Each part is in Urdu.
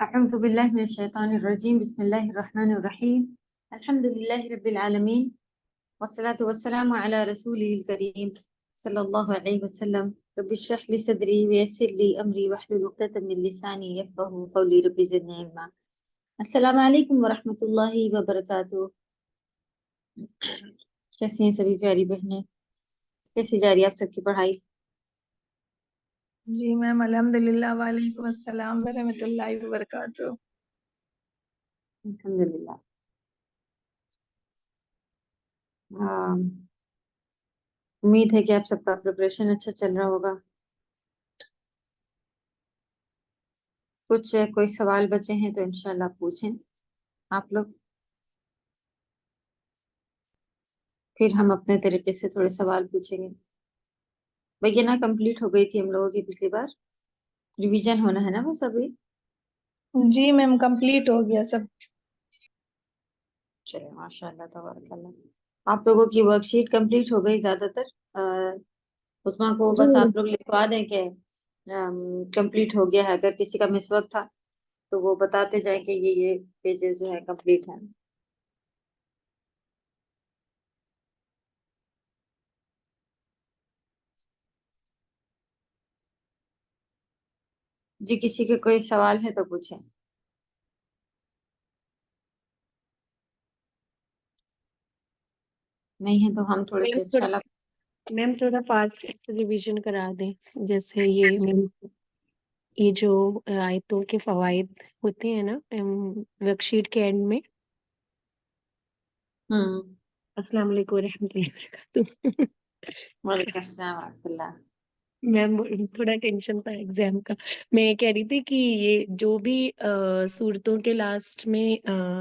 أعوذ بالله من الشيطان الرجيم بسم الله الرحمن الرحيم الحمد لله رب العالمين والصلاة والسلام على رسوله الكريم صلى الله عليه وسلم رب اشرح لي صدري ويسر لي أمري واحلل عقدة من لساني يفقهوا قولي رب زدني علما. السلام علیکم ورحمۃ اللہ وبرکاتہ. کیسی ہیں سبھی پیاری بہنیں؟ کیسی جا رہی ہے آپ سب کی پڑھائی؟ جی میم الحمد للہ. وعلیکم السلام ورحمۃ اللہ وبرکاتہ. الحمدللہ. امید ہے کہ آپ سب کا پریپریشن اچھا چل رہا ہوگا. کچھ کوئی سوال بچے ہیں تو انشاءاللہ پوچھیں آپ لوگ، پھر ہم اپنے طریقے سے تھوڑے سوال پوچھیں گے. بھئی نا کمپلیٹ ہو گئی تھی ہم لوگوں کی پچھلی بار، ریویژن ہونا ہے نا وہ سبھی. جی میم کمپلیٹ ہو گیا سب. چلے ماشاء اللہ تبارک اللہ. آپ لوگوں کی ورک شیٹ کمپلیٹ ہو گئی زیادہ تر. عثما کو جی بس آپ لوگ لکھوا دیں کہ کمپلیٹ ہو گیا ہے. اگر کسی کا مس ورک تھا تو وہ بتاتے جائیں کہ یہ پیجز جو ہے کمپلیٹ ہیں. جی کسی کے کوئی سوال ہے تو پوچھیں. نہیں ہے تو ہم تھوڑے سے انشاءاللہ. میم تھوڑا فاسٹ ریویژن کرا دیں. جیسے یہ جو آیتوں کے فوائد ہوتے ہیں نا ورک شیٹ کے اینڈ میں. السلام علیکم ورحمۃ اللہ وبرکاتہ. وعلیکم السلام ورحمۃ اللہ. میم تھوڑا ٹینشن تھا ایگزام کا. میں کہہ رہی تھی کہ یہ جو بھی صورتوں کے لاسٹ میں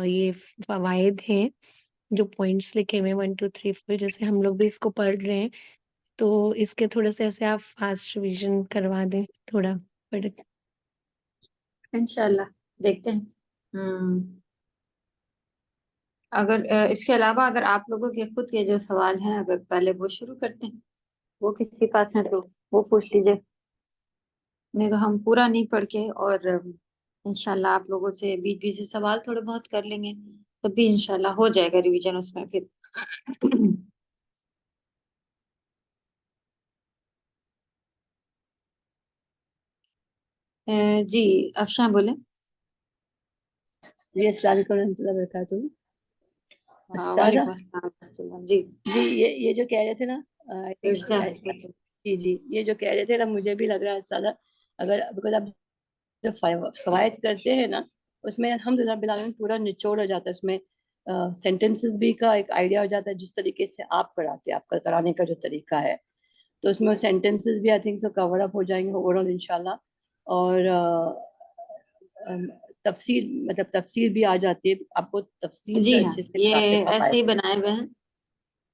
یہ فوائد ہیں جو پوائنٹس لکھے ہوئے 1 2 3 4 جیسے ہم لوگ بھی اس کو پڑھ رہے ہیں تو اس کے تھوڑے سے ایسے آپ فاسٹ ریویژن کروا دیں تھوڑا پڑھ. انشاءاللہ دیکھتے ہیں. اگر اس کے علاوہ اگر آپ لوگوں کے خود کے جو سوال ہیں اگر پہلے وہ شروع کرتے ہیں، وہ کسی پاس ہیں تو وہ پوچھ لیجئے. نہیں تو ہم پورا نہیں پڑھ کے اور انشاءاللہ آپ لوگوں سے بیچ بیچ سے سوال تھوڑے بہت کر لیں گے تب بھی انشاءاللہ ہو جائے گا ریویژن اس میں. پھر جی افشاں بولیں. جی السلام علیکم ورحمۃ اللہ وبرکاتہ. وعلیکم السلام ورحمۃ اللہ. جی جی یہ جو کہہ رہے تھے نا جی یہ جو کہہ رہے تھے نا مجھے بھی لگ رہا ہے سادہ اگر آپ جو فوائد کرتے ہیں نا اس میں الحمدللہ بالعالمین پورا نچوڑ ہو جاتا ہے. اس میں سینٹنسز بھی کا ایک آئیڈیا ہو جاتا ہے جس طریقے سے آپ پڑھاتے ہیں، آپ کا کرانے کا جو طریقہ ہے تو اس میں سینٹنسز بھی آئی تھنک سو کور اپ ہو جائیں گے اوور آل انشاءاللہ. اور تفسیر بھی آ جاتی ہے آپ کو تفسیر جی سے ہاں اچھے سے یہ فوائد. ایسے ہی بنائے ہوئے ہیں،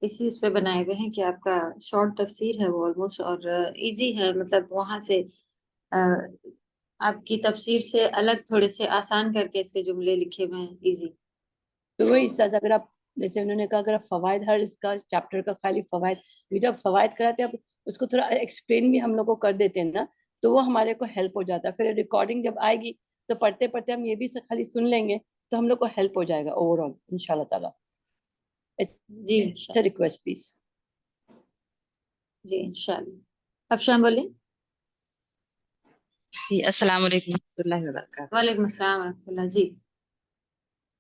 اسی اس پہ بنائے ہوئے ہیں کہ آپ کا شارٹ تفسیر ہے وہ آلموسٹ اور ایزی ہے. مطلب وہاں سے آپ کی تفسیر سے الگ تھوڑے سے آسان کر کے اس کے جملے لکھے ہوئے ہیں ایزی. تو وہی سچ اگر آپ جیسے انہوں نے کہا اگر آپ فوائد ہر اس کا چیپٹر کا خالی فوائد جب فوائد کراتے ہیں اس کو تھوڑا ایکسپلین بھی ہم لوگ کو کر دیتے ہیں نا تو وہ ہمارے کو ہیلپ ہو جاتا ہے. پھر ریکارڈنگ جب آئے گی تو پڑھتے پڑھتے ہم یہ بھی خالی سن لیں گے تو ہم لوگ کو ہیلپ ہو جائے گا اوور آل انشاءاللہ تعالیٰ. جی ریکویسٹ پلیز. جی انشاءاللہ. افشاں بولیں. جی السلام علیکم ورحمۃ اللہ وبرکاتہ. وعلیکم السلام ورحمۃ اللہ. جی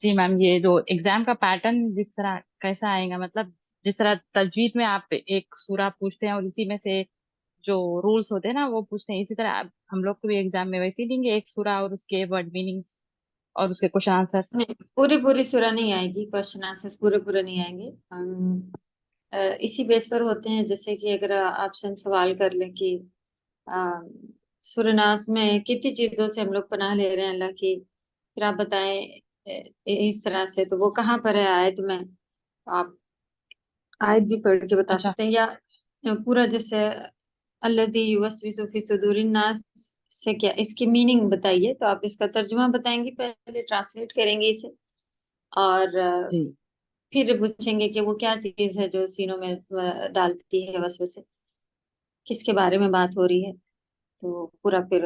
جی میم یہ جو ایگزام کا پیٹرن جس طرح کیسا آئے گا، مطلب جس طرح تجوید میں آپ ایک سورہ پوچھتے ہیں اور اسی میں سے جو رولس ہوتے ہیں نا وہ پوچھتے ہیں، اسی طرح ہم لوگ کو بھی ایگزام میں ویسے ہی دیں گے ایک سورہ اور اس کے ورڈ میننگس اور اس کے کوشچن آنسرس؟ نہیں پوری سورہ نہیں آئے گی، کوشچن آنسر پورے نہیں آئیں گے. اسی بیس پر ہوتے ہیں جیسے کہ اگر آپ سے ہم سوال کر لیں کہ سورہ ناس میں کتنی چیزوں سے ہم لوگ پناہ لے رہے ہیں اللہ کی، پھر آپ بتائیں اس طرح سے تو وہ کہاں پر ہے آیت میں. آپ آیت بھی پڑھ کے بتا اچھا سکتے ہیں یا پورا جیسے الذی یوسوس فی صدور الناس سے کیا اس کی میننگ بتائیے تو آپ اس کا ترجمہ بتائیں گے، پہلے ٹرانسلیٹ کریں گے اسے اور جی پھر پوچھیں گے کہ وہ کیا چیز ہے جو سینوں میں ڈالتی ہے وسوسے، کس کے بارے میں بات ہو رہی ہے. تو پورا پھر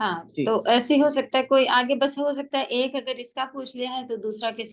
ہاں جی تو ایسے ہی ہو سکتا ہے کوئی آگے بس ہو سکتا ہے ایک اگر اس کا پوچھ لیا ہے تو دوسرا کسی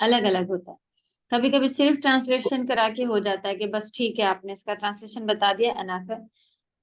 الگ الگ ہوتا ہے. کبھی کبھی صرف ٹرانسلیشن کرا کے ہو جاتا ہے کہ بس ٹھیک ہے آپ نے اس کا ٹرانسلیشن بتا دیا اناف ہے.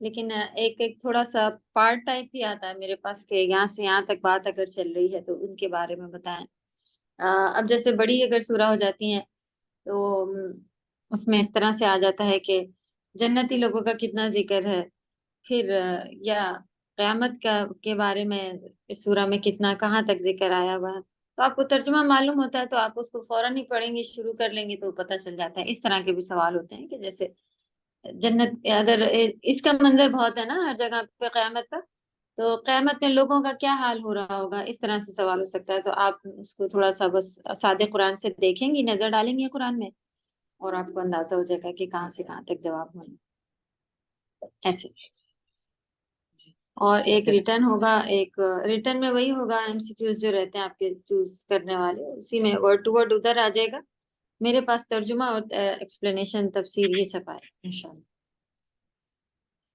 لیکن ایک تھوڑا سا پارٹ ٹائپ ہی آتا ہے میرے پاس کہ یہاں سے یہاں تک بات اگر چل رہی ہے تو ان کے بارے میں بتائیں. اب جیسے بڑی اگر سورہ ہو جاتی ہیں تو اس میں اس طرح سے آ جاتا ہے کہ جنتی لوگوں کا کتنا ذکر ہے, پھر یا قیامت کے بارے میں اس سورہ میں کتنا کہاں تک ذکر آیا ہوا ہے. تو آپ کو ترجمہ معلوم ہوتا ہے تو آپ اس کو فوراً ہی پڑھیں گے, شروع کر لیں گے تو پتہ چل جاتا ہے. اس طرح کے بھی سوال ہوتے ہیں کہ جیسے جنت, اگر اس کا منظر بہت ہے نا ہر جگہ پہ قیامت کا, تو قیامت میں لوگوں کا کیا حال ہو رہا ہوگا, اس طرح سے سوال ہو سکتا ہے. تو آپ اس کو تھوڑا سا بس سادے قرآن سے دیکھیں گی, نظر ڈالیں گے قرآن میں, اور آپ کو اندازہ ہو جائے گا کہ کہاں سے کہاں تک جواب ہونا ایسے. اور ایک ریٹرن ہوگا, ایک ریٹرن میں وہی ہوگا ایم سی کیوز جو رہتے ہیں آپ کے چوز کرنے والے, اسی میں ورڈ ٹو ورڈ ادھر آ جائے گا. میرے پاس ترجمہ اور ایکسپلینیشن تفسیر یہ سب آئے انشاءاللہ.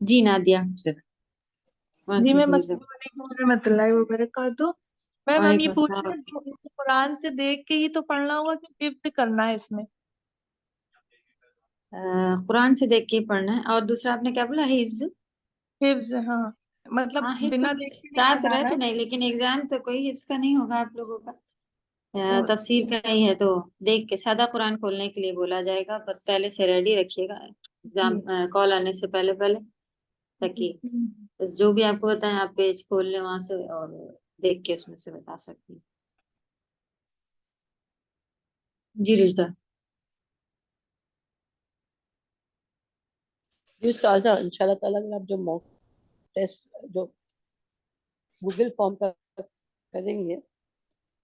جی نادیہ. جی میم السلام علیکم ورحمۃ اللہ وبرکاتہ. میم ہم یہ وعلیکم پوچھ رہے السلام. ہیں کہ قرآن سے دیکھ کے ہی تو پڑھنا ہوگا کہ حفظ کرنا ہے اس میں؟ قرآن سے دیکھ کے پڑھنا ہے, اور دوسرا آپ نے کیا بولا, حفظ؟ حفظ ہاں مطلب ہاں حفظ بنا دیکھ کے نہیں ساتھ پڑھنا رہتے ہے. نہیں, لیکن ایگزام تو کوئی حفظ کا نہیں ہوگا آپ لوگوں کا, اور تفسیر کا ہی ہے. تو دیکھ کے سادہ قرآن کھولنے کے لیے بولا جائے گا, بس پہلے سے ریڈی رکھیے گا ایگزام کال آنے سے پہلے تاکہ بس جو بھی آپ کو بتائیں آپ پیج کھول لیں وہاں سے اور دیکھ کے اس میں سے بتا سکتی ہیں. جی رشدہ. جی سازا ان شاء اللہ تعالیٰ آپ جو موک ٹیسٹ جو گوگل فارم کا کریں گے,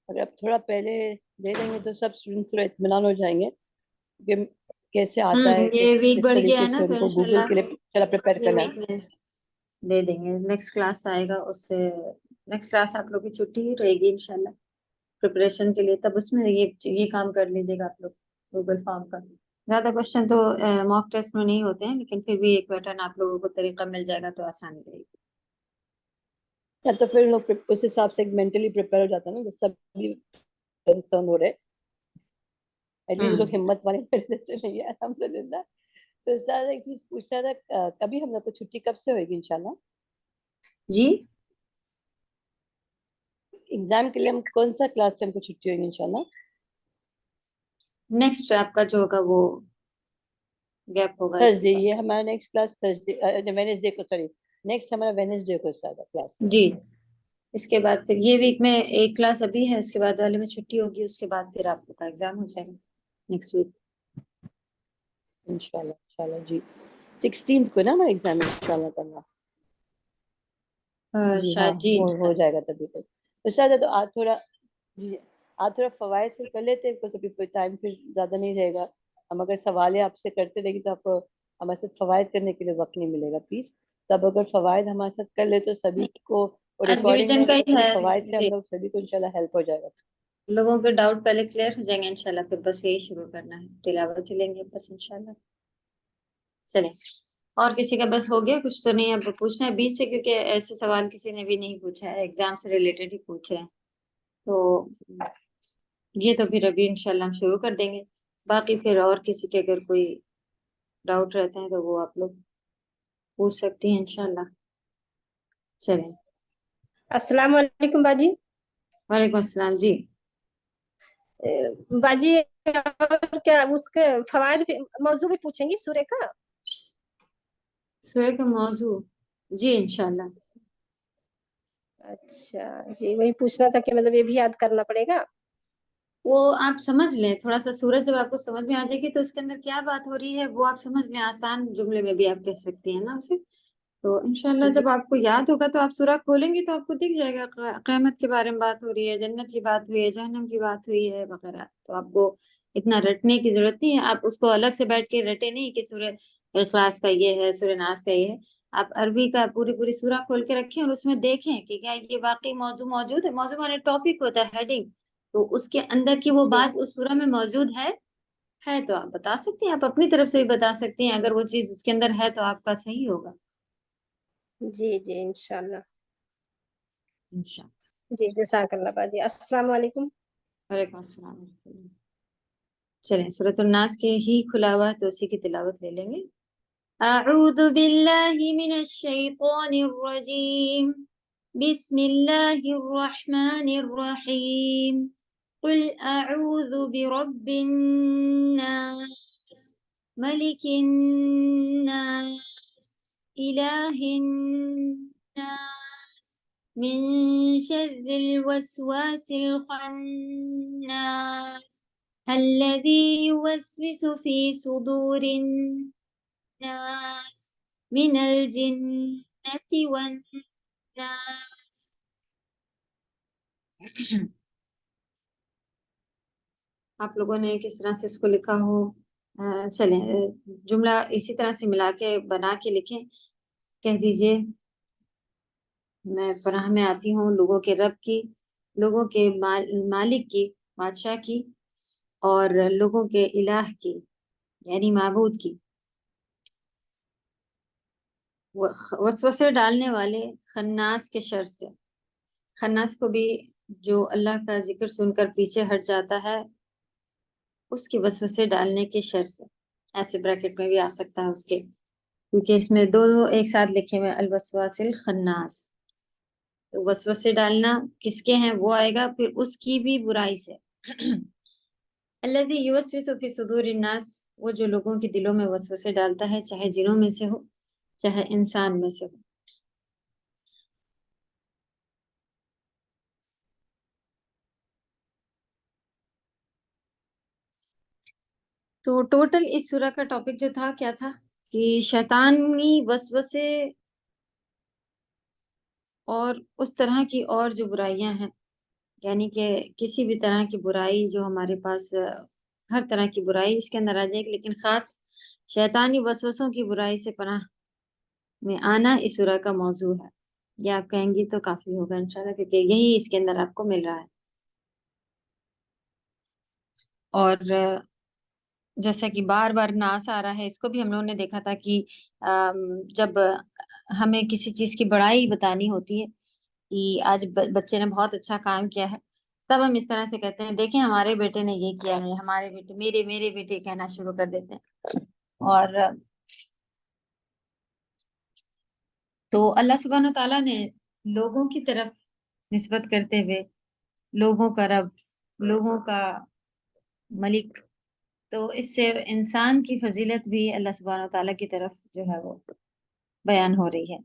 اگر آپ تھوڑا پہلے دے دیں گے تو سب اسٹوڈنٹ تھوڑا اطمینان ہو جائیں گے کہ کیسے آتا ہے, یہ ویک کس بڑھ گیا طریقے ہے نا, سے تو ان کو گوگل انشاءاللہ کے لیے چلا پریپیئر یہ کرنا ویک ہے. میں دے دیں گے. نیکسٹ کلاس آئے گا, اس سے نیکسٹ کلاس آپ لوگ کی چھٹی ہی رہے گی انشاءاللہ پریپریشن کے لیے, تب اس میں یہ کام کر لیجیے گا آپ لوگ گوگل فارم کا. زیادہ کوشچن تو موک ٹیسٹ میں نہیں ہوتے ہیں, لیکن پھر بھی ایک پیٹرن آپ لوگوں کو طریقہ مل جائے گا تو آسانی رہے گی. یا تو پھر لوگ اس حساب سے مینٹلی پریپیئر ہو جاتا ہے نا, جس سب کنسرن ہو رہے ایٹ لیسٹ لوگ ہمت والے پہلے سے نہیں ہے الحمدللہ. تو اس طرح ایک چیز پوچھنا تھا, کبھی ہم لوگ کو چھٹی کب سے ہوئے گی انشاءاللہ؟ جی ایگزام کے لیے ہم کون سا کلاس سے ہم کو چھٹی ہوگی انشاءاللہ؟ نیکسٹ آپ کا جو ہوگا وہ گیپ ہوگا اس تھرسڈے, کے بعد. یہ ہمارا نیکسٹ کلاس تھرسڈے وینسڈے کو, سوری نیکسٹ ہمارا وینسڈے کو اسٹارٹ ہے کلاس. جی اس کے بعد پھر یہ ویک میں ایک کلاس ابھی ہے, اس کے بعد والے میں چھٹی ہوگی, اس کے بعد پھر آپ کا ایگزام ہو جائے گا نیکسٹ ویک. انشاءاللہ جی 16 کو نا ہمارا ایگزام ہے انشاءاللہ تعالیٰ. جی ہاں شاید جی ہو جائے گا تبھی تک. اس سے تو آج تھوڑا جی آج تھوڑا فوائد پھر کر لیتے ہیں, کچھ ابھی ٹائم پھر زیادہ نہیں رہے گا. ہم اگر سوالیں آپ سے کرتے رہے گی تو آپ کو ہمارے ساتھ فوائد کرنے کے لیے وقت نہیں ملے گا پلیز. تب اگر فوائد ہمارے ساتھ کر لے تو سبھی کو, اور آج ریکارڈنگ ریویژن میں کا ہی ہے فوائد سے ہم جی, لوگ سبھی کو انشاءاللہ ہیلپ ہو جائے گا. لوگوں کے ڈاؤٹ پہلے کلیئر ہو جائیں گے انشاءاللہ, پھر بس یہی شروع کرنا ہے, تلاوت ہی لیں گے بس انشاءاللہ. چلیں اور کسی کا بس ہو گیا کچھ تو نہیں اب پوچھنا ہے بیچ سے, کیونکہ ایسے سوال کسی نے بھی نہیں پوچھا ہے, ایگزام سے ریلیٹڈ ہی پوچھے ہیں, تو یہ تو پھر ابھی انشاءاللہ ہم شروع کر دیں گے. باقی پھر اور کسی کے اگر کوئی ڈاؤٹ رہتے ہیں تو وہ آپ لوگ پوچھ سکتی ہیں انشاءاللہ. چلیں. السلام علیکم باجی. وعلیکم السلام. جی باجی اور کیا اس کے فوائد بھی موضوع بھی پوچھیں گی سورے کا؟ سورہ کا موضوع جی انشاءاللہ. اچھا جی وہی پوچھنا تھا کہ مطلب یہ بھی یاد کرنا پڑے گا. وہ آپ سمجھ لیں تھوڑا سا, سورج جب آپ کو سمجھ میں آ جائے گی تو اس کے اندر کیا بات ہو رہی ہے وہ آپ سمجھ لیں, آسان جملے میں بھی آپ کہہ سکتی ہیں نا اسے. تو انشاءاللہ جب آپ کو یاد ہوگا تو آپ سورہ کھولیں گے تو آپ کو دکھ جائے گا، قیامت کے بارے میں بات ہو رہی ہے، جنت کی بات ہوئی ہے، جہنم کی بات ہوئی ہے وغیرہ. تو آپ کو اتنا رٹنے کی ضرورت نہیں ہے، آپ اس کو الگ سے بیٹھ کے رٹے نہیں کہ سورہ اخلاص کا یہ ہے، سورہ ناس کا یہ ہے. آپ عربی کا پوری سورہ کھول کے رکھیں اور اس میں دیکھیں کہ کیا یہ واقعی موضوع موجود ہے. موضوع مانے ٹاپک ہوتا ہے، ہیڈنگ، تو اس کے اندر کی وہ بات اس سورہ میں موجود ہے تو آپ بتا سکتے ہیں، آپ اپنی طرف سے بھی بتا سکتے ہیں. اگر وہ چیز اس کے اندر ہے تو آپ کا صحیح ہوگا. جی جی انشاءاللہ. انشاءاللہ. جی جزاک اللہ باجی. السلام علیکم. وعلیکم السلام. چلیں سورۃ الناس کے ہی کھلا ہوا تو اسی کی تلاوت لے لیں گے. اعوذ باللہ من الشیطان الرجیم، بسم اللہ الرحمن الرحیم. قل اعوذ برب الناس، ملک الناس، الہ الناس، من شر الوسواس الخناس الذي يوسوس في صدور الناس من الجنة والناس. آپ لوگوں نے کس طرح سے اس کو لکھا ہو، چلیں جملہ اسی طرح سے ملا کے بنا کے لکھیں. کہہ دیجئے میں پناہ میں آتی ہوں لوگوں کے رب کی، لوگوں کے مالک کی، بادشاہ کی، اور لوگوں کے الہ کی یعنی معبود کی، وسوسے ڈالنے والے خناس کے شر سے. خناس کو بھی جو اللہ کا ذکر سن کر پیچھے ہٹ جاتا ہے اس کے وسوسے ڈالنے کے شر سے. ایسے بریکٹ میں بھی آ سکتا ہے اس کے، کیونکہ اس میں دو ایک ساتھ لکھے ہوئے الوسواس الخناس. تو وسوسے ڈالنا کس کے ہیں وہ آئے گا، پھر اس کی بھی برائی سے. الذی یوسوس فی صدور الناس، وہ جو لوگوں کے دلوں میں وسوسے ڈالتا ہے، چاہے جنوں میں سے ہو چاہے انسان میں سے ہو. تو ٹوٹل اس سورہ کا ٹاپک جو تھا کیا تھا کہ شیطانی وسوسے اور اس طرح کی اور جو برائیاں ہیں، یعنی کہ کسی بھی طرح کی برائی جو ہمارے پاس، ہر طرح کی برائی اس کے اندر آ جائے گی، لیکن خاص شیطانی وسوسوں کی برائی سے پناہ میں آنا اس سورہ کا موضوع ہے. یہ آپ کہیں گی تو کافی ہوگا انشاءاللہ، کیونکہ یہی اس کے اندر آپ کو مل رہا ہے. اور جیسا کہ بار بار ناس آ رہا ہے، اس کو بھی ہم لوگوں نے دیکھا تھا کہ جب ہمیں کسی چیز کی بڑائی بتانی ہوتی ہے کہ آج بچے نے بہت اچھا کام کیا ہے، تب ہم اس طرح سے کہتے ہیں دیکھیں ہمارے بیٹے نے یہ کیا ہے، ہمارے بیٹے، میرے بیٹے کہنا شروع کر دیتے ہیں. اور تو اللہ سبحانہ و تعالیٰ نے لوگوں کی طرف نسبت کرتے ہوئے لوگوں کا رب، لوگوں کا ملک، تو اس سے انسان کی فضیلت بھی اللہ سبحانہ و تعالیٰ کی طرف جو ہے وہ بیان ہو رہی ہے.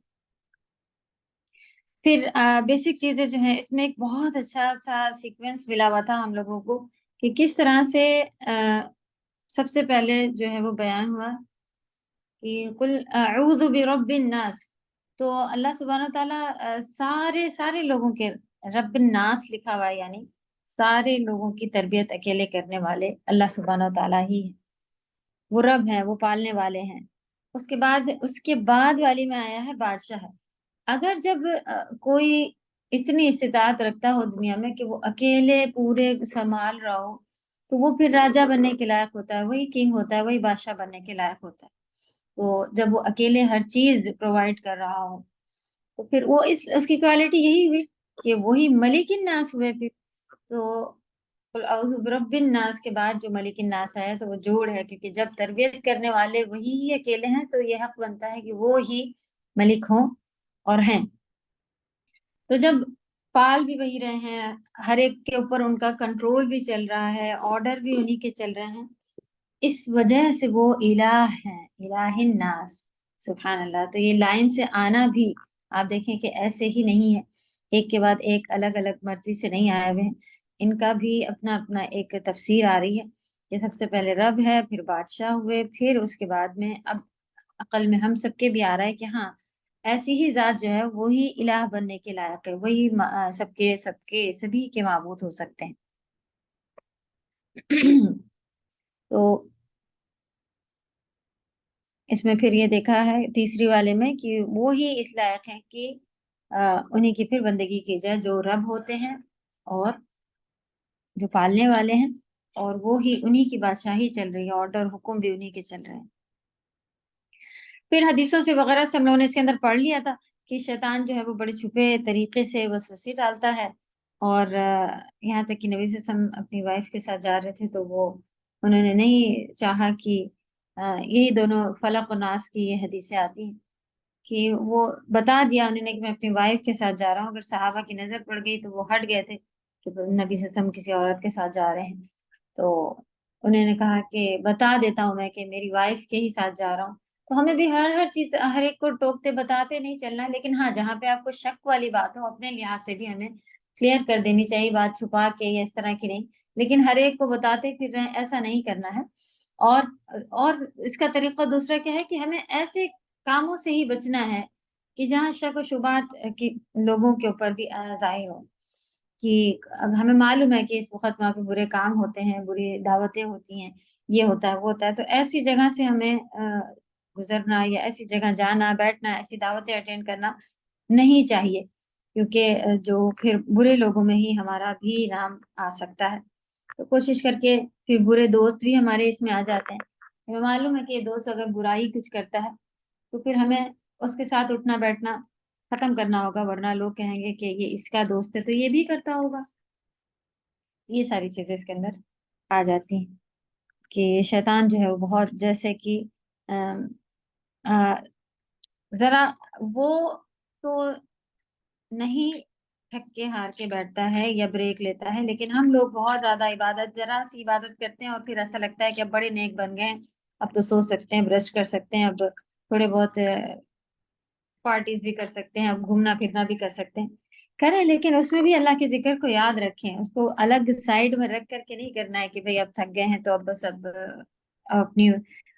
پھر بیسک چیزیں جو ہیں اس میں ایک بہت اچھا سا سیکوینس ملا ہوا تھا ہم لوگوں کو کہ کس طرح سے سب سے پہلے جو ہے وہ بیان ہوا کہ قل اعوذ برب الناس. تو اللہ سبحانہ و تعالیٰ سارے لوگوں کے رب الناس لکھا ہوا ہے، یعنی سارے لوگوں کی تربیت اکیلے کرنے والے اللہ سبحانہ و تعالیٰ ہی ہیں. وہ رب ہیں، وہ پالنے والے ہیں. اس کے بعد والی میں آیا ہے بادشاہ ہے. اگر جب کوئی اتنی استطاعت رکھتا ہو دنیا میں کہ وہ اکیلے پورے سنبھال رہا ہو، تو وہ پھر راجہ بننے کے لائق ہوتا ہے، وہی کنگ ہوتا ہے، وہی بادشاہ بننے کے لائق ہوتا ہے. تو جب وہ اکیلے ہر چیز پرووائڈ کر رہا ہو تو پھر وہ اس کی کوالٹی یہی ہوئی کہ وہی ملک الناس ہوئے. پھر تو قل اعوذ برب الناس کے بعد جو ملک الناس آیا تو وہ جوڑ ہے، کیونکہ جب تربیت کرنے والے وہی ہی اکیلے ہیں تو یہ حق بنتا ہے کہ وہ ہی ملک ہوں اور ہیں. تو جب پال بھی وہی رہے ہیں، ہر ایک کے اوپر ان کا کنٹرول بھی چل رہا ہے، آرڈر بھی انہی کے چل رہے ہیں، اس وجہ سے وہ الہ ہیں، الہ الناس. سبحان اللہ. تو یہ لائن سے آنا بھی آپ دیکھیں کہ ایسے ہی نہیں ہے، ایک کے بعد ایک الگ الگ مرضی سے نہیں آئے ہوئے ہیں. ان کا بھی اپنا اپنا ایک تفسیر آ رہی ہے کہ سب سے پہلے رب ہے، پھر بادشاہ ہوئے، پھر اس کے بعد میں اب عقل میں ہم سب کے بھی آ رہا ہے کہ ہاں ایسی ہی ذات جو ہے وہی الہ بننے کے لائق ہے، وہی سبھی کے معبود ہو سکتے ہیں۔ تو اس میں پھر یہ دیکھا ہے تیسری والے میں کہ وہی اس لائق ہیں کہ انہیں کی پھر بندگی کی جائے، جو رب ہوتے ہیں اور جو پالنے والے ہیں، اور وہی انہی کی بادشاہی چل رہی ہے، آرڈر حکم بھی انہی کے چل رہے ہیں۔ پھر حدیثوں سے وغیرہ سے ہم لوگوں نے اس کے اندر پڑھ لیا تھا کہ شیطان جو ہے وہ بڑے چھپے طریقے سے وسوسے ڈالتا ہے، اور یہاں تک کہ نبی صلی اللہ علیہ وسلم اپنی وائف کے ساتھ جا رہے تھے تو انہوں نے نہیں چاہا کہ یہی دونوں فلق و ناس کی یہ حدیثیں آتی ہیں کہ وہ بتا دیا انہوں نے کہ میں اپنی وائف کے ساتھ جا رہا ہوں، اگر صحابہ کی نظر پڑ گئی تو وہ ہٹ گئے تھے کہ نبی صلی اللہ علیہ وسلم کسی عورت کے ساتھ جا رہے ہیں، تو انہوں نے کہا کہ بتا دیتا ہوں میں کہ میری وائف کے ہی ساتھ جا رہا ہوں۔ تو ہمیں بھی ہر چیز ہر ایک کو ٹوکتے بتاتے نہیں چلنا، لیکن ہاں جہاں پہ آپ کو شک والی بات ہو اپنے لحاظ سے بھی ہمیں کلیئر کر دینی چاہیے، بات چھپا کے یا اس طرح کی نہیں، لیکن ہر ایک کو بتاتے پھر رہے ایسا نہیں کرنا ہے۔ اور اس کا طریقہ دوسرا کیا ہے کہ ہمیں ایسے کاموں سے ہی بچنا ہے کہ جہاں شک و شبہات کی لوگوں کے اوپر بھی ظاہر ہو، کہ ہمیں معلوم ہے کہ اس وقت وہاں پہ برے کام ہوتے ہیں، بری دعوتیں ہوتی ہیں، یہ ہوتا ہے وہ ہوتا ہے، تو ایسی جگہ سے ہمیں گزرنا یا ایسی جگہ جانا بیٹھنا، ایسی دعوتیں اٹینڈ کرنا نہیں چاہیے، کیونکہ جو پھر برے لوگوں میں ہی ہمارا بھی نام آ سکتا ہے۔ تو کوشش کر کے پھر برے دوست بھی ہمارے اس میں آ جاتے ہیں، ہمیں معلوم ہے کہ یہ دوست اگر برائی کچھ کرتا ہے تو پھر ہمیں اس کے ساتھ اٹھنا بیٹھنا ختم کرنا ہوگا، ورنہ لوگ کہیں گے کہ یہ اس کا دوست ہے تو یہ بھی کرتا ہوگا۔ یہ ساری چیزیں اس کے اندر آ جاتی ہیں کہ شیطان جو ہے وہ بہت جیسے کہ ذرا وہ تو نہیں تھک کے ہار کے بیٹھتا ہے یا بریک لیتا ہے، لیکن ہم لوگ بہت زیادہ عبادت، ذرا سی عبادت کرتے ہیں اور پھر ایسا لگتا ہے کہ اب بڑے نیک بن گئے، اب تو سو سکتے ہیں، برش کر سکتے ہیں، اب تھوڑے بہت پارٹیز بھی کر سکتے ہیں، اب گھومنا پھرنا بھی کر سکتے ہیں، کریں، لیکن اس میں بھی اللہ کے ذکر کو یاد رکھیں، اس کو الگ سائڈ میں رکھ کر کے نہیں کرنا ہے کہ بھئی اب تھک گئے ہیں تو اب بس اب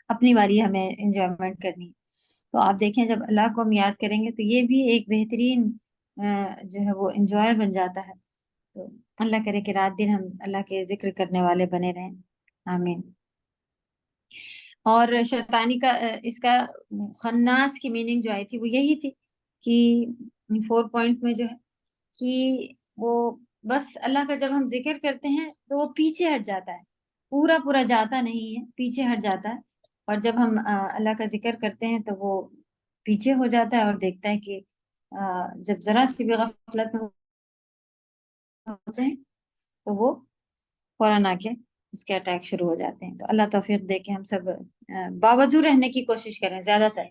اپنی باری ہمیں انجوائمنٹ کرنی ہے۔ تو آپ دیکھیں جب اللہ کو ہم یاد کریں گے تو یہ بھی ایک بہترین جو ہے وہ انجوائے بن جاتا ہے۔ تو اللہ کرے کہ رات دن ہم اللہ کے ذکر کرنے والے بنے رہیں، آمین۔ اور شیطانی کا اس کا خناس کی میننگ جو آئی تھی وہ یہی تھی کہ 4 پوائنٹ میں جو ہے کہ وہ بس اللہ کا جب ہم ذکر کرتے ہیں تو وہ پیچھے ہٹ جاتا ہے، پورا جاتا نہیں ہے، پیچھے ہٹ جاتا ہے، اور جب ہم اللہ کا ذکر کرتے ہیں تو وہ پیچھے ہو جاتا ہے اور دیکھتا ہے کہ جب ذرا سی بھی غفلت میں ہوتے ہیں تو وہ فوراً آ کے اس کے اٹیک شروع ہو جاتے ہیں۔ تو اللہ توفیق دے کے ہم سب باوضو رہنے کی کوشش کریں زیادہ تر۔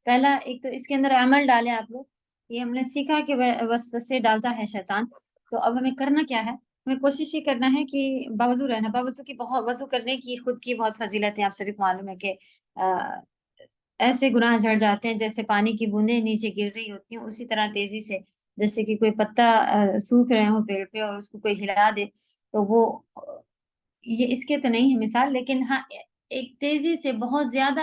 پہلا ایک تو اس کے اندر عمل ڈالیں آپ لوگ، یہ ہم نے سیکھا کہ وسوسے ڈالتا ہے شیطان، تو اب ہمیں کرنا کیا ہے، ہمیں کوشش یہ کرنا ہے کہ باوضو رہنا، وضو کرنے کی خود کی بہت فضیلت ہے، آپ سبھی کو معلوم ہے کہ ایسے گناہ جھڑ جاتے ہیں جیسے پانی کی بوندیں نیچے گر رہی ہوتی ہیں، اسی طرح تیزی سے جیسے کہ کوئی پتا سوکھ رہے ہوں پیڑ پہ اور اس کو کوئی ہلا دے تو وہ، یہ اس کے تو نہیں ہے مثال، لیکن ہاں ایک تیزی سے بہت زیادہ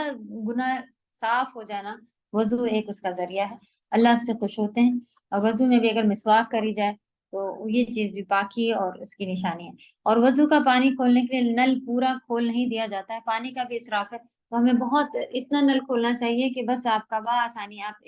گناہ صاف ہو جانا، وضو ایک اس کا ذریعہ ہے، اللہ سے خوش ہوتے ہیں۔ اور وضو میں بھی اگر مسواک کری جائے تو یہ چیز بھی پاکی اور اس کی نشانی ہے۔ اور وضو کا پانی کھولنے کے لیے نل پورا کھول نہیں دیا جاتا ہے، پانی کا بھی اسراف ہے، تو ہمیں بہت اتنا نل کھولنا چاہیے کہ بس آپ کا بآسانی آپ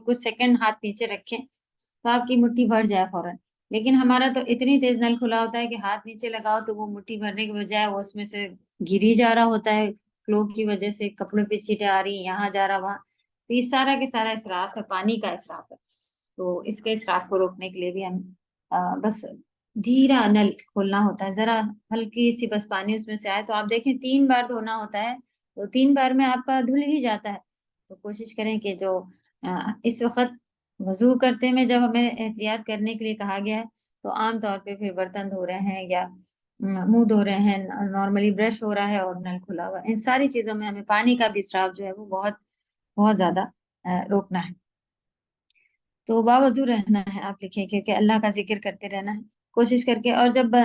کچھ سیکنڈ ہاتھ پیچھے رکھیں تو آپ کی مٹھی بھر جائے فوراً، لیکن ہمارا تو اتنی تیز نل کھلا ہوتا ہے کہ ہاتھ نیچے لگاؤ تو وہ مٹھی بھرنے کے بجائے وہ اس میں سے گری جا رہا ہوتا ہے، فلو کی وجہ سے کپڑوں پہ چھینٹیں آ رہی، یہاں جا رہا وہاں، تو یہ سارا کے سارا اسراف ہے، پانی کا اسراف ہے۔ تو اس کے اسراف کو روکنے کے لیے بھی ہم بس دھیرا نل کھولنا ہوتا ہے، ذرا ہلکی سی بس پانی اس میں سے آئے، تو آپ دیکھیں 3 بار دھونا ہوتا ہے تو 3 بار میں آپ کا دھل ہی جاتا ہے۔ تو کوشش کریں کہ جو اس وقت وضو کرتے میں جب ہمیں احتیاط کرنے کے لیے کہا گیا ہے تو عام طور پہ پھر برتن دھو رہے ہیں یا منہ دھو رہے ہیں، نارملی برش ہو رہا ہے اور نل کھلا ہوا ہے، ان ساری چیزوں میں ہمیں پانی کا بھی اسراف جو ہے وہ بہت زیادہ روکنا ہے۔ تو باوضو رہنا ہے، آپ لکھیں، کیونکہ اللہ کا ذکر کرتے رہنا ہے، کوشش کر کے. اور جب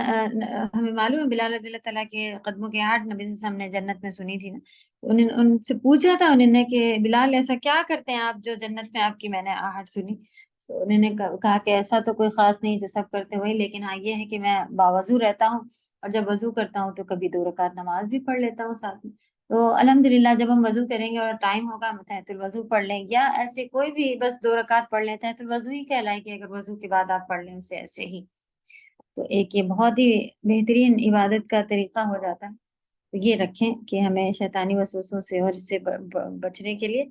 ہمیں معلوم ہے بلال رضی اللہ تعالیٰ کے قدموں کی آہٹ نبی صلی اللہ علیہ وسلم نے جنت میں سنی تھی نا, انہوں نے ان سے پوچھا تھا انہوں نے کہ بلال ایسا کیا کرتے ہیں آپ جو جنت میں آپ کی میں نے آہٹ سنی. تو انہوں نے کہا کہ ایسا تو کوئی خاص نہیں جو سب کرتے وہی, لیکن ہاں یہ ہے کہ میں باوضو رہتا ہوں, اور جب وضو کرتا ہوں تو کبھی 2 رکعت نماز بھی پڑھ لیتا ہوں ساتھ میں. تو الحمدللہ جب ہم وضو کریں گے اور ٹائم ہوگا ہم تحت الوضو پڑھ لیں, یا ایسے کوئی بھی بس 2 رکعت پڑھ لیں, تحت الوضو ہی کہلائے کہ اگر وضو کے بعد آپ پڑھ لیں اسے ایسے ہی, تو ایک یہ بہت ہی بہترین عبادت کا طریقہ ہو جاتا ہے. تو یہ رکھیں کہ ہمیں شیطانی وسوسوں سے اور اس سے بچنے کے لیے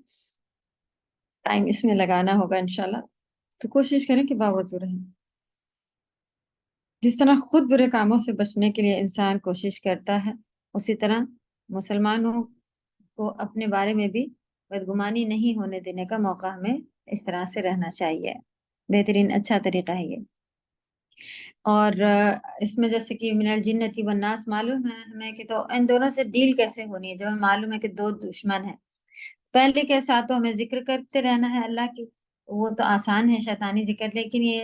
ٹائم اس میں لگانا ہوگا انشاءاللہ. تو کوشش کریں کہ باوضو رہیں. جس طرح خود برے کاموں سے بچنے کے لیے انسان کوشش کرتا ہے, اسی طرح مسلمانوں کو اپنے بارے میں بھی بدگمانی نہیں ہونے دینے کا موقع ہمیں اس طرح سے رہنا چاہیے. بہترین اچھا طریقہ ہے یہ. اور اس میں جیسے کہ من الجنتی والناس معلوم ہے ہمیں کہ تو ان دونوں سے ڈیل کیسے ہونی ہے. جب ہمیں معلوم ہے کہ 2 دشمن ہیں, پہلے کے ساتھ تو ہمیں ذکر کرتے رہنا ہے اللہ کی, وہ تو آسان ہے شیطانی ذکر, لیکن یہ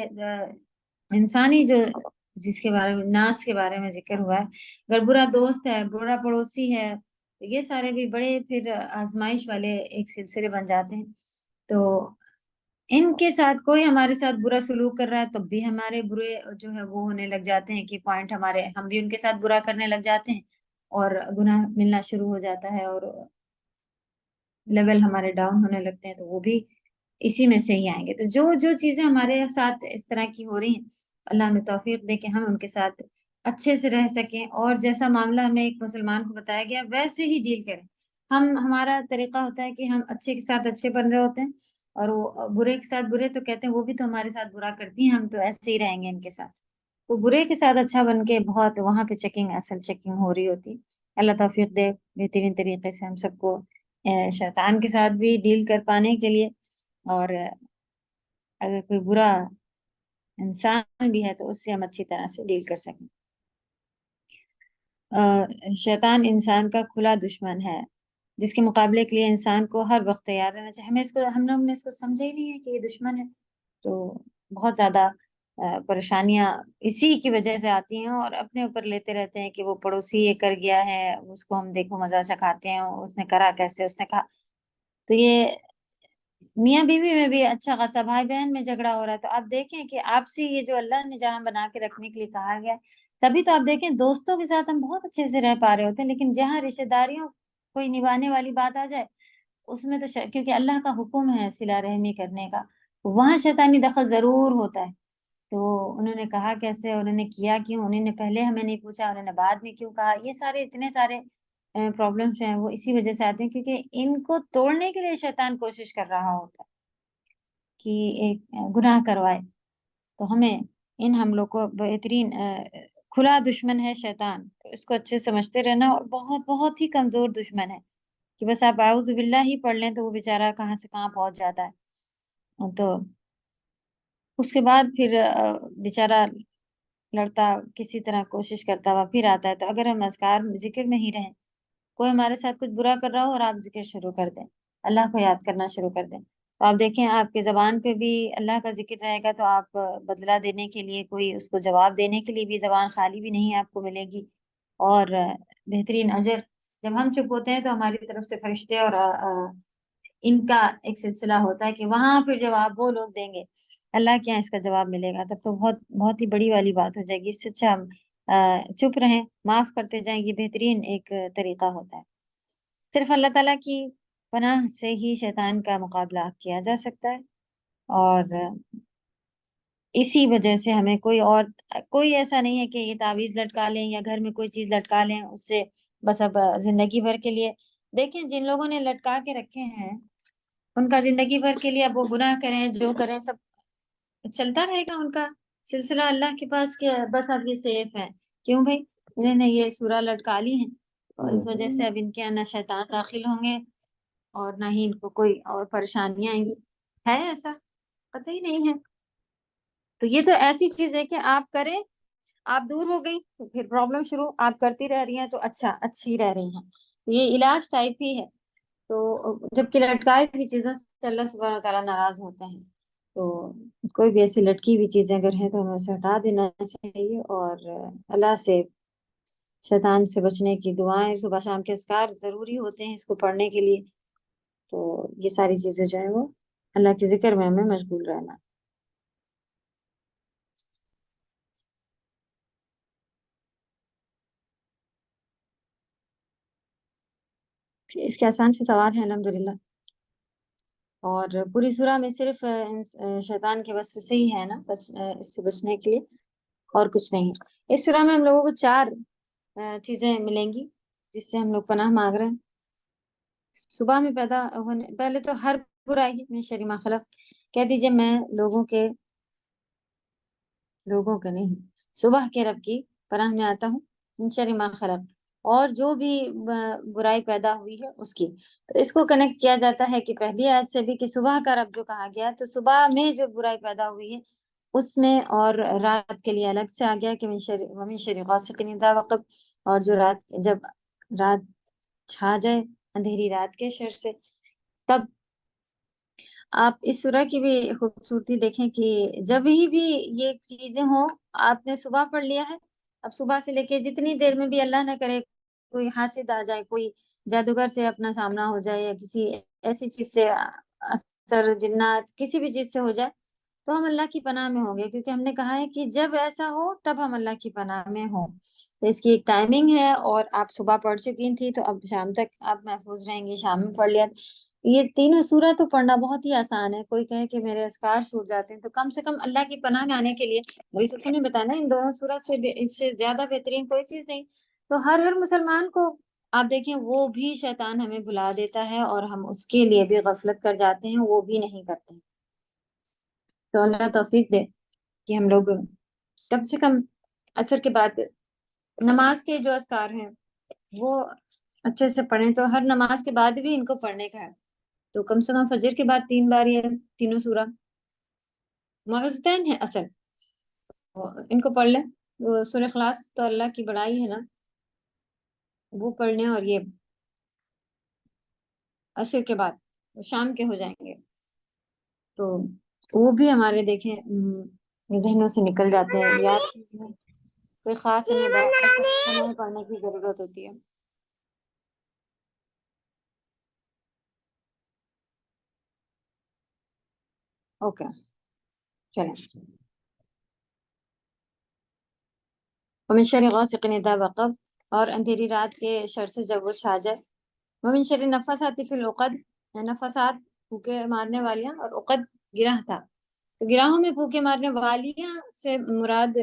انسانی جو جس کے بارے میں ناس کے بارے میں ذکر ہوا ہے, اگر برا دوست ہے, برا پڑوسی ہے, یہ سارے بھی بڑے پھر آزمائش والے ایک سلسلے بن جاتے ہیں. تو ان کے ساتھ کوئی ہمارے ساتھ برا سلوک کر رہا ہے تب بھی ہمارے برے جو ہے وہ ہونے لگ جاتے ہیں کہ پوائنٹ ہمارے, ہم بھی ان کے ساتھ برا کرنے لگ جاتے ہیں اور گناہ ملنا شروع ہو جاتا ہے اور لیول ہمارے ڈاؤن ہونے لگتے ہیں. تو وہ بھی اسی میں سے ہی آئیں گے. تو جو چیزیں ہمارے ساتھ اس طرح کی ہو رہی ہیں, اللہ ہمیں توفیق دے کہ ہم ان کے ساتھ اچھے سے رہ سکیں, اور جیسا معاملہ ہمیں ایک مسلمان کو بتایا گیا ویسے ہی ڈیل کریں. ہمارا طریقہ ہوتا ہے کہ ہم اچھے کے ساتھ اچھے بن رہے ہوتے ہیں, اور وہ برے کے ساتھ برے, تو کہتے ہیں وہ بھی تو ہمارے ساتھ برا کرتی ہیں, ہم تو ایسے ہی رہیں گے ان کے ساتھ. تو برے کے ساتھ اچھا بن کے بہت وہاں پہ اصل چیکنگ ہو رہی ہوتی. اللہ توفیق دے بہترین طریقے سے ہم سب کو شیطان کے ساتھ بھی ڈیل کر پانے کے لیے, اور اگر کوئی برا انسان بھی ہے تو اس سے ہم اچھی طرح سے ڈیل کر سکیں. شیطان انسان کا کھلا دشمن ہے جس کے مقابلے کے لیے انسان کو ہر وقت تیار رہنا چاہیے. ہم نے اس کو سمجھا ہی نہیں ہے کہ یہ دشمن ہے, تو بہت زیادہ پریشانیاں اسی کی وجہ سے آتی ہیں, اور اپنے اوپر لیتے رہتے ہیں کہ وہ پڑوسی یہ کر گیا ہے, اس کو ہم دیکھو مزہ چکھاتے ہیں, اس نے کرا کیسے, اس نے کہا. تو یہ میاں بیوی میں بھی اچھا خاصا, بھائی بہن میں جھگڑا ہو رہا ہے. تو آپ دیکھیں کہ آپسی یہ جو اللہ نے جہاں بنا کے رکھنے کے لیے کہا گیا, تبھی تو آپ دیکھیں دوستوں کے ساتھ ہم بہت اچھے سے رہ پا رہے ہوتے ہیں, لیکن جہاں رشتہ داریوں کوئی نبھانے والی بات آ جائے اس میں تو کیونکہ اللہ کا حکم ہے صلہ رحمی کرنے کا, وہاں شیطانی دخل ضرور ہوتا ہے. تو انہوں نے کہا کیسے, انہوں نے کیا کیوں, انہوں نے پہلے ہمیں نہیں پوچھا, انہوں نے بعد میں کیوں کہا. یہ سارے اتنے سارے پرابلمس ہیں وہ اسی وجہ سے آتے ہیں کیونکہ ان کو توڑنے کے لیے شیطان کوشش کر رہا ہوتا ہے کہ ایک گناہ کروائے. تو ہمیں ان حملوں کو بہترین کھلا دشمن ہے شیطان, تو اس کو اچھے سمجھتے رہنا, اور بہت بہت ہی کمزور دشمن ہے کہ بس آپ اعوذ باللہ ہی پڑھ لیں تو وہ بیچارہ کہاں سے کہاں پہنچ جاتا ہے. تو اس کے بعد پھر بیچارہ لڑتا کسی طرح کوشش کرتا ہوا پھر آتا ہے. تو اگر ہم اذکار ذکر میں ہی رہیں, کوئی ہمارے ساتھ کچھ برا کر رہا ہو اور آپ ذکر شروع کر دیں, اللہ کو یاد کرنا شروع کر دیں, تو آپ دیکھیں آپ کی زبان پہ بھی اللہ کا ذکر رہے گا, تو آپ بدلہ دینے کے لیے, کوئی اس کو جواب دینے کے لیے بھی زبان خالی بھی نہیں آپ کو ملے گی. اور بہترین اجر جب ہم چپ ہوتے ہیں تو ہماری طرف سے فرشتے اور ان کا ایک سلسلہ ہوتا ہے کہ وہاں پھر جواب وہ لوگ دیں گے, اللہ کے یہاں اس کا جواب ملے گا. تب تو بہت بہت ہی بڑی والی بات ہو جائے گی. اس سے اچھا ہم چپ رہیں, معاف کرتے جائیں, یہ بہترین ایک طریقہ ہوتا ہے. صرف اللہ تعالیٰ کی پناہ سے ہی شیطان کا مقابلہ کیا جا سکتا ہے, اور اسی وجہ سے ہمیں کوئی ایسا نہیں ہے کہ یہ تعویذ لٹکا لیں یا گھر میں کوئی چیز لٹکا لیں, اس سے بس اب زندگی بھر کے لیے. دیکھیں جن لوگوں نے لٹکا کے رکھے ہیں ان کا زندگی بھر کے لیے اب وہ گناہ کریں جو کریں سب چلتا رہے گا ان کا سلسلہ اللہ کے پاس, کہ بس اب یہ سیف ہے. کیوں بھائی, انہوں نے یہ سورہ لٹکا لی ہیں, اور اس وجہ سے اب ان کے نہ شیطان داخل ہوں گے اور نہ ہی ان کو کوئی اور پریشانیاں آئیں گی. ہے ایسا؟ قطعی نہیں ہے. تو یہ تو ایسی چیز ہے کہ آپ کریں, آپ دور ہو گئی تو پھر پرابلم شروع, آپ کرتی رہ رہی ہیں تو اچھی رہ رہی ہیں. یہ علاج ٹائپ ہی ہے. تو جب کہ لٹکائے ہوئی چیزوں سے اللہ سبحانہ وتعالیٰ ناراض ہوتے ہیں. تو کوئی بھی ایسی لٹکی ہوئی چیزیں اگر ہیں تو ہمیں اسے ہٹا دینا چاہیے، اور اللہ سے، شیطان سے بچنے کی دعائیں، صبح شام کے اذکار ضروری ہوتے ہیں اس کو پڑھنے کے لیے. تو یہ ساری چیزیں جو ہیں وہ اللہ کے ذکر میں ہمیں مشغول رہنا. اس کے آسان سے سوال ہیں الحمدللہ، اور پوری سورہ میں صرف شیطان کے وصف سے ہی ہے نا بس اس سے بچنے کے لیے، اور کچھ نہیں. اس سورہ میں ہم لوگوں کو 4 چیزیں ملیں گی جس سے ہم لوگ پناہ مانگ رہے ہیں. صبح میں پیدا ہونے، پہلے تو ہر برائی من شر ما خلق، کہہ دیجئے میں لوگوں کے نہیں، صبح کے رب کی پناہ میں آتا ہوں، من شر ما خلق، اور جو بھی برائی پیدا ہوئی ہے اس کی. تو اس کو کنیکٹ کیا جاتا ہے کہ پہلی آیت سے بھی کہ صبح کا رب جو کہا گیا، تو صبح میں جو برائی پیدا ہوئی ہے اس میں، اور رات کے لیے الگ سے آ گیا کہ ومن شر غاسق اذا وقب، اور جو جب رات چھا جائے، اندھیری رات کے شر سے. تب آپ اس سورہ کی بھی خوبصورتی دیکھیں کہ جب ہی بھی یہ چیزیں ہوں، آپ نے صبح پڑھ لیا ہے، اب صبح سے لے کے جتنی دیر میں بھی اللہ نہ کرے کوئی حاسد آ جائے، کوئی جادوگر سے اپنا سامنا ہو جائے، یا کسی ایسی چیز سے، اثر جنات کسی بھی چیز سے ہو جائے، تو ہم اللہ کی پناہ میں ہوں گے، کیونکہ ہم نے کہا ہے کہ جب ایسا ہو تب ہم اللہ کی پناہ میں ہوں. تو اس کی ایک ٹائمنگ ہے، اور آپ صبح پڑھ چکی تھی تو اب شام تک آپ محفوظ رہیں گی. شام میں پڑھ لیا، یہ تینوں سورہ تو پڑھنا بہت ہی آسان ہے. کوئی کہے کہ میرے اذکار چھوٹ جاتے ہیں، تو کم سے کم اللہ کی پناہ میں آنے کے لیے وہی سب نے بتایا نا، ان دونوں سورہ سے اس سے زیادہ بہترین کوئی چیز نہیں. تو ہر مسلمان کو آپ دیکھیں، وہ بھی شیطان ہمیں بھلا دیتا ہے، اور ہم اس کے لیے بھی غفلت کر جاتے ہیں، وہ بھی نہیں کرتے ہیں. تو اللہ توفیق دے کہ ہم لوگ کم سے کم عصر کے بعد نماز کے جو اذکار ہیں وہ اچھے سے پڑھیں. تو ہر نماز کے بعد بھی ان کو پڑھنے کا ہے، تو کم سے کم فجر کے بعد 3 بار یہ تینوں سورہ معوذتین ہے اصل، ان کو پڑھ لیں. وہ سورہ اخلاص تو اللہ کی بڑائی ہے نا، وہ پڑھ لیں، اور یہ عصر کے بعد شام کے ہو جائیں گے، تو وہ بھی ہمارے دیکھیں ذہنوں سے نکل جاتے ہیں. یاد کوئی خاص انہیں پڑھنے کی ضرورت ہوتی ہے. اوکے چلیں. ومن شر غاسق اذا وقب، اور اندھیری رات کے شر سے جب وہ چھا جائے. ومن شر النفاثات فی العقد، نفاسات پھوکے مارنے والیاں، اور عقد گرہ تھا، تو گراہوں میں پھوکے مارنے والیاں سے مراد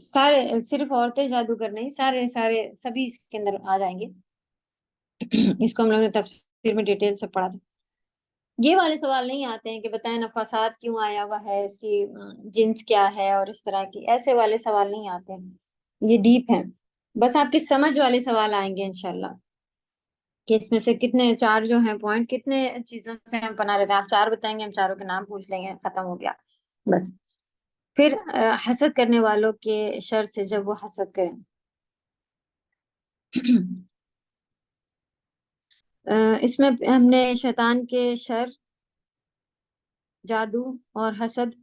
سارے، صرف عورتیں جادوگر نہیں، سارے سبھی اس کے اندر آ جائیں گے. اس کو ہم لوگوں نے تفسیر میں ڈیٹیل سے پڑھا تھا. یہ والے سوال نہیں آتے ہیں کہ بتائیں نفاسات کیوں آیا ہوا ہے، اس کی جنس کیا ہے، اور اس طرح کی ایسے والے سوال نہیں آتے ہیں. یہ ڈیپ ہیں، بس آپ کی سمجھ والے سوال آئیں گے انشاءاللہ، کہ اس میں سے کتنے 4 جو ہیں پوائنٹ، کتنے چیزوں سے ہم پناہ لیتے ہیں. آپ 4 بتائیں گے، ہم چاروں کے نام پوچھ لیں گے، ختم ہو گیا بس. پھر حسد کرنے والوں کے شر سے جب وہ حسد کریں. اس میں ہم نے شیطان کے شر، جادو اور حسد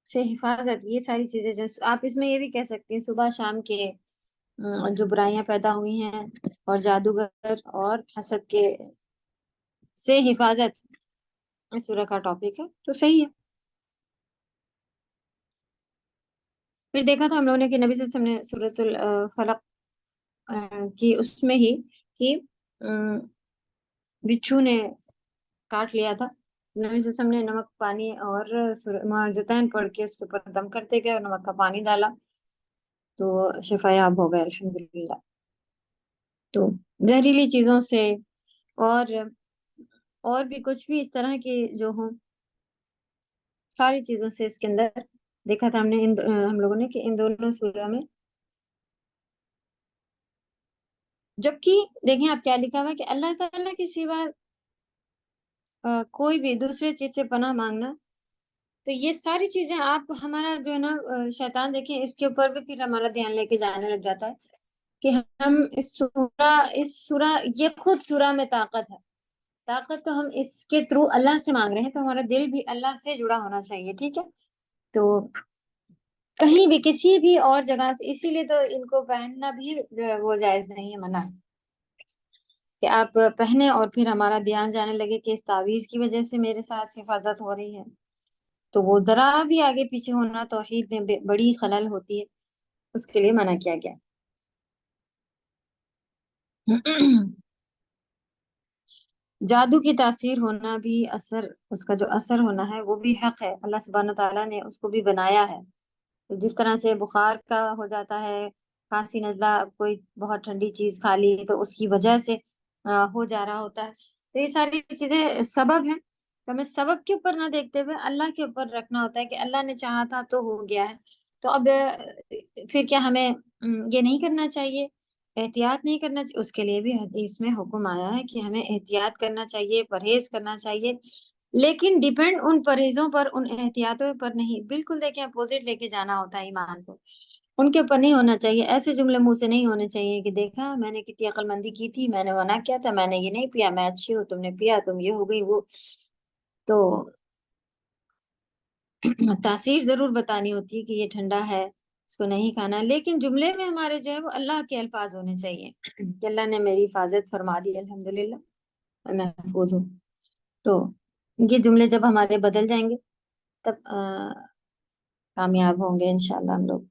سے حفاظت، یہ ساری چیزیں جو آپ اس میں یہ بھی کہہ سکتے ہیں صبح شام کے جو برائیاں پیدا ہوئی ہیں، اور جادوگر اور حسد کے سے حفاظت اس سورہ کا ٹاپک ہے، تو صحیح ہے. پھر دیکھا تھا ہم لوگوں نے کہ نبی صلی اللہ علیہ وسلم نے سورۃ الفلق کی اس میں ہی کہ بچھو نے کاٹ لیا تھا. نبی صلی اللہ علیہ وسلم نے نمک پانی اور معوذتین پڑھ کے اس کے اوپر دم کرتے گئے، اور نمک کا پانی ڈالا تو شفا یاب ہو گئے الحمدللہ. تو زہریلی چیزوں سے اور بھی کچھ بھی اس طرح کی جو ہوں، ساری چیزوں سے اس کے اندر دیکھا تھا ہم لوگوں نے کہ ان دونوں سورہ میں. جبکہ دیکھیں آپ کیا لکھا ہوا ہے کہ اللہ تعالیٰ کے سوا کوئی بھی دوسرے چیز سے پناہ مانگنا، تو یہ ساری چیزیں آپ ہمارا جو ہے نا شیطان دیکھیں اس کے اوپر بھی پھر ہمارا دھیان لے کے جانے لگ جاتا ہے کہ ہم اس سورہ یہ خود سورہ میں طاقت ہے طاقت تو ہم اس کے تھرو اللہ سے مانگ رہے ہیں، تو ہمارا دل بھی اللہ سے جڑا ہونا چاہیے، ٹھیک ہے؟ تو کہیں بھی کسی بھی اور جگہ سے، اسی لیے تو ان کو پہننا بھی جو ہے وہ جائز نہیں ہے، منع ہے کہ آپ پہنے اور پھر ہمارا دھیان جانے لگے کہ اس تعویذ کی وجہ سے میرے ساتھ حفاظت ہو رہی ہے، تو وہ ذرا بھی آگے پیچھے ہونا توحید میں بڑی خلل ہوتی ہے، اس کے لیے منع کیا گیا۔ جادو کی تاثیر ہونا بھی، اثر اس کا جو اثر ہونا ہے وہ بھی حق ہے، اللہ سبحانہ تعالیٰ نے اس کو بھی بنایا ہے۔ تو جس طرح سے بخار کا ہو جاتا ہے، کھانسی نزلہ، کوئی بہت ٹھنڈی چیز کھا لی تو اس کی وجہ سے ہو جا رہا ہوتا ہے، تو یہ ساری چیزیں سبب ہیں، تو ہمیں سبب کے اوپر نہ دیکھتے ہوئے اللہ کے اوپر رکھنا ہوتا ہے کہ اللہ نے چاہا تھا تو ہو گیا ہے۔ تو اب پھر کیا ہمیں یہ نہیں کرنا چاہیے، احتیاط نہیں کرنا چاہیے؟ اس کے لیے بھی حدیث میں حکم آیا ہے کہ ہمیں احتیاط کرنا چاہیے، پرہیز کرنا چاہیے، لیکن ڈیپینڈ ان پرہیزوں پر، ان احتیاطوں پر نہیں، بالکل دیکھیں اپوزٹ لے کے جانا ہوتا ہے ایمان کو، ان کے اوپر نہیں ہونا چاہیے۔ ایسے جملے منہ سے نہیں ہونے چاہیے کہ دیکھا میں نے کتنی عقل مندی کی تھی، میں نے منع کیا تھا، میں نے یہ نہیں پیا، میں اچھی ہوں، تم نے پیا، تم یہ ہو گئی وہ۔ تو تاثیر ضرور بتانی ہوتی ہے کہ یہ ٹھنڈا ہے، اس کو نہیں کھانا، لیکن جملے میں ہمارے جو ہے وہ اللہ کے الفاظ ہونے چاہیے کہ اللہ نے میری حفاظت فرما دی، الحمدللہ میں محفوظ ہوں۔ تو یہ جملے جب ہمارے بدل جائیں گے تب کامیاب ہوں گے انشاءاللہ ہم لوگ۔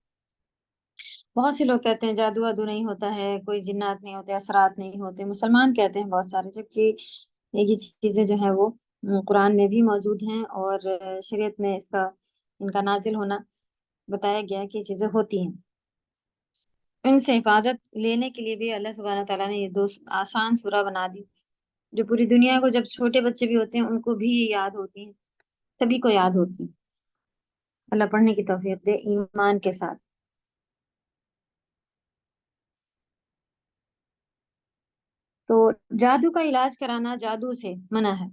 بہت سے لوگ کہتے ہیں جادو وادو نہیں ہوتا ہے، کوئی جنات نہیں ہوتے، اثرات نہیں ہوتے، مسلمان کہتے ہیں بہت سارے، جبکہ یہ چیزیں جو ہیں وہ قرآن میں بھی موجود ہیں، اور شریعت میں ان کا نازل ہونا بتایا گیا ہے کہ یہ چیزیں ہوتی ہیں۔ ان سے حفاظت لینے کے لیے بھی اللہ سبحانہ تعالیٰ نے یہ 2 آسان سورہ بنا دی، جو پوری دنیا کو، جب چھوٹے بچے بھی ہوتے ہیں ان کو بھی یاد ہوتی ہیں، سبھی کو یاد ہوتی ہیں۔ اللہ پڑھنے کی توفیق دے ایمان کے ساتھ۔ تو جادو کا علاج کرانا جادو سے منع ہے،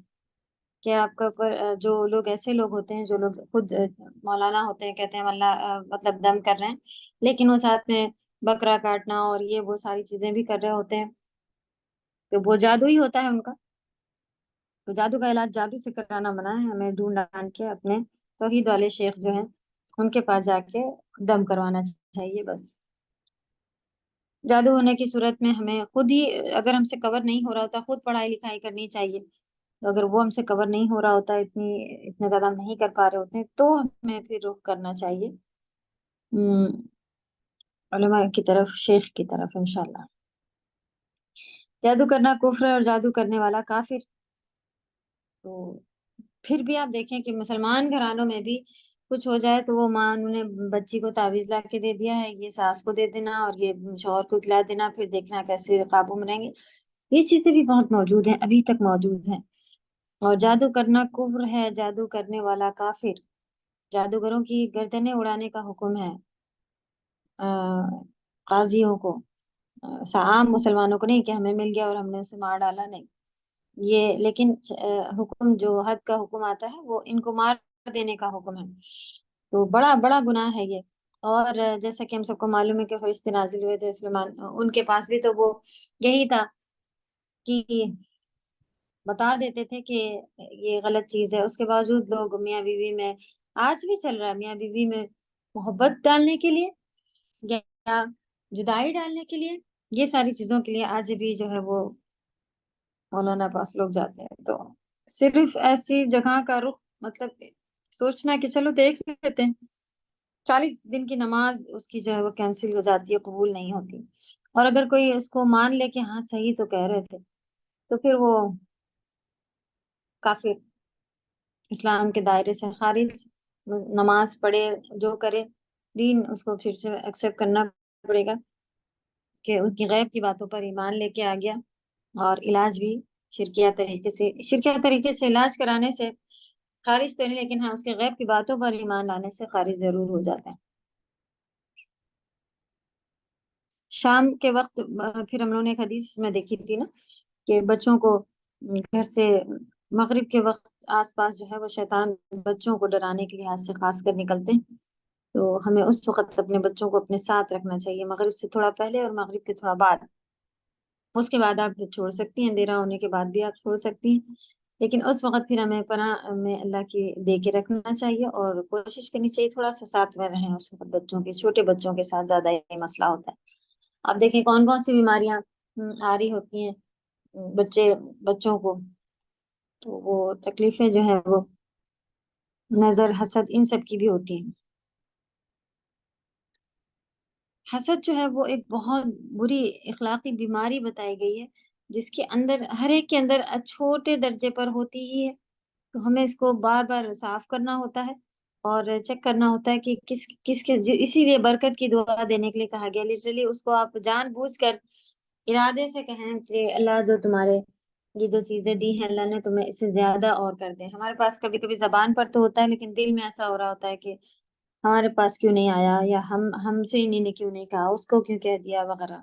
کہ آپ کا اوپر جو لوگ، ایسے لوگ ہوتے ہیں جو لوگ خود مولانا ہوتے ہیں، کہتے ہیں اللہ مطلب دم کر رہے ہیں، لیکن وہ ساتھ میں بکرا کاٹنا اور یہ وہ ساری چیزیں بھی کر رہے ہوتے ہیں، تو وہ جادو ہی ہوتا ہے ان کا۔ تو جادو کا علاج جادو سے کرانا منع ہے، ہمیں ڈھونڈ ڈھانڈ کے اپنے توحید والے شیخ جو ہیں ان کے پاس جا کے دم کروانا چاہیے بس۔ جادو ہونے کی صورت میں ہمیں خود ہی، اگر ہم سے کور نہیں ہو رہا ہوتا، خود پڑھائی لکھائی کرنی چاہیے، تو اگر وہ ہم سے کور نہیں ہو رہا ہوتا، اتنے زیادہ ہم نہیں کر پا رہے ہوتے ہیں، تو ہمیں پھر رخ کرنا چاہیے علماء کی طرف، شیخ کی طرف انشاءاللہ۔ جادو کرنا کفر ہے اور جادو کرنے والا کافر۔ تو پھر بھی آپ دیکھیں کہ مسلمان گھرانوں میں بھی کچھ ہو جائے تو وہ ماں نے بچی کو تعویذ لا کے دے دیا ہے، یہ ساس کو دے دینا اور یہ شوہر کو کھلا دینا، پھر دیکھنا کیسے قابو میں رہیں گے۔ یہ چیزیں بھی بہت موجود ہیں، ابھی تک موجود ہیں۔ اور جادو کرنا کفر ہے، جادو کرنے والا کافر۔ جادوگروں کی گردنیں اڑانے کا حکم ہے قاضیوں کو، عام مسلمانوں کو نہیں کہ ہمیں مل گیا اور ہم نے اسے مار ڈالا، نہیں یہ، لیکن حکم جو حد کا حکم آتا ہے وہ ان کو مار دینے کا حکم ہے، تو بڑا بڑا گناہ ہے یہ۔ اور جیسا کہ ہم سب کو معلوم ہے کہ فرشتے نازل ہوئے تھے سلیمان، ان کے پاس بھی تو وہ یہی تھا کہ بتا دیتے تھے کہ یہ غلط چیز ہے، اس کے باوجود لوگ میاں بیوی میں، آج بھی چل رہا ہے، میاں بیوی میں محبت ڈالنے کے لیے یا جدائی ڈالنے کے لیے، یہ ساری چیزوں کے لیے آج بھی جو ہے وہ مولانا پاس لوگ جاتے ہیں۔ تو صرف ایسی جگہ کا رخ، مطلب سوچنا کہ چلو دیکھ لیتے ہیں، 40 دن کی نماز اس کی جو ہے وہ کینسل ہو جاتی ہے، قبول نہیں ہوتی، اور اگر کوئی اس کو مان لے کہ ہاں صحیح تو کہہ رہے تھے، تو پھر وہ کافر، اسلام کے دائرے سے خارج، نماز پڑھے جو کرے، دین اس کو پھر سے ایکسیپٹ کرنا پڑے گا کہ اس کی غیب کی باتوں پر ایمان لے کے آ گیا، اور علاج بھی شرکیہ طریقے سے علاج کرانے سے خارج تو نہیں، لیکن ہاں اس کے غیب کی باتوں پر ایمان لانے سے خارج ضرور ہو جاتا ہے۔ شام کے وقت پھر ہم لوگوں نے ایک حدیث میں دیکھی تھی نا کہ بچوں کو گھر سے مغرب کے وقت آس پاس جو ہے وہ شیطان بچوں کو ڈرانے کے لحاظ سے خاص کر نکلتے ہیں، تو ہمیں اس وقت اپنے بچوں کو اپنے ساتھ رکھنا چاہیے، مغرب سے تھوڑا پہلے اور مغرب کے تھوڑا بعد، اس کے بعد آپ چھوڑ سکتی ہیں، اندھیرا ہونے کے بعد بھی آپ چھوڑ سکتی ہیں، لیکن اس وقت پھر ہمیں پناہ میں اللہ کی دے کے رکھنا چاہیے اور کوشش کرنی چاہیے تھوڑا سا ساتھ میں رہیں اس وقت بچوں کے، چھوٹے بچوں کے ساتھ زیادہ یہ مسئلہ ہوتا ہے۔ آپ دیکھیں کون کون سی بیماریاں آ رہی ہوتی ہیں بچوں کو، تو وہ تکلیفیں جو ہیں وہ نظر، حسد، ان سب کی بھی ہوتی ہیں۔ حسد جو ہے وہ ایک بہت بری اخلاقی بیماری بتائی گئی ہے، جس کے اندر ہر ایک کے اندر چھوٹے درجے پر ہوتی ہی ہے، تو ہمیں اس کو بار بار صاف کرنا ہوتا ہے اور چیک کرنا ہوتا ہے کہ کس کے، اسی لیے برکت کی دعا دینے کے لیے کہا گیا، لٹرلی اس کو آپ جان بوجھ کر ارادے سے کہیں کہ اللہ جو تمہارے یہ جو چیزیں دی ہیں اللہ نے تمہیں اس سے زیادہ اور کر دیں۔ ہمارے پاس کبھی کبھی زبان پر تو ہوتا ہے لیکن دل میں ایسا ہو رہا ہوتا ہے کہ ہمارے پاس کیوں نہیں آیا، یا ہم سے انہیں نے کیوں نہیں کہا، اس کو کیوں کہہ دیا وغیرہ۔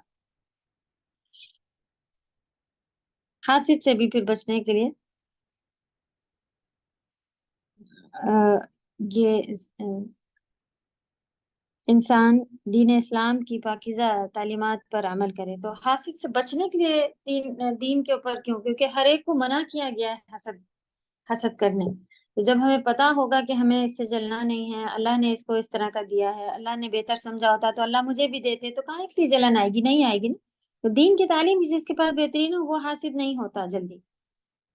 حادثے سے بھی پھر بچنے کے لیے یہ انسان دین اسلام کی پاکیزہ تعلیمات پر عمل کرے۔ تو حاسد سے بچنے کے لیے دین کے اوپر کیوں، کیونکہ ہر ایک کو منع کیا گیا ہے حسد کرنے۔ تو جب ہمیں پتا ہوگا کہ ہمیں اس سے جلنا نہیں ہے، اللہ نے اس کو اس طرح کا دیا ہے، اللہ نے بہتر سمجھا ہوتا تو اللہ مجھے بھی دیتے، تو کہاں اس لیے جلن آئے گی، نہیں آئے گی نا۔ تو دین کی تعلیم جس کے پاس بہترین ہو وہ حاسد نہیں ہوتا جلدی۔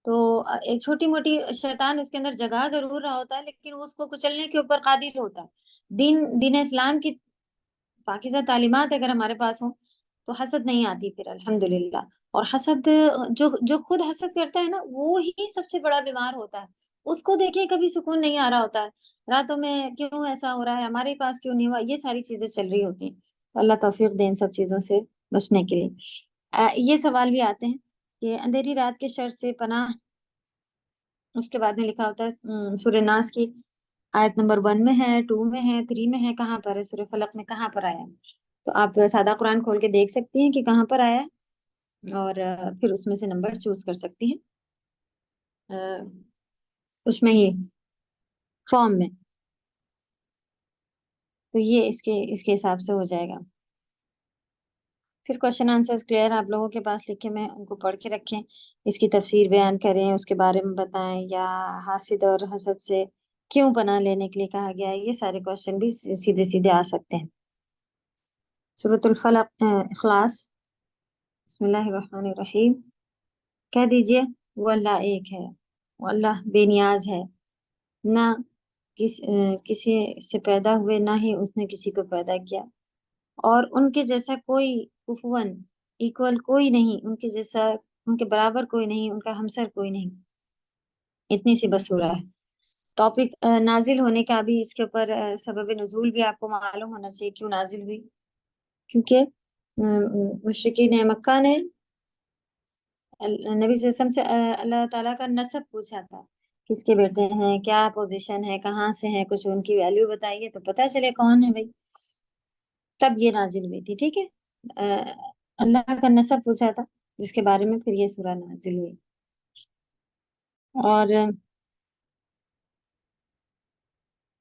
تو ایک چھوٹی موٹی شیطان اس کے اندر جگہ ضرور رہا ہوتا ہے لیکن اس کو کچلنے کے اوپر قادر ہوتا ہے۔ دین اسلام کی پاکیزہ تعلیمات اگر ہمارے پاس ہوں تو حسد نہیں آتی پھر، الحمدللہ۔ اور حسد جو خود حسد کرتا ہے نا وہ ہی سب سے بڑا بیمار ہوتا ہے، اس کو دیکھیں کبھی سکون نہیں آ رہا ہوتا ہے، راتوں میں کیوں ایسا ہو رہا ہے، ہمارے پاس کیوں نہیں ہوا، یہ ساری چیزیں چل رہی ہوتی ہیں۔ تو اللہ توفیق دے ان سب چیزوں سے بچنے کے لیے۔ یہ سوال بھی آتے ہیں کہ اندھیری رات کے شر سے پناہ، اس کے بعد میں لکھا ہوتا ہے سورہ ناس کی آیت نمبر 1 میں ہے، 2 میں ہے، 3 میں ہے، کہاں پر ہے، سورہ فلق میں کہاں پر آیا ہے؟ تو آپ سادہ قرآن کھول کے دیکھ سکتی ہیں کہ کہاں پر آیا ہے اور پھر اس میں سے نمبر چوز کر سکتی ہیں اس میں ہی فارم میں، تو یہ اس کے حساب سے ہو جائے گا۔ پھر کوشچن آنسرز کلیئر آپ لوگوں کے پاس لکھے، میں ان کو پڑھ کے رکھیں، اس کی تفسیر بیان کریں، اس کے بارے میں بتائیں، یا حاسد اور حسد سے کیوں پناہ لینے کے لیے کہا گیا ہے، یہ سارے کوشچن بھی سیدھے سیدھے آ سکتے ہیں۔ سورۃ الفلق، اخلاص، بسم اللہ الرحمن الرحیم، کہہ دیجئے وہ اللہ ایک ہے، وہ اللہ بے نیاز ہے، نہ کسی سے پیدا ہوئے، نہ ہی اس نے کسی کو پیدا کیا، اور ان کے جیسا کوئی کفواً ایکول کوئی نہیں، ان کے جیسا، ان کے برابر کوئی نہیں، ان کا ہمسر کوئی نہیں۔ اتنی سی بس سورہ ہے۔ ٹاپک نازل ہونے کا بھی اس کے اوپر سبب نزول بھی آپ کو معلوم ہونا چاہیے، کیوں نازل ہوئی، کیونکہ مشرکین مکہ نے نبی صلی اللہ علیہ وسلم سے اللہ تعالیٰ کا نسب پوچھا تھا، کس کے بیٹے ہیں، کیا پوزیشن ہے، کہاں سے ہیں، کچھ ان کی ویلیو بتائیے تو پتہ چلے کون ہے بھائی، تب یہ نازل ہوئی تھی، ٹھیک ہے۔ اللہ کا نسب پوچھا تھا جس کے بارے میں پھر یہ سورہ نازل ہوئی۔ اور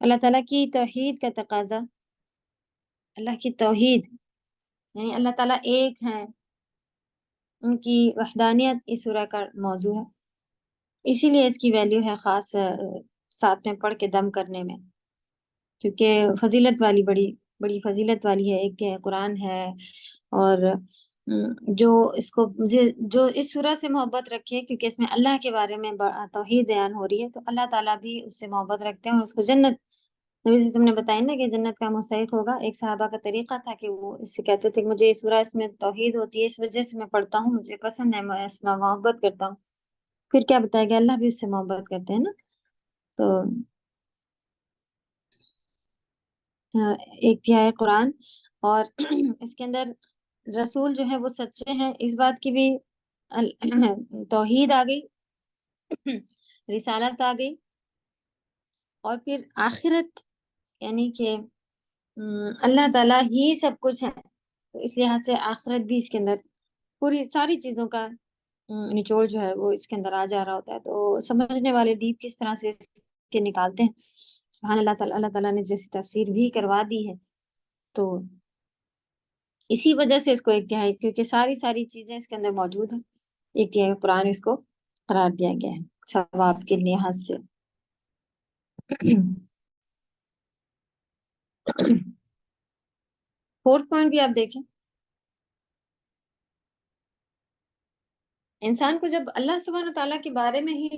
اللہ تعالیٰ کی توحید کا تقاضا، اللہ کی توحید یعنی اللہ تعالیٰ ایک ہیں، ان کی وحدانیت اس سورہ کا موضوع ہے، اسی لیے اس کی ویلیو ہے خاص ساتھ میں پڑھ کے دم کرنے میں، کیونکہ فضیلت والی بڑی فضیلت والی ہے، ایک قرآن ہے، اور جو اس کو جو اس سورہ سے محبت رکھے، کیونکہ اس میں اللہ کے بارے میں توحید بیان ہو رہی ہے، تو اللہ تعالیٰ بھی اس سے محبت رکھتے ہیں اور اس کو جنت، نبی صلی اللہ علیہ وسلم نے بتایا نا کہ جنت کا مستحق ہوگا۔ ایک صحابہ کا طریقہ تھا کہ وہ اس سے کہتے تھے کہ مجھے یہ سورہ اس میں توحید ہوتی ہے، اس وجہ سے میں پڑھتا ہوں، مجھے پسند ہے، میں اس میں محبت کرتا ہوں۔ پھر کیا بتایا گیا، اللہ بھی اس سے محبت کرتے ہیں نا۔ تو ایک تہائی قرآن، اور اس کے اندر رسول جو ہے وہ سچے ہیں، اس بات کی بھی توحید آ گئی، رسالت آ گئی، اور پھر آخرت یعنی کہ اللہ تعالیٰ ہی سب کچھ ہے، تو اس لحاظ سے آخرت بھی اس کے اندر پوری ساری چیزوں کا نچوڑ جو ہے وہ اس کے اندر آ جا رہا ہوتا ہے۔ تو سمجھنے والے ڈیپ کس طرح سے اس کے نکالتے ہیں، سبحان اللہ تعالیٰ، اللہ تعالیٰ نے جیسی تفسیر بھی کروا دی ہے۔ تو اسی وجہ سے اس کو 1/3، کیونکہ ساری چیزیں اس کے اندر موجود ہیں، 1/3 قرآن اس کو قرار دیا گیا ہے ثواب کے لحاظ سے۔ فورتھ پوائنٹ بھی آپ دیکھیں، انسان کو جب اللہ سبحانہ تعالیٰ کے بارے میں ہی،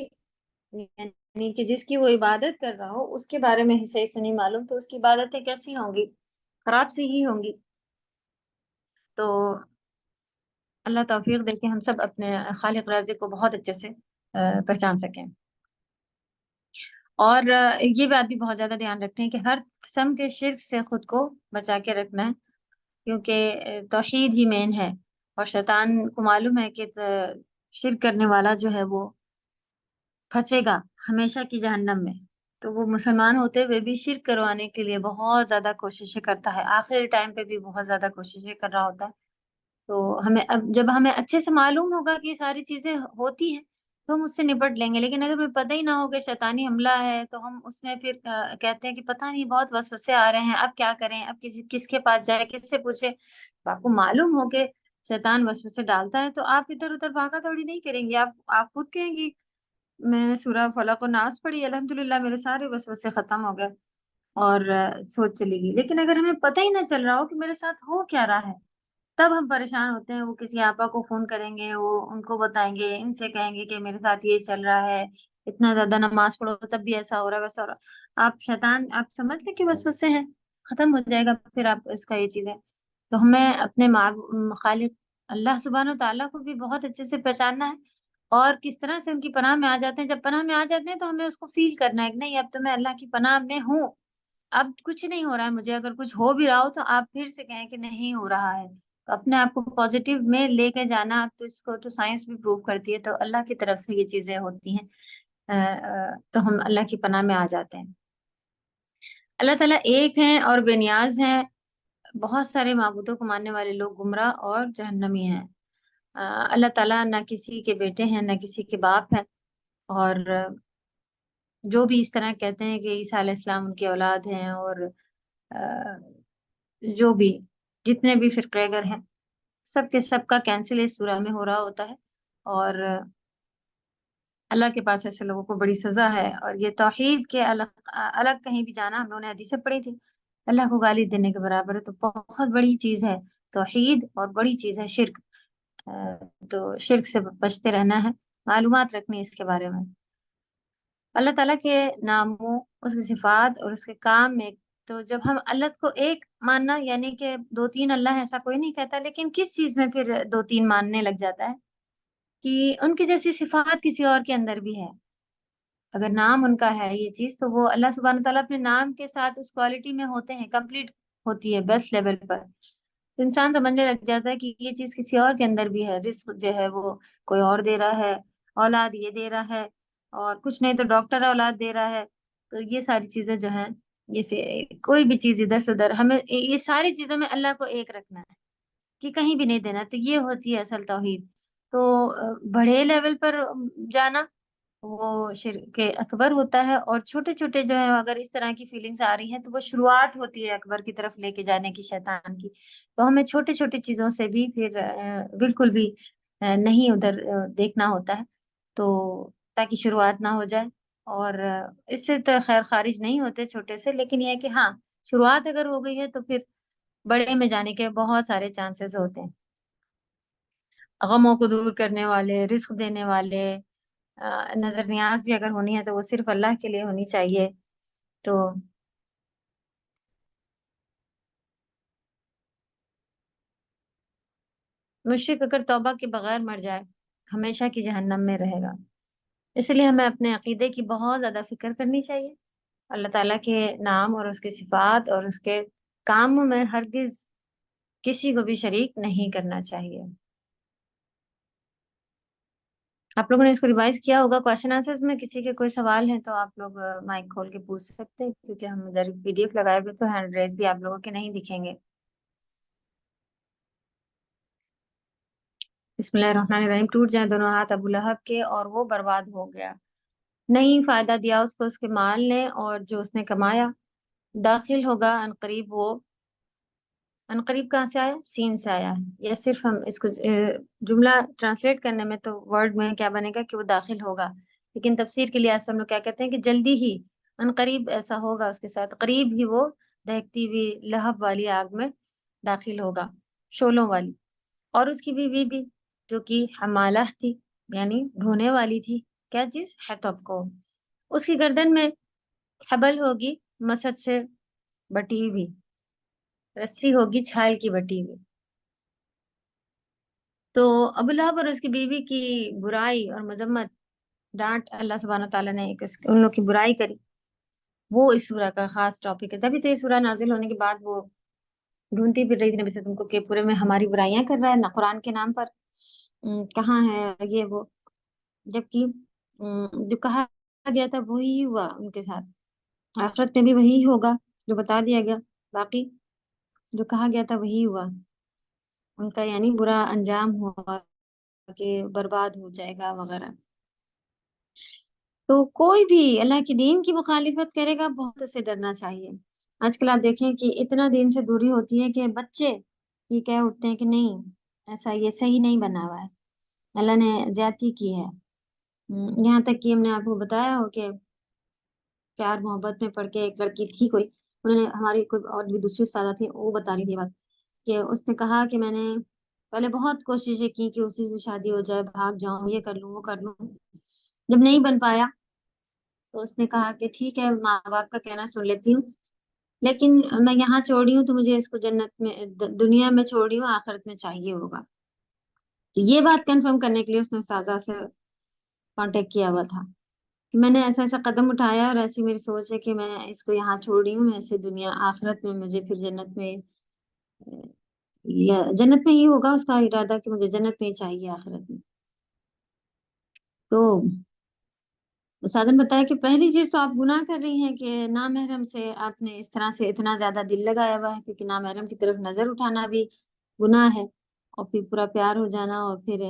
یعنی کہ جس کی وہ عبادت کر رہا ہو اس کے بارے میں ہی صحیح سے نہیں معلوم، تو اس کی عبادتیں کیسی ہوں گی؟ خراب سے ہی ہوں گی۔ تو اللہ توفیق دے کہ ہم سب اپنے خالق رازق کو بہت اچھے سے پہچان سکیں۔ اور یہ بات بھی بہت زیادہ دھیان رکھتے ہیں کہ ہر قسم کے شرک سے خود کو بچا کے رکھنا ہے، کیونکہ توحید ہی مین ہے، اور شیطان کو معلوم ہے کہ شرک کرنے والا جو ہے وہ پھنسے گا ہمیشہ کی جہنم میں، تو وہ مسلمان ہوتے ہوئے بھی شرک کروانے کے لیے بہت زیادہ کوششیں کرتا ہے، آخر ٹائم پہ بھی بہت زیادہ کوششیں کر رہا ہوتا ہے۔ تو جب ہمیں اچھے سے معلوم ہوگا کہ یہ ساری چیزیں ہوتی ہیں تو ہم اس سے نپٹ لیں گے، لیکن اگر ہمیں پتہ ہی نہ ہو کہ شیطانی حملہ ہے تو ہم اس میں پھر کہتے ہیں کہ پتہ نہیں بہت وسوسے آ رہے ہیں، اب کیا کریں، اب کس کے پاس جائے، کس سے پوچھے۔ تو آپ کو معلوم ہو کہ شیطان وسوسے ڈالتا ہے تو آپ ادھر ادھر بھاگا دوڑی نہیں کریں گے، آپ خود کہیں گی میں نے سورہ فلق و ناس پڑھی، الحمدللہ میرے سارے وسوسے ختم ہو گئے، اور سوچ چلی گئی۔ لیکن اگر ہمیں پتہ ہی نہ چل رہا ہو کہ میرے ساتھ ہو کیا رہا ہے، تب ہم پریشان ہوتے ہیں، وہ کسی آپا کو فون کریں گے، وہ ان کو بتائیں گے، ان سے کہیں گے کہ میرے ساتھ یہ چل رہا ہے، اتنا زیادہ نماز پڑھو تب بھی ایسا ہو رہا ہے ویسا ہو رہا ہے۔ شیطان آپ سمجھ لیں کہ وسوسے ہیں، ختم ہو جائے گا پھر آپ اس کا یہ چیز ہے۔ تو ہمیں اپنے خالق اللہ سبحانہ و تعالیٰ کو بھی بہت اچھے سے پہچاننا ہے، اور کس طرح سے ان کی پناہ میں آ جاتے ہیں۔ جب پناہ میں آ جاتے ہیں تو ہمیں اس کو فیل کرنا ہے کہ نہیں اب تو میں اللہ کی پناہ میں ہوں، اب کچھ نہیں ہو رہا ہے مجھے، اگر کچھ ہو بھی رہا ہو تو آپ پھر سے کہیں کہ نہیں ہو رہا ہے، تو اپنے آپ کو پازیٹیو میں لے کے جانا، تو اس کو تو سائنس بھی پروو کرتی ہے، تو اللہ کی طرف سے یہ چیزیں ہوتی ہیں، تو ہم اللہ کی پناہ میں آ جاتے ہیں۔ اللہ تعالیٰ ایک ہیں اور بے نیاز ہیں، بہت سارے معبودوں کو ماننے والے لوگ گمراہ اور جہنمی ہیں۔ اللہ تعالیٰ نہ کسی کے بیٹے ہیں نہ کسی کے باپ ہیں، اور جو بھی اس طرح کہتے ہیں کہ عیسیٰ علیہ السلام ان کی اولاد ہیں، اور جو بھی جتنے بھی فرقے گر ہیں سب کے سب کا کینسل اس سورہ میں ہو رہا ہوتا ہے، اور اللہ کے پاس ایسے لوگوں کو بڑی سزا ہے۔ اور یہ توحید کے الگ کہیں بھی جانا، ہم لوگوں نے حدیثیں پڑھی تھی، اللہ کو گالی دینے کے برابر ہے، تو بہت بڑی چیز ہے توحید، اور بڑی چیز ہے شرک۔ تو شرک سے بچتے رہنا ہے، معلومات رکھنی اس کے بارے میں۔ اللہ تعالیٰ کے ناموں، اس کی صفات اور اس کے کام میں، تو جب ہم اللہ کو ایک ماننا، یعنی کہ 2-3 اللہ ہے ایسا کوئی نہیں کہتا، لیکن کس چیز میں پھر 2-3 ماننے لگ جاتا ہے کہ ان کی جیسی صفات کسی اور کے اندر بھی ہے۔ اگر نام ان کا ہے یہ چیز، تو وہ اللہ سبحانہ تعالیٰ اپنے نام کے ساتھ اس کوالٹی میں ہوتے ہیں، کمپلیٹ ہوتی ہے بیسٹ لیول پر۔ انسان سمجھنے لگ جاتا ہے کہ یہ چیز کسی اور کے اندر بھی ہے، رزق جو ہے وہ کوئی اور دے رہا ہے، اولاد یہ دے رہا ہے، اور کچھ نہیں تو ڈاکٹر اولاد دے رہا ہے۔ تو یہ ساری چیزیں جو ہیں، کوئی بھی چیز ادھر سے ادھر، ہمیں یہ ساری چیزوں میں اللہ کو ایک رکھنا ہے کہ کہیں بھی نہیں دینا، تو یہ ہوتی ہے اصل توحید۔ تو بڑے لیول پر جانا وہ شرک اکبر ہوتا ہے، اور چھوٹے چھوٹے جو ہے اگر اس طرح کی فیلنگز آ رہی ہیں تو وہ شروعات ہوتی ہے اکبر کی طرف لے کے جانے کی، شیطان کی۔ تو ہمیں چھوٹی چھوٹی چیزوں سے بھی پھر بالکل بھی نہیں ادھر دیکھنا ہوتا ہے، تو تاکہ شروعات نہ ہو جائے، اور اس سے تو خیر خارج نہیں ہوتے چھوٹے سے، لیکن یہ ہے کہ ہاں شروعات اگر ہو گئی ہے تو پھر بڑے میں جانے کے بہت سارے چانسز ہوتے ہیں۔ غموں کو دور کرنے والے، رزق دینے والے، نظر نیاز بھی اگر ہونی ہے تو وہ صرف اللہ کے لیے ہونی چاہیے۔ تو مشرک اگر توبہ کے بغیر مر جائے ہمیشہ کی جہنم میں رہے گا، اس لیے ہمیں اپنے عقیدے کی بہت زیادہ فکر کرنی چاہیے، اللہ تعالیٰ کے نام اور اس کے صفات اور اس کے کاموں میں ہرگز کسی کو بھی شریک نہیں کرنا چاہیے۔ آپ لوگوں نے اس کو ریوائز کیا ہوگا، کوشچن آنسرز میں کسی کے کوئی سوال ہیں تو آپ لوگ مائک کھول کے پوچھ سکتے ہیں، کیونکہ ہم ادھر PDF لگائے ہوئے تو ہینڈ ریز بھی آپ لوگوں کے نہیں دکھیں گے۔ بسم اللہ الرحمن الرحیم۔ ٹوٹ جائیں دونوں ہاتھ ابو لہب کے اور وہ برباد ہو گیا، نہیں فائدہ دیا اس کو اس کے مال نے اور جو اس نے کمایا، داخل ہوگا عنقریب وہ عنقریب کہاں سے آیا؟ سین سے آیا ہے. یا صرف ہم اس کو جملہ ٹرانسلیٹ کرنے میں تو ورڈ میں کیا بنے گا کہ وہ داخل ہوگا، لیکن تفسیر کے لحاظ سے ہم لوگ کیا کہتے ہیں کہ جلدی ہی عنقریب ایسا ہوگا، اس کے ساتھ قریب ہی وہ دہکتی ہوئی لہب والی آگ میں داخل ہوگا، شولوں والی. اور اس کی بیوی بھی جو کہ حمالہ تھی، یعنی ڈھونے والی تھی، کیا چیز؟ حطب کو. اس کی گردن میں حبل ہوگی، مسد سے بٹی ہوئی رسی ہوگی، چھال کی بٹی ہوئی. تو ابو لہب اور اس کی بیوی کی برائی اور مذمت، ڈانٹ اللہ سبحانہ تعالیٰ نے ان لوگ کی برائی کری، وہ اس سورہ کا خاص ٹاپک ہے. تبھی تو یہ سورہ نازل ہونے کے بعد وہ ڈھونڈتی پھر رہی تھی نبی صلی اللہ علیہ وسلم کو کہ پورے میں ہماری برائیاں کر رہا ہے نہ قرآن کے نام پر، کہاں ہے یہ وہ. جبکہ جو کہا گیا تھا وہی ہوا ان کے ساتھ، آخرت میں بھی وہی ہوگا جو بتا دیا گیا. باقی جو کہا گیا تھا وہی ہوا ان کا، یعنی برا انجام ہوا کہ برباد ہو جائے گا وغیرہ. تو کوئی بھی اللہ کے دین کی مخالفت کرے گا بہت اسے ڈرنا چاہیے. آج کل آپ دیکھیں کہ اتنا دین سے دوری ہوتی ہے کہ بچے یہ کہہ اٹھتے ہیں کہ نہیں ایسا یہ صحیح نہیں بنا ہوا ہے، اللہ نے زیادتی کی ہے. یہاں تک کہ ہم نے آپ کو بتایا ہو کہ پیار محبت میں پڑھ کے ایک لڑکی تھی کوئی، انہوں نے ہماری کوئی اور بھی دوسری استادہ تھی، وہ بتا رہی تھی بات کہ اس نے کہا کہ میں نے پہلے بہت کوششیں کی کہ اسی سے شادی ہو جائے، بھاگ جاؤں، یہ کر لوں وہ کر لوں. جب نہیں بن پایا تو اس نے کہا کہ ٹھیک ہے ماں باپ کا کہنا سن لیتی ہوں، لیکن میں یہاں چھوڑی ہوں تو مجھے اس کو جنت میں دنیا میں چھوڑی ہوں، آخرت میں چاہیے ہوگا. تو یہ بات کنفرم کرنے کے لیے اس نے استاذہ سے کانٹیکٹ کیا ہوا تھا کہ میں نے ایسا ایسا قدم اٹھایا اور ایسی میری سوچ ہے کہ میں اس کو یہاں چھوڑ رہی ہوں، میں اسے دنیا آخرت میں مجھے پھر جنت میں یا جنت میں ہی ہوگا اس کا ارادہ کہ مجھے جنت میں ہی چاہیے آخرت میں. تو استاد نے بتایا کہ پہلی چیز تو آپ گناہ کر رہی ہیں کہ نامحرم سے آپ نے اس طرح سے اتنا زیادہ دل لگایا ہوا ہے، کیونکہ نامحرم کی طرف نظر اٹھانا بھی گناہ ہے، اور پھر پورا پیار ہو جانا. اور پھر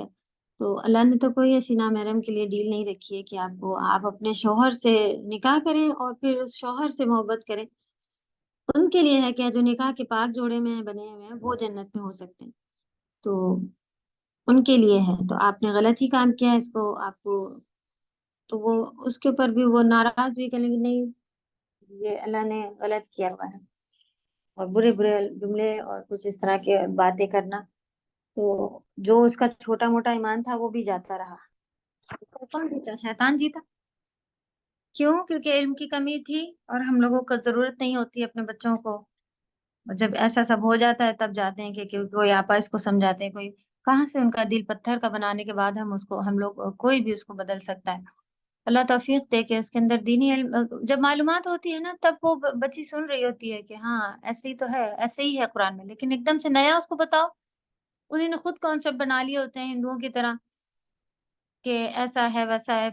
تو اللہ نے تو کوئی ایسی نامحرم کے لیے ڈیل نہیں رکھی ہے کہ آپ اپنے شوہر سے نکاح کریں اور پھر اس شوہر سے محبت کریں. ان کے لیے ہے کہ جو نکاح کے پاک جوڑے میں بنے ہوئے ہیں وہ جنت میں ہو سکتے ہیں، تو ان کے لیے ہے. تو آپ نے غلط ہی کام کیا اس کو، آپ کو تو وہ اس کے اوپر بھی وہ ناراض بھی کریں گے، نہیں یہ اللہ نے غلط کیا ہوا ہے، اور برے برے جملے اور کچھ اس طرح کے باتیں کرنا. تو جو اس کا چھوٹا موٹا ایمان تھا وہ بھی جاتا رہا. کون جیتا؟ شیطان جیتا. کیوں؟ کیونکہ علم کی کمی تھی اور ہم لوگوں کو ضرورت نہیں ہوتی اپنے بچوں کو. جب ایسا سب ہو جاتا ہے تب جاتے ہیں کہ کوئی آپا اس کو سمجھاتے ہیں، کوئی کہاں سے ان کا دل پتھر کا بنانے کے بعد ہم لوگ کوئی بھی اس کو بدل سکتا ہے. اللہ توفیق دے کہ اس کے اندر دینی علم جب معلومات ہوتی ہے نا تب وہ بچی سن رہی ہوتی ہے کہ ہاں ایسے ہی تو ہے، ایسے ہی ہے قرآن میں. لیکن ایک دم سے نیا اس کو بتاؤ، انہیں نے خود کانسیپٹ بنا لیے ہوتے ہیں ہندوؤں کی طرح کہ ایسا ہے ویسا ہے،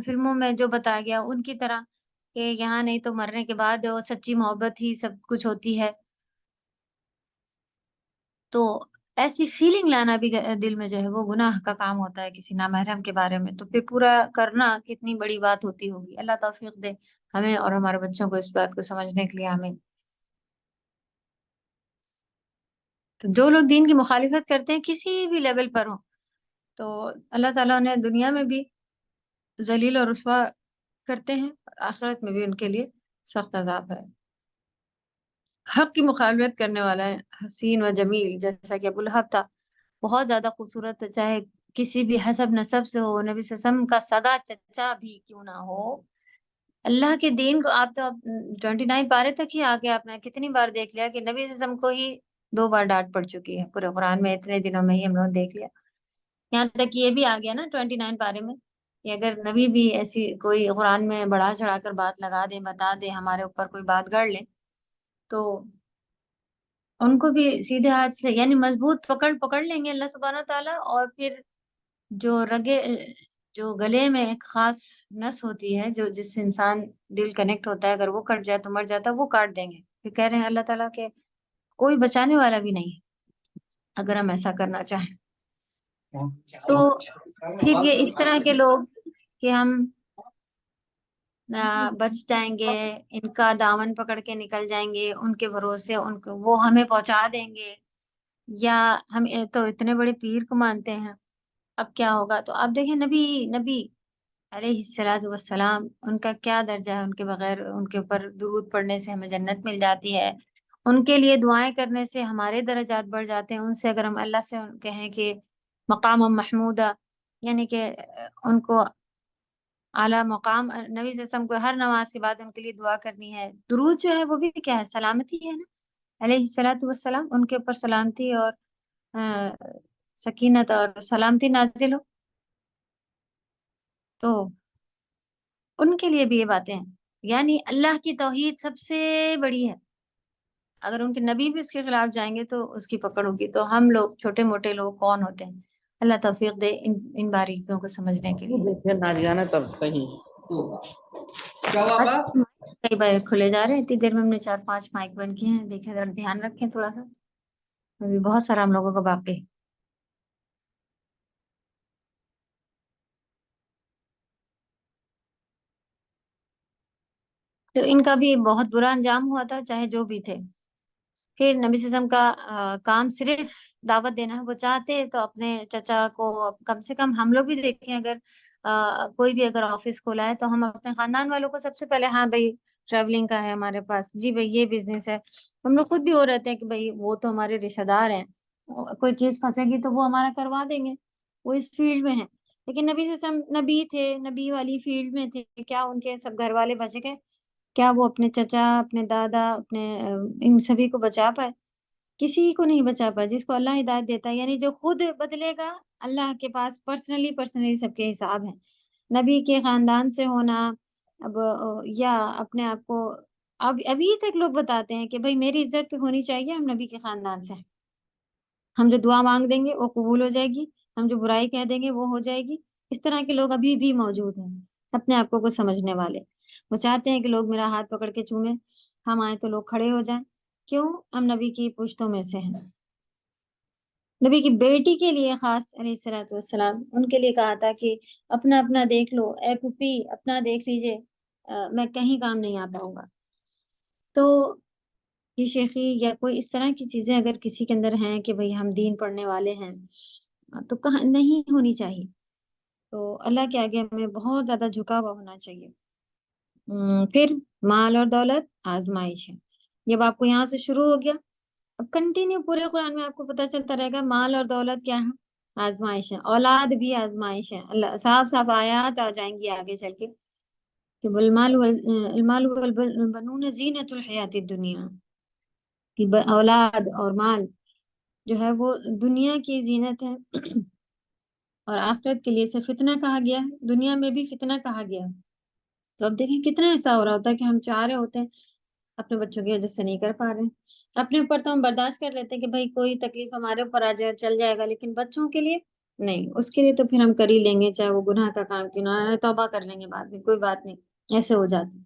فلموں میں جو بتایا گیا ان کی طرح کہ یہاں نہیں تو مرنے کے بعد وہ سچی محبت ہی سب کچھ ہوتی ہے. تو ایسی فیلنگ لانا بھی دل میں جو ہے وہ گناہ کا کام ہوتا ہے کسی نامحرم کے بارے میں. تو پھر پورا کرنا کتنی بڑی بات ہوتی ہوگی. اللہ توفیق دے ہمیں اور ہمارے بچوں کو اس بات کو سمجھنے کے لیے. آمین. تو جو لوگ دین کی مخالفت کرتے ہیں کسی بھی لیول پر ہوں تو اللہ تعالیٰ نے دنیا میں بھی ذلیل اور رسوا کرتے ہیں، اور آخرت میں بھی ان کے لیے سخت عذاب ہے. حق کی مخالفت کرنے والا ہے حسین و جمیل، جیسا کہ ابو لہب تھا، بہت زیادہ خوبصورت، چاہے کسی بھی حسب نسب سے ہو، نبی صلی اللہ علیہ وسلم کا سگا چچا بھی کیوں نہ ہو. اللہ کے دین کو آپ تو 29 پارے تک ہی آگے آپ نے کتنی بار دیکھ لیا کہ نبی صلی اللہ علیہ وسلم کو ہی 2 بار ڈانٹ پڑ چکی ہے پورے قرآن میں، اتنے دنوں میں ہی ہم لوگوں نے دیکھ لیا. یہاں تک کہ یہ بھی آ گیا نا 29 پارے میں کہ اگر نبی بھی ایسی کوئی قرآن میں بڑھا چڑھا کر بات لگا دے، بتا دے، ہمارے اوپر کوئی بات گڑ لے تو ان کو بھی سیدھے ہاتھ سے یعنی مضبوط پکڑ لیں گے اللہ سبحانہ تعالیٰ. اور پھر جو گلے میں ایک خاص نس ہوتی ہے جو جس سے انسان دل کنیکٹ ہوتا ہے، اگر وہ کٹ جائے تو مر جاتا ہے، وہ کاٹ دیں گے. پھر کہہ رہے ہیں اللہ تعالیٰ کہ کوئی بچانے والا بھی نہیں اگر ہم ایسا کرنا چاہیں. تو پھر یہ اس طرح کے لوگ کہ ہم بچ جائیں گے، ان کا دامن پکڑ کے نکل جائیں گے، ان کے بھروسے ان کو وہ ہمیں پہنچا دیں گے، یا ہم تو اتنے بڑے پیر کو مانتے ہیں، اب کیا ہوگا؟ تو آپ دیکھیں نبی علیہ الصلاۃ والسلام، ان کا کیا درجہ ہے، ان کے بغیر ان کے اوپر درود پڑھنے سے ہمیں جنت مل جاتی ہے، ان کے لیے دعائیں کرنے سے ہمارے درجات بڑھ جاتے ہیں، ان سے اگر ہم اللہ سے کہیں کہ مقام محمودہ، یعنی کہ ان کو اعلیٰ مقام، نبی صلی اللہ علیہ وسلم کو ہر نماز کے بعد ان کے لیے دعا کرنی ہے، درود جو ہے وہ بھی کیا ہے؟ سلامتی ہے نا، علیہ الصلاۃ والسلام، ان کے اوپر سلامتی اور سکینت اور سلامتی نازل ہو، تو ان کے لیے بھی یہ باتیں ہیں، یعنی اللہ کی توحید سب سے بڑی ہے، اگر ان کے نبی بھی اس کے خلاف جائیں گے تو اس کی پکڑ ہوگی، تو ہم لوگ چھوٹے موٹے لوگ کون ہوتے ہیں؟ اللہ توفیق دے ان باریکیوں کو سمجھنے کے لیے۔ دیکھیے ناریانہ تب صحیح کیا ہوا آج باپ؟ کئی بار کھلے جا رہے ہیں، اتنی دیر میں ہم نے 4-5 مائک بند کیے ہیں، دیکھیں ذرا دھیان رکھیں تھوڑا سا، ابھی بہت سارا ہم لوگوں کا باقی ہے۔ تو ان کا بھی بہت برا انجام ہوا تھا، چاہے جو بھی تھے، پھر نبی صلی اللہ علیہ وسلم کا کام صرف دعوت دینا ہے، وہ چاہتے تو اپنے چچا کو، کم سے کم ہم لوگ بھی دیکھیں، اگر کوئی بھی اگر آفس کھولا ہے تو ہم اپنے خاندان والوں کو سب سے پہلے، ہاں بھائی ٹریولنگ کا ہے ہمارے پاس، جی بھائی یہ بزنس ہے، ہم لوگ خود بھی ہو رہتے ہیں کہ بھائی وہ تو ہمارے رشتہ دار ہیں، کوئی چیز پھنسے گی تو وہ ہمارا کروا دیں گے، وہ اس فیلڈ میں ہیں، لیکن نبی صلی اللہ علیہ وسلم نبی تھے، نبی والی فیلڈ میں تھے، کیا ان کے سب گھر والے بچ گئے؟ کیا وہ اپنے چچا، اپنے دادا، اپنے ان سبھی کو بچا پائے؟ کسی کو نہیں بچا پائے، جس کو اللہ ہدایت دیتا ہے، یعنی جو خود بدلے گا، اللہ کے پاس پرسنلی سب کے حساب ہیں، نبی کے خاندان سے ہونا، اب یا اپنے آپ کو، اب ابھی تک لوگ بتاتے ہیں کہ بھائی میری عزت ہونی چاہیے، ہم نبی کے خاندان سے ہیں، ہم جو دعا مانگ دیں گے وہ قبول ہو جائے گی، ہم جو برائی کہہ دیں گے وہ ہو جائے گی، اس طرح کے لوگ ابھی بھی موجود ہیں، اپنے آپ کو کچھ سمجھنے والے، وہ چاہتے ہیں کہ لوگ میرا ہاتھ پکڑ کے چومیں، ہم آئے تو لوگ کھڑے ہو جائیں، کیوں؟ ہم نبی کی پشتوں میں سے ہیں۔ نبی کی بیٹی کے لیے خاص علیہ الصلوۃ والسلام، ان کے لیے کہا تھا کہ اپنا اپنا دیکھ لو، اے پھوپھی اپنا دیکھ لیجئے، میں کہیں کام نہیں آ پاؤں گا۔ تو یہ شیخی یا کوئی اس طرح کی چیزیں اگر کسی کے اندر ہیں کہ بھئی ہم دین پڑھنے والے ہیں، تو کہاں نہیں ہونی چاہیے، تو اللہ کے آگے ہمیں بہت زیادہ جھکا ہوا ہونا چاہیے۔ پھر مال اور دولت آزمائش ہے، جب آپ کو یہاں سے شروع ہو گیا، اب کنٹینیو پورے قرآن میں آپ کو پتہ چلتا رہے گا مال اور دولت کیا ہے؟ آزمائش ہے، اولاد بھی آزمائش ہے، اللہ صاف صاف آیات آ جائیں گی آگے چل کے کہ المال والبنون زینت الحیات الدنیا، کہ اولاد اور مال جو ہے وہ دنیا کی زینت ہے، اور آخرت کے لیے سے فتنہ کہا گیا ہے، دنیا میں بھی فتنہ کہا گیا ہے۔ تو اب دیکھیں کتنا ایسا ہو رہا ہوتا ہے کہ ہم چاہ رہے ہوتے ہیں، اپنے بچوں کی وجہ سے نہیں کر پا رہے ہیں، اپنے اوپر تو ہم برداشت کر لیتے ہیں کہ بھائی کوئی تکلیف ہمارے اوپر آ جائے چل جائے گا، لیکن بچوں کے لیے نہیں، اس کے لیے تو پھر ہم کر ہی لیں گے، چاہے وہ گناہ کا کام کیوں نہ، توبہ کر لیں گے بعد میں، کوئی بات نہیں، ایسے ہو جاتی۔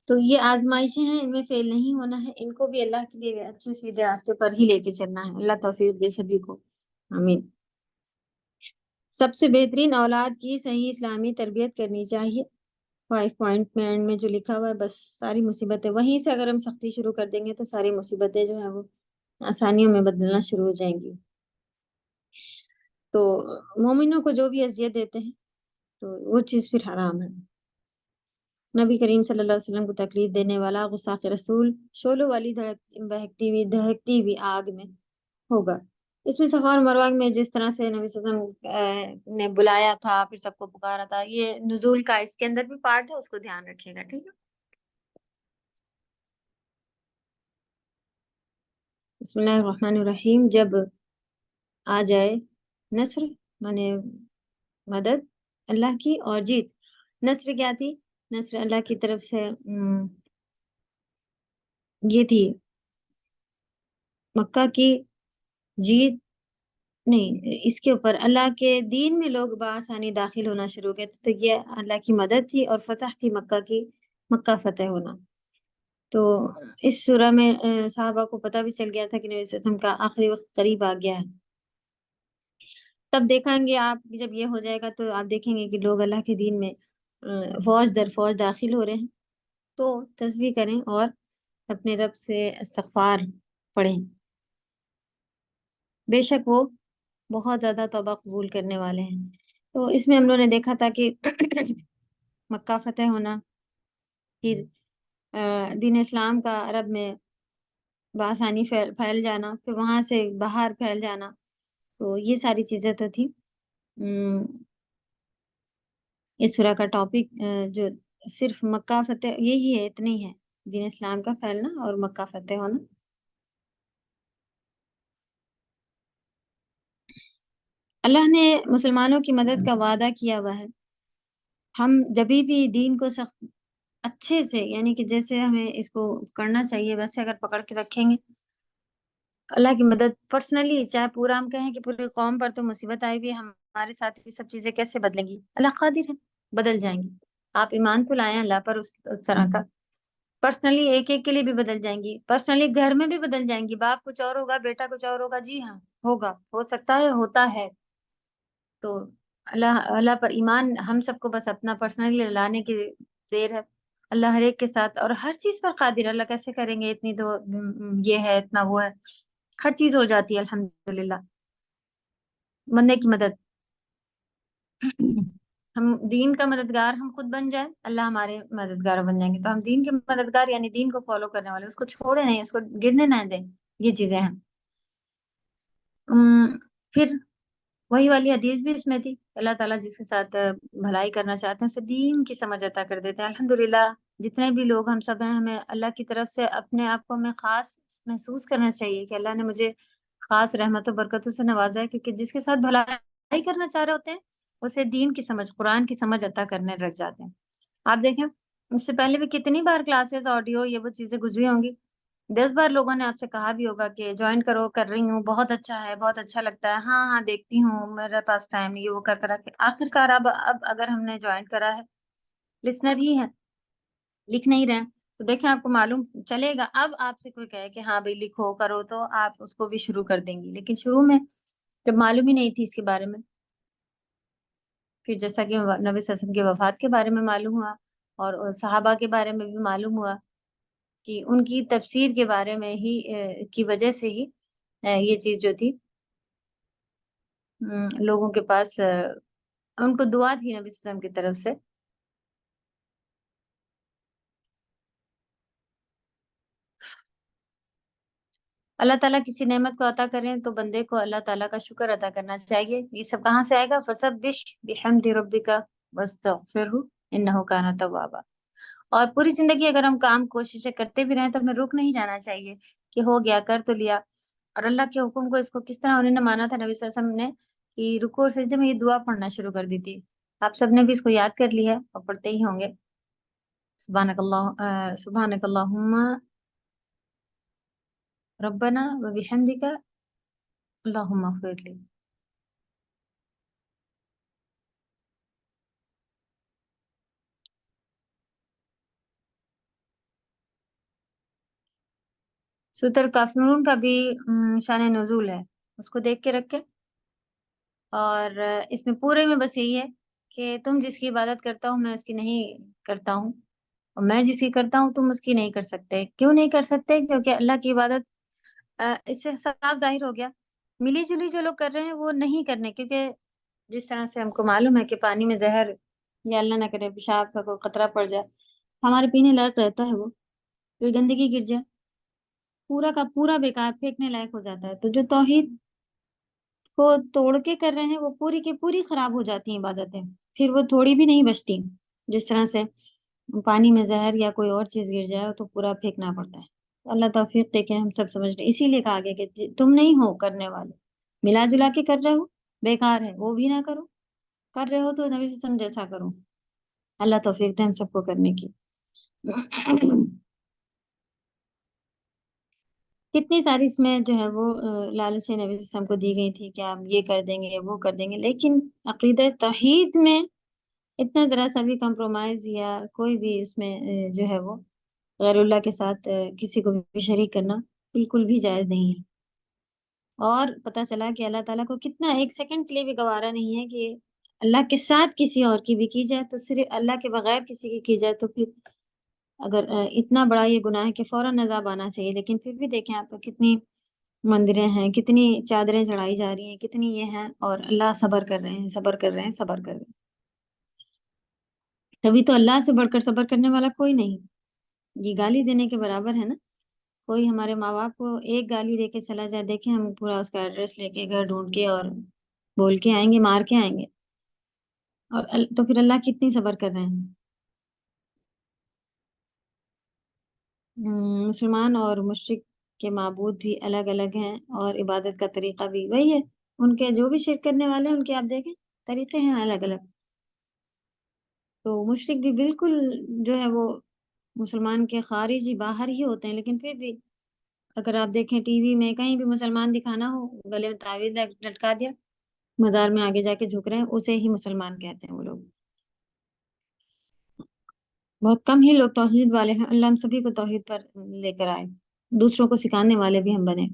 تو یہ آزمائشیں ہیں، ان میں فیل نہیں ہونا ہے، ان کو بھی اللہ کے لیے اچھے سیدھے راستے پر ہی لے کے چلنا ہے، اللہ توفیق دے سبھی کو، آمین۔ سب سے بہترین اولاد کی صحیح اسلامی تربیت کرنی چاہیے، 5 پوائنٹ میں جو لکھا ہوا ہے، بس ساری مصیبتیں وہیں سے اگر ہم سختی شروع کر دیں گے تو ساری مصیبتیں جو ہیں وہ آسانیوں میں بدلنا شروع ہو جائیں گی۔ تو مومنوں کو جو بھی اذیت دیتے ہیں تو وہ چیز پھر حرام ہے۔ نبی کریم صلی اللہ علیہ وسلم کو تکلیف دینے والا غصاق رسول شعلوں والی دہکتی ہوئی آگ میں ہوگا۔ اس میں صفا اور مروہ میں جس طرح سے نبی صلی اللہ علیہ وسلم نے بلایا تھا، پھر سب کو پکارا تھا، یہ نزول کا اس کے اندر بھی پارٹ ہے، اس کو دھیان رکھیے گا، ٹھیک ہے۔ بسم اللہ الرحمن الرحیم، جب آ جائے نصر مانے مدد اللہ کی اور جیت، نصر کیا تھی؟ نصر اللہ کی طرف سے یہ تھی مکہ کی جیت، نہیں، اس کے اوپر اللہ کے دین میں لوگ بآسانی داخل ہونا شروع گئے، تو یہ اللہ کی مدد تھی اور فتح تھی مکہ کی، مکہ فتح ہونا۔ تو اس سورہ میں صحابہ کو پتہ بھی چل گیا تھا کہ نبی صلی اللہ علیہ وسلم کا آخری وقت قریب آ گیا ہے۔ تب دیکھیں گے آپ، جب یہ ہو جائے گا تو آپ دیکھیں گے کہ لوگ اللہ کے دین میں فوج در فوج داخل ہو رہے ہیں تو تسبیح کریں اور اپنے رب سے استغفار پڑھیں، بے شک وہ بہت زیادہ توبہ قبول کرنے والے ہیں۔ تو اس میں ہم لوگوں نے دیکھا تھا کہ مکہ فتح ہونا، پھر دین اسلام کا عرب میں بآسانی پھیل جانا، پھر وہاں سے باہر پھیل جانا، تو یہ ساری چیزیں تو تھی۔ اس سورہ کا ٹاپک جو صرف مکہ فتح یہی ہے، اتنی ہے، دین اسلام کا پھیلنا اور مکہ فتح ہونا۔ اللہ نے مسلمانوں کی مدد کا وعدہ کیا ہوا ہے، ہم جبھی بھی دین کو سخت اچھے سے، یعنی کہ جیسے ہمیں اس کو کرنا چاہیے ویسے اگر پکڑ کے رکھیں گے، اللہ کی مدد پرسنلی، چاہے پورا ہم کہیں کہ پوری قوم پر تو مصیبت آئی بھی، ہمارے ساتھ یہ سب چیزیں کیسے بدلیں گی؟ اللہ قادر ہے، بدل جائیں گی۔ آپ ایمان کو لائیں اللہ پر اس طرح کا، پرسنلی ایک ایک کے لیے بھی بدل جائیں گی، پرسنلی گھر میں بھی بدل جائیں گی، باپ کچھ اور ہوگا، بیٹا کچھ اور ہوگا، جی ہاں ہوگا، ہو سکتا ہے، ہوتا ہے۔ تو اللہ پر ایمان ہم سب کو بس اپنا پرسنلی لانے کی دیر ہے۔ اللہ ہر ایک کے ساتھ اور ہر چیز پر قادر ہے، اللہ کیسے کریں گے، اتنی تو یہ ہے، اتنا وہ ہے، ہر چیز ہو جاتی ہے الحمدللہ۔ بندے کی مدد، ہم دین کا مددگار ہم خود بن جائیں، اللہ ہمارے مددگار بن جائیں گے۔ تو ہم دین کے مددگار یعنی دین کو فالو کرنے والے، اس کو چھوڑے نہیں، اس کو گرنے نہ دیں، یہ چیزیں ہیں۔ پھر وہی والی حدیث بھی اس میں تھی، اللہ تعالیٰ جس کے ساتھ بھلائی کرنا چاہتے ہیں اسے دین کی سمجھ عطا کر دیتے ہیں۔ الحمدللہ جتنے بھی لوگ ہم سب ہیں، ہمیں اللہ کی طرف سے اپنے آپ کو ہمیں خاص محسوس کرنا چاہیے کہ اللہ نے مجھے خاص رحمت و برکتوں سے نوازا ہے، کیونکہ جس کے ساتھ بھلائی کرنا چاہ رہے ہوتے ہیں اسے دین کی سمجھ، قرآن کی سمجھ عطا کرنے لگ جاتے ہیں۔ آپ دیکھیں اس سے پہلے بھی کتنی بار کلاسز، آڈیو، یہ وہ چیزیں گزری ہوں گی، 10 بار لوگوں نے آپ سے کہا بھی ہوگا کہ جوائن کرو، کر رہی ہوں، بہت اچھا ہے، بہت اچھا لگتا ہے، ہاں ہاں دیکھتی ہوں، میرے پاس ٹائم نہیں، وہ کرا کے آخر کار اب اگر ہم نے جوائن کرا ہے، لسنر ہی ہے، لکھ نہیں رہے ہیں، تو دیکھیں آپ کو معلوم چلے گا۔ اب آپ سے کوئی کہے کہ ہاں بھائی لکھو کرو تو آپ اس کو بھی شروع کر دیں گی، لیکن شروع میں جب معلوم ہی نہیں تھی اس کے بارے میں، پھر جیسا کہ نبی صلی اللہ علیہ وسلم کی وفات کے بارے میں معلوم ہوا اور صحابہ کے بارے میں بھی معلوم ہوا کہ ان کی تفسیر کے بارے میں ہی کی وجہ سے ہی یہ چیز جو تھی لوگوں کے پاس ان کو دعا تھی نبی صلی اللہ علیہ وسلم کی طرف سے۔ اللہ تعالیٰ کسی نعمت کو عطا کریں تو بندے کو اللہ تعالیٰ کا شکر ادا کرنا چاہیے۔ یہ سب کہاں سے آئے گا؟ فسبح بحمد ربک واستغفرہ انہ کان توابا۔ اور پوری زندگی اگر ہم کام کوششیں کرتے بھی رہیں تو ہمیں رک نہیں جانا چاہیے کہ ہو گیا، کر تو لیا۔ اور اللہ کے حکم کو اس کو کس طرح انہوں نے مانا تھا نبی صلی اللہ علیہ وسلم نے کہ رکوع اور سجدے میں یہ دعا پڑھنا شروع کر دی تھی۔ آپ سب نے بھی اس کو یاد کر لی ہے اور پڑھتے ہی ہوں گے۔ سبحانک اللہم ربنا و بحمدک اللہم اغفر لی۔ سورۃ الکافرون کا بھی شان نزول ہے، اس کو دیکھ کے رکھے۔ اور اس میں پورے میں بس یہی ہے کہ تم جس کی عبادت کرتا ہوں میں اس کی نہیں کرتا ہوں، اور میں جس کی کرتا ہوں تم اس کی نہیں کر سکتے۔ کیوں نہیں کر سکتے؟ کیونکہ اللہ کی عبادت اس سے صاف ظاہر ہو گیا، ملی جلی جو لوگ کر رہے ہیں وہ نہیں کرنے، کیونکہ جس طرح سے ہم کو معلوم ہے کہ پانی میں زہر یا اللہ نہ کرے پیشاب کا کوئی قطرہ پڑ جائے، ہمارے پینے لائق رہتا ہے، وہ کوئی گندگی گر جائے پورا کا پورا بیکار، پھینکنے لائق ہو جاتا ہے۔ تو جو توحید کو توڑ کے کر رہے ہیں وہ پوری کی پوری خراب ہو جاتی ہیں عبادتیں، پھر وہ تھوڑی بھی نہیں بچتی۔ جس طرح سے پانی میں زہر یا کوئی اور چیز گر جائے تو پورا پھینکنا پڑتا ہے۔ اللہ توفیق دے کے ہم سب سمجھ رہے، اسی لیے کہا گیا کہ تم نہیں ہو کرنے والے، ملا جلا کے کر رہے ہو بیکار ہے، وہ بھی نہ کرو، کر رہے ہو تو نبی صلی اللہ علیہ وسلم جیسا کرو۔ اللہ توفیق دے ہم سب کو کرنے کی۔ کتنی ساری اس میں جو ہے وہ لالچ نبی صلی اللہ علیہ وسلم کو دی گئی تھی کہ آپ یہ کر دیں گے وہ کر دیں گے، لیکن عقیدہ توحید میں اتنا ذرا سا بھی کمپرومائز یا کوئی بھی اس میں جو ہے وہ غیر اللہ کے ساتھ کسی کو بھی شریک کرنا بالکل بھی جائز نہیں ہے۔ اور پتہ چلا کہ اللہ تعالیٰ کو کتنا ایک سیکنڈ کے لیے بھی گوارا نہیں ہے کہ اللہ کے ساتھ کسی اور کی بھی کی جائے تو صرف اللہ کے بغیر کسی کی جائے تو پھر اگر اتنا بڑا یہ گناہ ہے کہ فوراً عذاب آنا چاہیے، لیکن پھر بھی دیکھیں آپ کتنی مندریں ہیں، کتنی چادریں چڑھائی جا رہی ہیں، کتنی یہ ہیں، اور اللہ صبر کر رہے ہیں، صبر کر رہے ہیں، صبر کر رہے ہیں۔ تبھی تو اللہ سے بڑھ کر صبر کرنے والا کوئی نہیں۔ یہ گالی دینے کے برابر ہے نا، کوئی ہمارے ماں باپ کو ایک گالی دے کے چلا جائے، دیکھیں ہم پورا اس کا ایڈریس لے کے گھر ڈھونڈ کے اور بول کے آئیں گے، مار کے آئیں گے، اور تو پھر اللہ کتنی صبر کر رہے ہیں۔ مسلمان اور مشرک کے معبود بھی الگ الگ ہیں، اور عبادت کا طریقہ بھی وہی ہے، ان کے جو بھی شرک کرنے والے ہیں ان کے آپ دیکھیں طریقے ہیں الگ الگ۔ تو مشرک بھی بالکل جو ہے وہ مسلمان کے خارجی باہر ہی ہوتے ہیں، لیکن پھر بھی اگر آپ دیکھیں ٹی وی میں کہیں بھی مسلمان دکھانا ہو، گلے میں تعویذ لٹکا دیا، مزار میں آگے جا کے جھک رہے ہیں، اسے ہی مسلمان کہتے ہیں وہ لوگ۔ بہت کم ہی لوگ توحید والے ہیں، اللہ ہم سبھی کو توحید پر لے کر آئے، دوسروں کو سکھانے والے بھی ہم بنے۔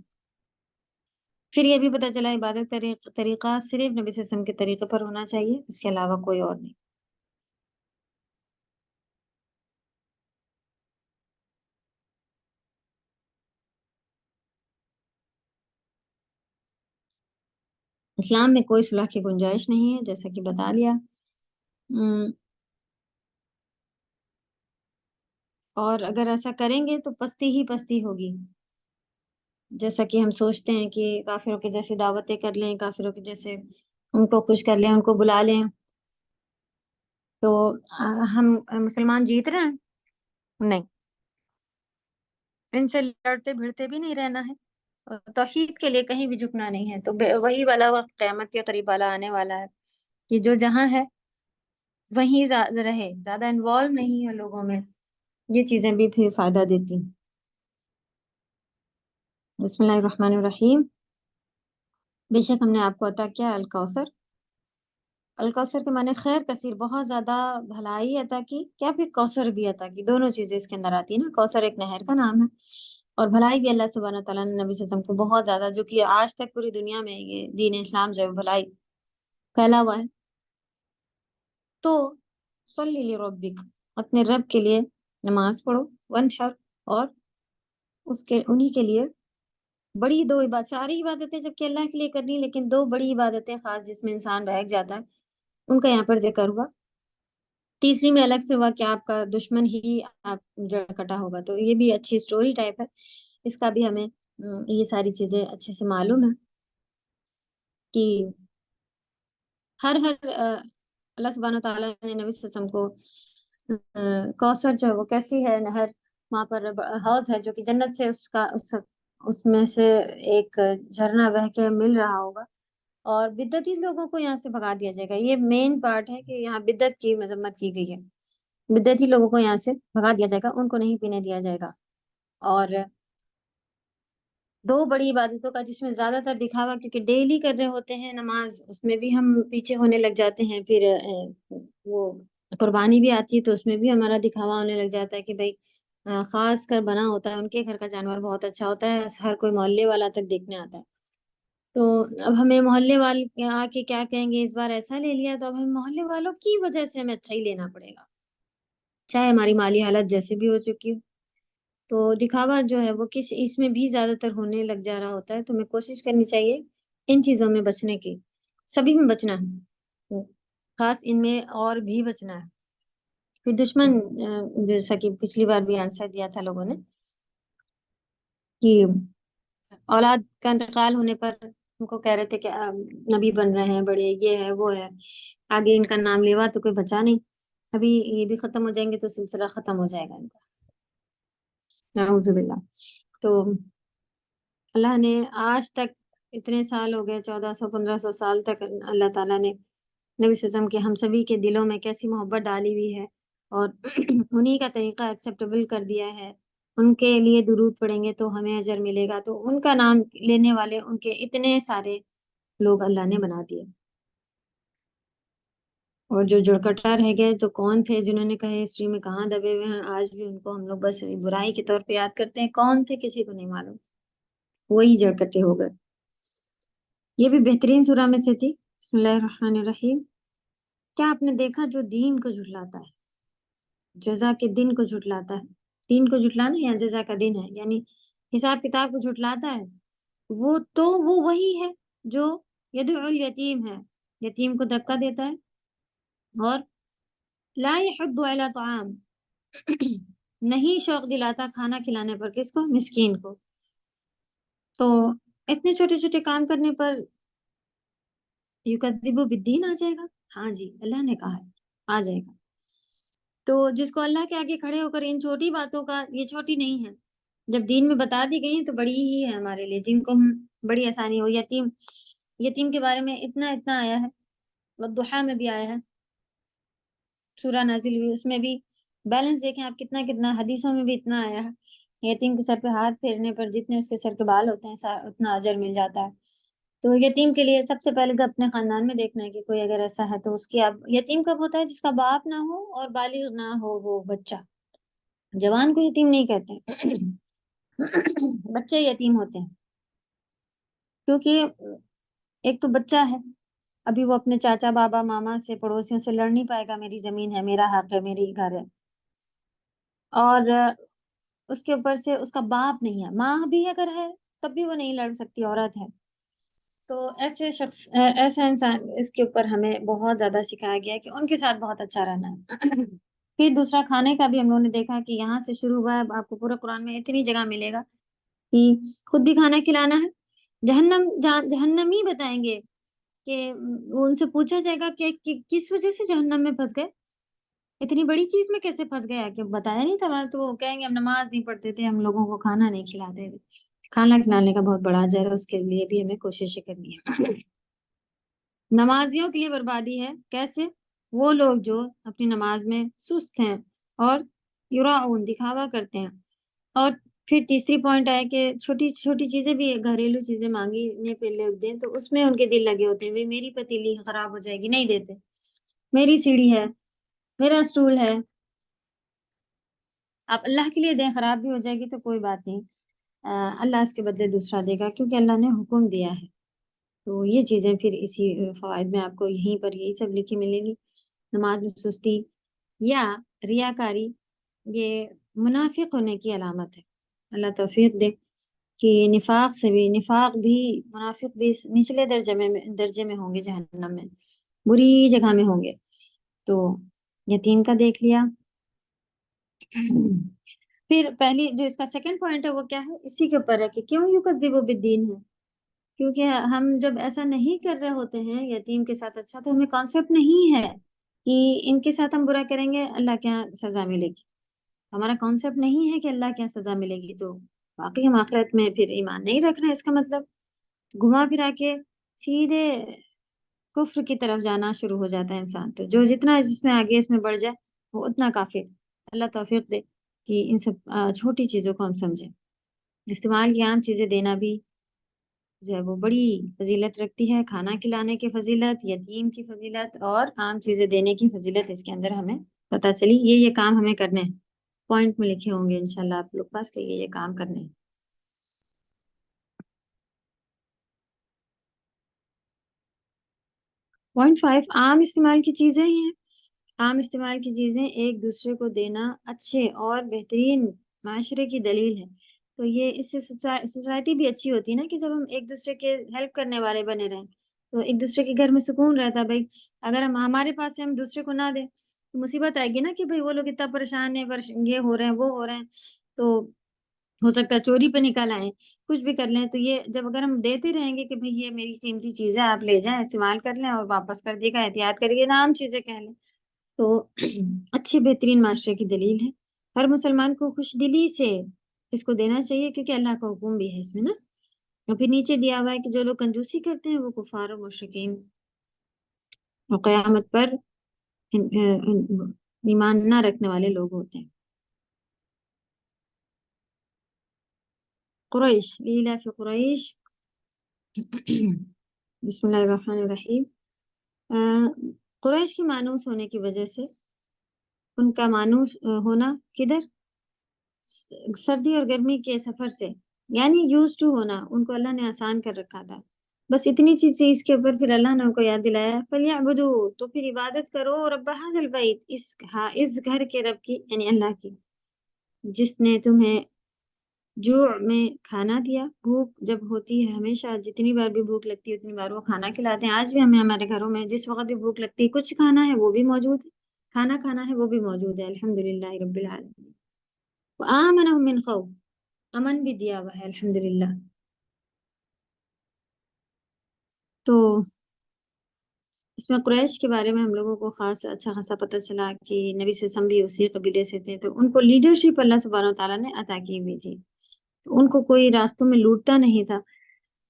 پھر یہ بھی پتہ چلا عبادت طریقہ صرف نبی صلی اللہ علیہ وسلم کے طریقے پر ہونا چاہیے، اس کے علاوہ کوئی اور نہیں۔ اسلام میں کوئی صلح کی گنجائش نہیں ہے، جیسا کہ بتا لیا۔ اور اگر ایسا کریں گے تو پستی ہی پستی ہوگی، جیسا کہ ہم سوچتے ہیں کہ کافروں کے جیسے دعوتیں کر لیں، کافروں کے جیسے ان کو خوش کر لیں، ان کو بلا لیں، تو ہم مسلمان جیت رہے ہیں؟ نہیں، ان سے لڑتے بھیڑتے بھی نہیں رہنا ہے، اور توحید کے لیے کہیں بھی جھکنا نہیں ہے۔ تو وہی والا وقت قیامت کے قریب والا آنے والا ہے کہ جو جہاں ہے وہیں رہے، زیادہ انوالو نہیں ہے لوگوں میں، یہ چیزیں بھی پھر فائدہ دیتی ہیں۔ بسم اللہ الرحمن الرحیم۔ بے شک ہم نے آپ کو عطا کیا الکوثر۔ الکوثر کے معنی خیر کثیر، بہت زیادہ بھلائی عطا کی، کیا پھر کوثر بھی عطا کی، دونوں چیزیں اس کے اندر آتی ہیں نا۔ کوثر ایک نہر کا نام ہے، اور بھلائی بھی اللہ سبحانہ تعالیٰ نے نبی صلی اللہ علیہ وسلم کو بہت زیادہ، جو کہ آج تک پوری دنیا میں یہ دین اسلام جو ہے بھلائی پھیلا ہوا ہے۔ تو صلی لربک، اپنے رب کے لیے نماز پڑھو، ونحر، اور اس کے انہی کے لیے بڑی دو عبادت، ساری عبادتیں جبکہ اللہ کے لیے کرنی، لیکن دو بڑی عبادتیں خاص جس میں انسان بہک جاتا ہے، ان کا یہاں پر ذکر ہوا۔ تیسری میں الگ سے ہوا کہ آپ کا دشمن ہی آپ جڑ کٹا ہوگا، تو یہ بھی اچھی سٹوری ٹائپ ہے، اس کا بھی ہمیں یہ ساری چیزیں اچھے سے معلوم ہے کہ ہر اللہ سبحانہ تعالیٰ نے نبی صلی اللہ علیہ وسلم کو کوثر جو ہے وہ کیسی ہے نہر، وہاں پر حوض ہے جو کہ جنت سے اس میں سے ایک جھرنا بہ کے مل رہا ہوگا، اور بدعتی لوگوں کو یہاں سے بھگا دیا جائے گا۔ یہ مین پارٹ ہے کہ یہاں بدعت کی مذمت کی گئی ہے، بدعتی لوگوں کو یہاں سے بھگا دیا جائے گا، ان کو نہیں پینے دیا جائے گا۔ اور دو بڑی عبادتوں کا جس میں زیادہ تر دکھاوا، کیونکہ ڈیلی کر رہے ہوتے ہیں نماز، اس میں بھی ہم پیچھے ہونے لگ جاتے ہیں، پھر وہ قربانی بھی آتی ہے تو اس میں بھی ہمارا دکھاوا ہونے لگ جاتا ہے کہ بھائی خاص کر بنا ہوتا ہے، ان کے گھر کا جانور بہت اچھا ہوتا ہے، ہر کوئی محلے والا تک دیکھنے آتا ہے۔ تو اب ہمیں محلے والے آ کے کیا کہیں گے، اس بار ایسا لے لیا، تو اب ہمیں محلے والوں کی وجہ سے ہمیں اچھا ہی لینا پڑے گا، چاہے ہماری مالی حالت جیسے بھی ہو چکی ہو۔ تو دکھاوا جو ہے وہ اس میں بھی زیادہ تر ہونے لگ جا رہا ہوتا ہے، تو ہمیں کوشش کرنی چاہیے ان چیزوں میں بچنے کی، سبھی میں بچنا ہے، خاص ان میں اور بھی بچنا ہے۔ پھر دشمن جیسا کہ پچھلی بار بھی آنسر دیا تھا لوگوں نے کہ اولاد کا انتقال ہونے پر ان کو کہہ رہے تھے کہ نبی بن رہے ہیں بڑے، یہ ہے وہ ہے، آگے ان کا نام لیوا تو کوئی بچا نہیں، ابھی یہ بھی ختم ہو جائیں گے تو سلسلہ ختم ہو جائے گا ان کا، نعوذ باللہ۔ تو اللہ نے آج تک اتنے سال ہو گئے، 1400-1500 سال تک اللہ تعالیٰ نے نبی صلی اللہ علیہ وسلم کے ہم سبھی کے دلوں میں کیسی محبت ڈالی ہوئی ہے، اور انہی کا طریقہ ایکسیپٹیبل کر دیا ہے۔ ان کے لیے درود پڑھیں گے تو ہمیں اجر ملے گا، تو ان کا نام لینے والے ان کے اتنے سارے لوگ اللہ نے بنا دیے، اور جو جڑکٹا رہ گئے تو کون تھے جنہوں نے کہے ہسٹری میں کہاں دبے ہوئے ہیں، آج بھی ان کو ہم لوگ بس برائی کے طور پہ یاد کرتے ہیں، کون تھے کسی کو نہیں معلوم، وہی جڑکٹے ہو گئے۔ یہ بھی بہترین سورہ میں سے تھی، بسم اللہ الرحمن الرحیم۔ کیا آپ نے دیکھا جو دین کو جھٹلاتا ہے، جزا کے دن کو جھٹلاتا ہے، دین کو جھٹلانا یا جزا کا دن ہے یعنی حساب کتاب کو جھٹلاتا ہے، وہ تو وہ وہی ہے جو یدعو الیتیم ہے، یتیم کو دھکا دیتا ہے، اور لا یحض علی طعام نہیں شوق دلاتا کھانا کھلانے پر، کس کو؟ مسکین کو۔ تو اتنے چھوٹے چھوٹے کام کرنے پر یکذب بالدین آ جائے گا؟ ہاں جی، اللہ نے کہا ہے آ جائے گا۔ تو جس کو اللہ کے آگے کھڑے ہو کر ان چھوٹی باتوں کا، یہ چھوٹی نہیں ہے، جب دین میں بتا دی گئی ہیں تو بڑی ہی ہے ہمارے لیے، جن کو ہم بڑی آسانی ہو۔ یتیم کے بارے میں اتنا آیا ہے، والضحیٰ میں بھی آیا ہے، سورہ نازل ہوئی، اس میں بھی بیلنس دیکھیں آپ، کتنا حدیثوں میں بھی اتنا آیا ہے، یتیم کے سر پہ ہاتھ پھیرنے پر جتنے اس کے سر کے بال ہوتے ہیں اتنا اجر مل جاتا ہے۔ تو یتیم کے لیے سب سے پہلے اپنے خاندان میں دیکھنا ہے کہ کوئی اگر ایسا ہے تو اس کی یتیم کب ہوتا ہے؟ جس کا باپ نہ ہو اور بالغ نہ ہو وہ بچہ، جوان کو یتیم نہیں کہتے بچے یتیم ہوتے ہیں، کیونکہ ایک تو بچہ ہے، ابھی وہ اپنے چاچا بابا ماما سے پڑوسیوں سے لڑ نہیں پائے گا، میری زمین ہے، میرا حق ہے، میری گھر ہے، اور اس کے اوپر سے اس کا باپ نہیں ہے، ماں بھی اگر ہے تب بھی وہ نہیں لڑ سکتی، عورت ہے۔ تو ایسے شخص، ایسا انسان، اس کے اوپر ہمیں بہت زیادہ سکھایا گیا کہ ان کے ساتھ بہت اچھا رہنا ہے۔ پھر دوسرا کھانے کا بھی ہم لوگوں نے دیکھا کہ یہاں سے شروع ہوا ہے، آپ کو پورا قرآن میں اتنی جگہ ملے گا کہ خود بھی کھانا کھلانا ہے۔ جہنمی بتائیں گے کہ ان سے پوچھا جائے گا کہ کس وجہ سے جہنم میں پھنس گئے، اتنی بڑی چیز میں کیسے پھنس گیا، کہ بتایا نہیں تھا؟ تو وہ کہیں گے ہم نماز نہیں پڑھتے تھے، ہم لوگوں کو کھانا نہیں کھلاتے تھے۔ کھانا کھلانے کا بہت بڑا اجر ہے، اس کے لیے بھی ہمیں کوششیں کرنی ہے۔ نمازیوں کے لیے بربادی ہے، کیسے؟ وہ لوگ جو اپنی نماز میں سست ہیں اور یراعون دکھاوا کرتے ہیں۔ اور پھر تیسری پوائنٹ ہے کہ چھوٹی چھوٹی چیزیں بھی، گھریلو چیزیں مانگنے پہ لوگ دیں تو اس میں ان کے دل لگے ہوتے ہیں، میری پتیلی خراب ہو جائے گی، نہیں دیتے، میری سیڑھی ہے، میرا اسٹول ہے، آپ اللہ کے لیے دیں، خراب بھی ہو جائے گی تو کوئی بات نہیں، اللہ اس کے بدلے دوسرا دے گا، کیونکہ اللہ نے حکم دیا ہے۔ تو یہ چیزیں پھر اسی فوائد میں آپ کو یہیں پر یہی سب لکھی ملیں گی۔ نماز میں سستی یا ریاکاری یہ منافق ہونے کی علامت ہے، اللہ توفیق دے کہ نفاق بھی منافق بھی نچلے درجے میں ہوں گے، جہنم میں بری جگہ میں ہوں گے۔ تو یتیم کا دیکھ لیا۔ پھر پہلی جو اس کا سیکنڈ پوائنٹ ہے وہ کیا ہے؟ اسی کے اوپر ہے کہ کیوں یکذب بالدین ہے، کیونکہ ہم جب ایسا نہیں کر رہے ہوتے ہیں یتیم کے ساتھ اچھا، تو ہمیں کانسیپٹ نہیں ہے کہ ان کے ساتھ ہم برا کریں گے اللہ کیا سزا ملے گی، ہمارا کانسیپٹ نہیں ہے کہ اللہ کیا سزا ملے گی، تو باقی ہم آخرت میں پھر ایمان نہیں رکھ رہے ہیں، اس کا مطلب گھما پھرا کے سیدھے کفر کی طرف جانا شروع ہو جاتا ہے انسان۔ تو جو جتنا اس میں آگے اس میں بڑھ جائے وہ اتنا کافی، اللہ توفیق دے کہ ان سب چھوٹی چیزوں کو ہم سمجھیں۔ استعمال کی عام چیزیں دینا بھی جو ہے وہ بڑی فضیلت رکھتی ہے، کھانا کھلانے کی فضیلت، یتیم کی فضیلت اور عام چیزیں دینے کی فضیلت اس کے اندر ہمیں پتہ چلی۔ یہ کام ہمیں کرنے ہیں، پوائنٹ میں لکھے ہوں گے انشاءاللہ آپ لوگ پاس کہ یہ کام کرنے ہیں۔ پوائنٹ 5 عام استعمال کی چیزیں ہی ہیں۔ عام استعمال کی چیزیں ایک دوسرے کو دینا اچھے اور بہترین معاشرے کی دلیل ہے۔ تو یہ اس سے سوسائٹی بھی اچھی ہوتی ہے نا، کہ جب ہم ایک دوسرے کے ہیلپ کرنے والے بنے رہیں تو ایک دوسرے کے گھر میں سکون رہتا ہے۔ بھائی اگر ہمارے پاس سے ہم دوسرے کو نہ دیں تو مصیبت آئے گی نا، کہ بھائی وہ لوگ اتنا پریشان ہیں، یہ ہو رہے ہیں وہ ہو رہے ہیں، تو ہو سکتا ہے چوری پہ نکل آئیں، کچھ بھی کر لیں۔ تو یہ جب اگر ہم دیتے رہیں گے کہ بھئی یہ میری قیمتی چیز ہے، آپ لے جائیں، استعمال کر لیں اور واپس کر دیے گا، احتیاط کریے، نام چیزیں کہہ لیں، تو اچھے بہترین معاشرے کی دلیل ہے۔ ہر مسلمان کو خوش دلی سے اس کو دینا چاہیے، کیونکہ اللہ کا حکم بھی ہے اس میں نا۔ اور پھر نیچے دیا ہوا ہے کہ جو لوگ کنجوسی کرتے ہیں وہ کفار و مشرکین اور قیامت پر ایمان نہ رکھنے والے لوگ ہوتے ہیں۔ قریش، لیلاف قریش، بسم اللہ الرحمن الرحیم۔ قریش کے مانوس ہونے کی وجہ سے، ان کا مانوس ہونا کدھر؟ سردی اور گرمی کے سفر سے، یعنی یوز ٹو ہونا، ان کو اللہ نے آسان کر رکھا تھا۔ بس اتنی چیز کے اوپر پھر اللہ نے ان کو یاد دلایا فَلْيَعْبُدُوا، تو پھر عبادت کرو رب هذا البیت، اس گھر کے رب کی، یعنی اللہ کی، جس نے تمہیں جوع میں کھانا دیا، بھوک جب ہوتی ہے ہمیشہ، جتنی بار بھی بھوک لگتی ہے اتنی بار وہ کھانا کھلاتے ہیں. آج بھی ہمیں ہمارے گھروں میں جس وقت بھی بھوک لگتی ہے کچھ کھانا ہے وہ بھی موجود ہے، کھانا کھانا ہے وہ بھی موجود ہے. الحمدللہ رب العالمین. وآمنہم من خوف، امن بھی دیا ہوا ہے الحمدللہ. تو اس میں قریش کے بارے میں ہم لوگوں کو خاص اچھا خاصا پتہ چلا کہ نبی صلی اللہ علیہ وسلم بھی اسی قبیلے سے تھے، تو ان کو لیڈرشپ اللہ سبحانہ وتعالیٰ نے عطا کی ہوئی تھی، تو ان کو کوئی راستوں میں لوٹتا نہیں تھا،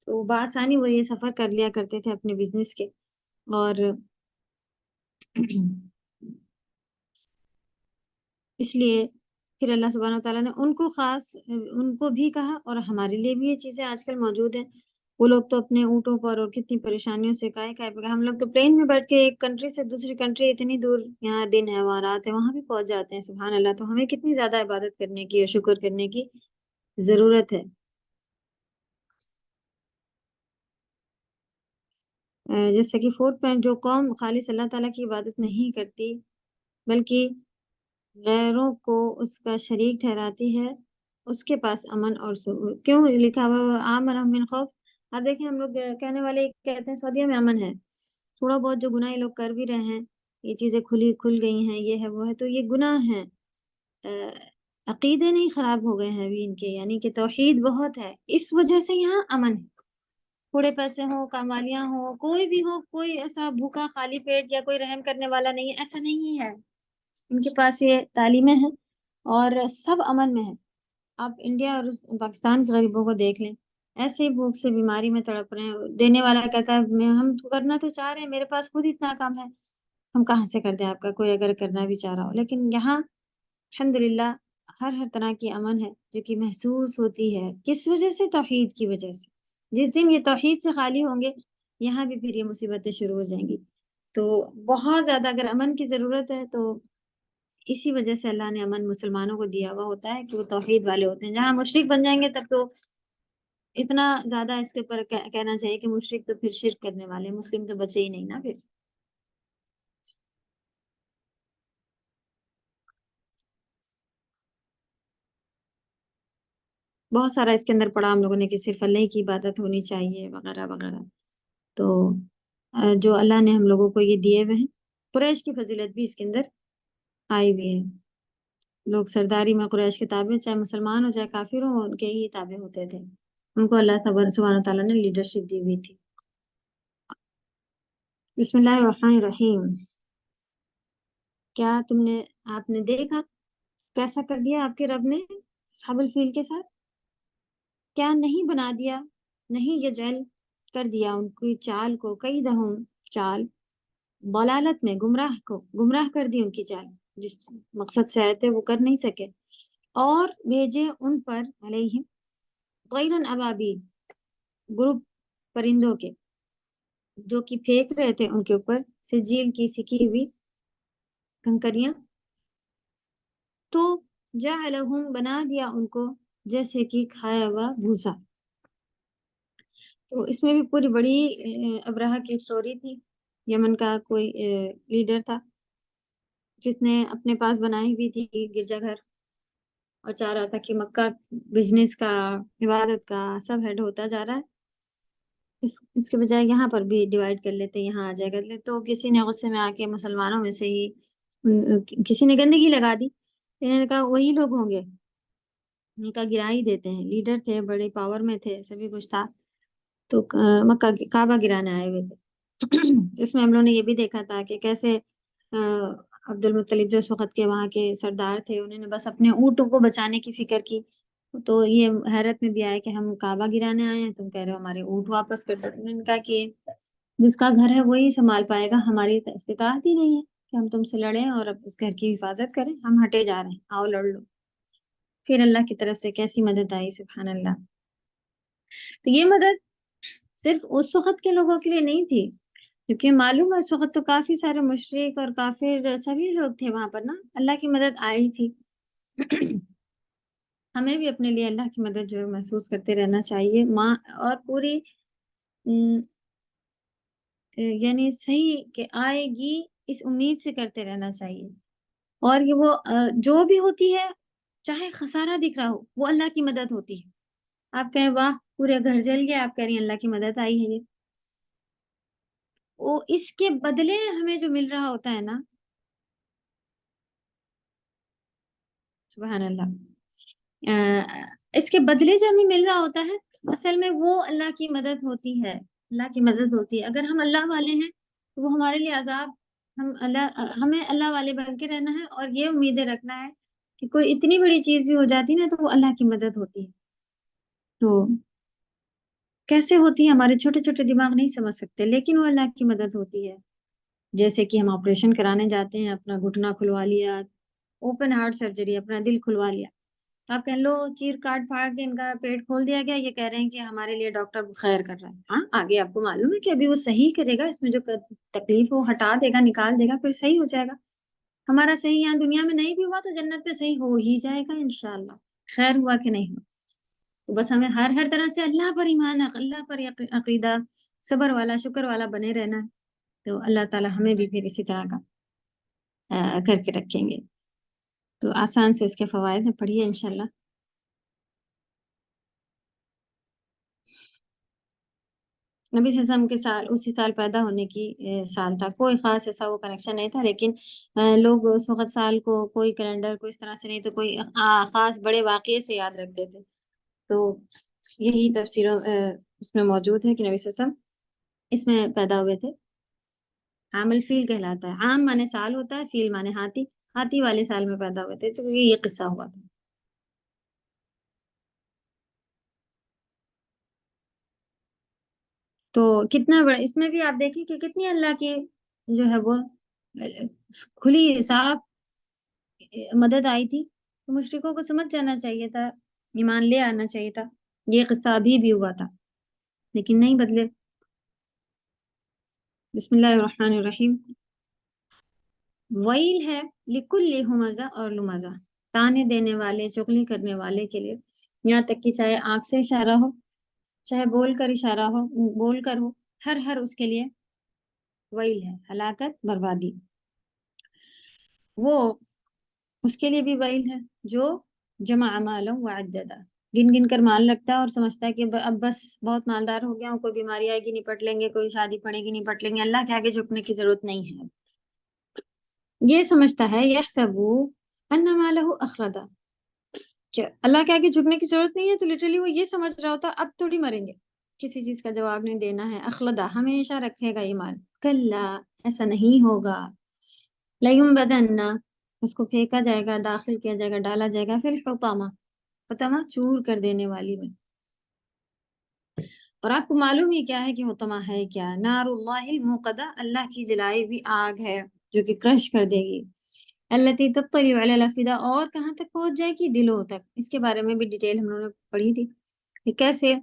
تو بآسانی وہ یہ سفر کر لیا کرتے تھے اپنے بزنس کے. اور اس لیے پھر اللہ سبحانہ وتعالیٰ نے ان کو خاص ان کو بھی کہا، اور ہمارے لیے بھی یہ چیزیں آج کل موجود ہیں. وہ لوگ تو اپنے اونٹوں پر اور کتنی پریشانیوں سے کائے پہ، ہم لوگ تو پلین میں بیٹھ کے ایک کنٹری سے دوسری کنٹری اتنی دور، یہاں دن ہے وہاں رات ہے، وہاں بھی پہنچ جاتے ہیں سبحان اللہ. تو ہمیں کتنی زیادہ عبادت کرنے کی اور شکر کرنے کی ضرورت ہے. جیسے کہ 4 پوائنٹ، جو قوم خالص اللہ تعالیٰ کی عبادت نہیں کرتی بلکہ غیروں کو اس کا شریک ٹھہراتی ہے، اس کے پاس امن اور سکون. کیوں لکھا ہوا آمن من خوف؟ اب دیکھیں ہم لوگ کہنے والے کہتے ہیں سعودیہ میں امن ہے، تھوڑا بہت جو گناہ یہ لوگ کر بھی رہے ہیں، یہ چیزیں کھل گئی ہیں، یہ ہے وہ ہے، تو یہ گناہ ہیں. عقیدے نہیں خراب ہو گئے ہیں ابھی ان کے، یعنی کہ توحید بہت ہے، اس وجہ سے یہاں امن ہے. تھوڑے پیسے ہوں، کامالیاں ہوں، کوئی بھی ہو، کوئی ایسا بھوکا خالی پیٹ یا کوئی رحم کرنے والا نہیں ہے، ایسا نہیں ہے. ان کے پاس یہ تعلیمیں ہیں اور سب امن میں ہے. آپ انڈیا اور پاکستان کے غریبوں کو دیکھ لیں، ایسے ہی بھوک سے بیماری میں تڑپ رہے ہیں، دینے والا کہتا ہے ہم تو کرنا تو چاہ رہے ہیں، میرے پاس خود اتنا کام ہے، ہم کہاں سے کر دیں آپ کا، کوئی اگر کرنا بھی چاہ رہا ہو. لیکن یہاں الحمدللہ ہر طرح کی امن ہے جو کہ محسوس ہوتی ہے. کس وجہ سے؟ توحید کی وجہ سے. جس دن یہ توحید سے خالی ہوں گے یہاں بھی پھر یہ مصیبتیں شروع ہو جائیں گی. تو بہت زیادہ اگر امن کی ضرورت ہے تو اسی وجہ سے اللہ نے امن مسلمانوں کو دیا ہوا ہوتا ہے کہ وہ توحید والے ہوتے ہیں. جہاں مشرک بن جائیں گے تب تو اتنا زیادہ اس کے اوپر کہنا چاہیے کہ مشرک تو پھر شرک کرنے والے، مسلم تو بچے ہی نہیں نا پھر. بہت سارا اس کے اندر پڑھا ہم لوگوں نے کہ صرف اللہ کی عبادت ہونی چاہیے وغیرہ وغیرہ. تو جو اللہ نے ہم لوگوں کو یہ دیے ہوئے ہیں، قریش کی فضیلت بھی اس کے اندر آئی ہوئی ہے. لوگ سرداری میں قریش کے تابع، چاہے مسلمان ہو چاہے کافر ہو، ان کے ہی تابع ہوتے تھے. ان کو اللہ سبحانہ تعالیٰ نے لیڈرشپ دی ہوئی تھی. بسم اللہ الرحمن الرحیم. کیا آپ نے دیکھا کیسا کر دیا آپ کے رب نے اصحاب الفیل کے ساتھ؟ کیا نہیں بنا دیا، نہیں یجعل کر دیا ان کی چال کو، کئی دہوں چال، ضلالت میں گمراہ کر دی ان کی چال، جس مقصد سے آئے تھے وہ کر نہیں سکے. اور بھیجے ان پر علیہم طیرا ابابیل، گروپ پرندوں کے جو کہ پھینک رہے تھے ان کے اوپر سجیل کی سکی ہوئی کنکریاں. تو جعلہم بنا دیا ان کو جیسے کہ کھایا ہوا بھوسا. تو اس میں بھی پوری بڑی ابرہہ کی سٹوری تھی. یمن کا کوئی لیڈر تھا جس نے اپنے پاس بنائی ہوئی تھی گرجا گھر، اور چاہ رہا تھا کہ مکہ بزنس کا، عبادت کا سب ہیڈ ہوتا جا رہا ہے، اس کے بجائے یہاں پر بھی ڈیوائیڈ کر لیتے، یہاں آ جائے کر لے. تو کسی نے غصے میں آ کے مسلمانوں میں سے ہی کسی نے گندگی لگا دی. انہوں نے کہا وہی لوگ ہوں گے، ان کا گرا ہی دیتے ہیں. لیڈر تھے، بڑے پاور میں تھے، سبھی کچھ تھا، تو مکہ کعبہ گرانے آئے ہوئے تھے. اس میں ہم لوگوں نے یہ بھی دیکھا تھا کہ کیسے عبد المطلب جو اس وقت کے وہاں کے سردار تھے، انہوں نے بس اپنے اونٹوں کو بچانے کی فکر کی. تو یہ حیرت میں بھی آئے کہ ہم کعبہ گرانے آئے ہیں، تم کہہ رہے ہو ہمارے اونٹ واپس کر دو. انہوں نے کہا کہ جس کا گھر ہے وہی سنبھال پائے گا، ہماری استطاعت ہی نہیں ہے کہ ہم تم سے لڑیں اور اب اس گھر کی حفاظت کریں، ہم ہٹے جا رہے ہیں، آؤ لڑ لو. پھر اللہ کی طرف سے کیسی مدد آئی، سبحان اللہ. تو یہ مدد صرف اس وقت کے لوگوں کے لیے نہیں تھی، کیونکہ معلوم ہے اس وقت تو کافی سارے مشرک اور کافر سبھی لوگ تھے وہاں پر نا. اللہ کی مدد آئی تھی. ہمیں بھی اپنے لیے اللہ کی مدد جو ہے محسوس کرتے رہنا چاہیے. اور پوری یعنی صحیح کہ آئے گی اس امید سے کرتے رہنا چاہیے. اور یہ وہ جو بھی ہوتی ہے چاہے خسارہ دکھ رہا ہو وہ اللہ کی مدد ہوتی ہے. آپ کہیں واہ پورے گھر جل گیا، آپ کہہ رہی ہیں اللہ کی مدد آئی ہے. یہ وہ اس کے بدلے ہمیں جو مل رہا ہوتا ہے نا، سبحان اللہ، اس کے بدلے جو ہمیں مل رہا ہوتا ہے اصل میں وہ اللہ کی مدد ہوتی ہے. اللہ کی مدد ہوتی ہے. اگر ہم اللہ والے ہیں تو وہ ہمارے لیے عذاب، ہمیں اللہ والے بن کے رہنا ہے اور یہ امیدیں رکھنا ہے کہ کوئی اتنی بڑی چیز بھی ہو جاتی نا تو وہ اللہ کی مدد ہوتی ہے. تو کیسے ہوتی ہے ہمارے چھوٹے چھوٹے دماغ نہیں سمجھ سکتے، لیکن وہ اللہ کی مدد ہوتی ہے. جیسے کہ ہم آپریشن کرانے جاتے ہیں، اپنا گھٹنا کھلوا لیا، اوپن ہارٹ سرجری، اپنا دل کھلوا لیا، آپ کہہ لو چیر کاٹ پھاڑ کے ان کا پیٹ کھول دیا گیا، یہ کہہ رہے ہیں کہ ہمارے لیے ڈاکٹر خیر کر رہا ہے. ہاں آگے آپ کو معلوم ہے کہ ابھی وہ صحیح کرے گا، اس میں جو تکلیف وہ ہٹا دے گا، نکال دے گا، پھر صحیح ہو جائے گا. ہمارا صحیح یہاں دنیا میں نہیں بھی ہوا تو جنت پہ صحیح ہو ہی جائے گا انشاءاللہ، خیر ہوا کہ نہیں ہوا. تو بس ہمیں ہر طرح سے اللہ پر ایمان، اللہ پر عقیدہ، صبر والا، شکر والا بنے رہنا ہے. تو اللہ تعالی ہمیں بھی پھر اسی طرح کا کر کے رکھیں گے. تو آسان سے اس کے فوائد ہیں، پڑھیے انشاءاللہ. نبی صلی اللہ علیہ وسلم کے سال اسی سال پیدا ہونے کی سال تھا، کوئی خاص ایسا وہ کنیکشن نہیں تھا، لیکن لوگ اس وقت سال کو کوئی کیلنڈر کوئی اس طرح سے نہیں تو کوئی خاص بڑے واقعے سے یاد رکھتے تھے. تو یہی تفسیروں اس میں موجود ہے کہ نبی صلی اللہ علیہ وسلم اس میں پیدا ہوئے تھے. عام الفیل کہلاتا ہے. عام مانے سال ہوتا ہے، فیل مانے ہاتھی، ہاتھی والے سال میں پیدا ہوئے تھے. تو یہ قصہ ہوا تھا. تو کتنا بڑا اس میں بھی آپ دیکھیں کہ کتنی اللہ کی جو ہے وہ کھلی صاف مدد آئی تھی. تو مشرکوں کو سمجھ جانا چاہیے تھا، ایمان لے آنا چاہیے تھا. یہ قصہ ابھی بھی ہوا تھا لیکن نہیں بدلے. بسم اللہ الرحمن الرحیم. ویل ہے لکل ہمزہ اور لمزہ، تانے دینے والے، چغلی کرنے والے کے لیے، یہاں تک کہ چاہے آنکھ سے اشارہ ہو، چاہے بول کر اشارہ ہو، بول کر ہو، ہر اس کے لیے ویل ہے، ہلاکت، بربادی. وہ اس کے لیے بھی ویل ہے جو جمع مالا وعددا، گن گن کر مال رکھتا ہے اور سمجھتا ہے کہ اب بس بہت مالدار ہو گیا ہوں، کوئی بیماری آئے گی نپٹ لیں گے، کوئی شادی پڑے گی نپٹ لیں گے، اللہ کے آگے جھکنے کی ضرورت نہیں ہے. یہ سمجھتا ہے یحسب ان مالہ اخلدا، کہ اللہ کے آگے جھکنے کی ضرورت نہیں ہے. تو لٹرلی وہ یہ سمجھ رہا ہوتا اب تھوڑی مریں گے، کسی چیز کا جواب نہیں دینا ہے. اخلدا ہمیشہ رکھے گا یہ مال. کلا ایسا نہیں ہوگا. لیمبدنا اس کو پھینکا جائے گا، داخل کیا جائے گا، ڈالا جائے گا. پھر حطمہ چور کر دینے والی میں. اور آپ کو معلوم ہی کیا ہے کہ حطمہ ہے کیا؟ نار اللہ الموقدہ، اللہ کی جلائی ہوئی آگ ہے جو کہ کرش کر دے گی. التی تطلع علی الافئدہ، اور کہاں تک پہنچ جائے گی؟ دلوں تک. اس کے بارے میں بھی ڈیٹیل ہم لوگوں نے پڑھی تھی کہ کیسے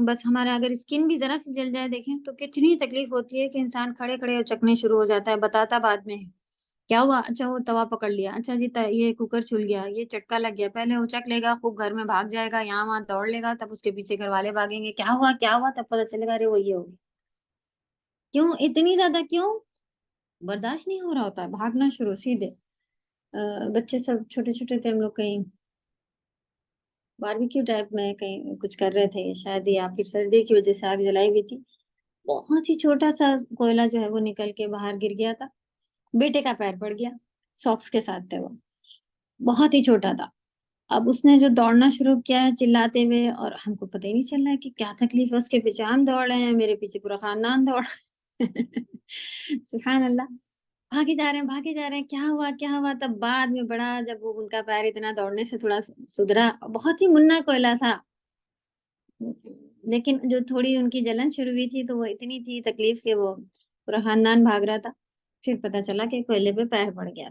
بس ہمارا اگر اسکن بھی ذرا سے جل جائے، دیکھیں تو کتنی تکلیف ہوتی ہے کہ انسان کھڑے کھڑے اچکنے شروع ہو جاتا ہے. بتاتا بعد میں ہے کیا ہوا، اچھا وہ توا پکڑ لیا، اچھا جی یہ کوکر چھل گیا، یہ چٹکا لگ گیا. پہلے اچک لے گا، خوب گھر میں بھاگ جائے گا، یہاں وہاں دوڑ لے گا، تب اس کے پیچھے گھر والے بھاگیں گے، کیا ہوا کیا ہوا، تب پتہ چلے گا ارے وہ یہ ہو گیا. کیوں اتنی زیادہ؟ کیوں؟ برداشت نہیں ہو رہا ہوتا ہے، بھاگنا شروع سیدھے. بچے سب چھوٹے چھوٹے تھے، ہم لوگ کہیں باربیکیو ٹائپ میں کہیں کچھ کر رہے تھے شاید، یا پھر سردی کی وجہ سے آگ جلائی ہوئی تھی. بہت ہی چھوٹا سا کوئلہ جو ہے وہ نکل کے باہر گر گیا تھا. بیٹے کا پیر پڑ گیا، ساکس کے ساتھ تھے وہ، بہت ہی چھوٹا تھا. اب اس نے جو دوڑنا شروع کیا ہے چلاتے ہوئے، اور ہم کو پتہ ہی نہیں چل رہا ہے کہ کیا تکلیف ہے. اس کے پیچھے ہم دوڑ رہے ہیں، میرے پیچھے پورا خاندان دوڑ سبحان اللہ. بھاگے جا رہے ہیں، کیا ہوا. تب بعد میں بڑا جب وہ ان کا پیر اتنا دوڑنے سے تھوڑا سدھرا، بہت ہی منا کوئلہ تھا، لیکن جو تھوڑی ان کی جلن شروع ہوئی تھی تو وہ اتنی تھی تکلیف کہ وہ پورا خاندان بھاگ رہا تھا. پھر پتہ چلا کہ کوئلے پہ پیر پڑ گیا.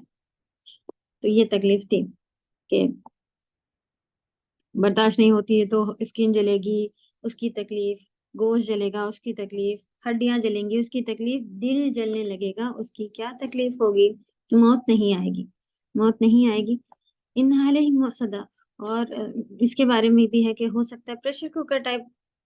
تو یہ تکلیف تھی کہ برداشت نہیں ہوتی ہے تو اسکن جلے گی، اس کی تکلیف، گوشت جلے گا، اس کی تکلیف، ہڈیاں جلیں گی، اس کی تکلیف، دل جلنے لگے گا، اس کی کیا تکلیف ہوگی. موت نہیں آئے گی. ان علیہ مؤصدہ. اور اس کے بارے میں بھی ہے کہ ہو سکتا ہے پریشر کوکر ٹائپ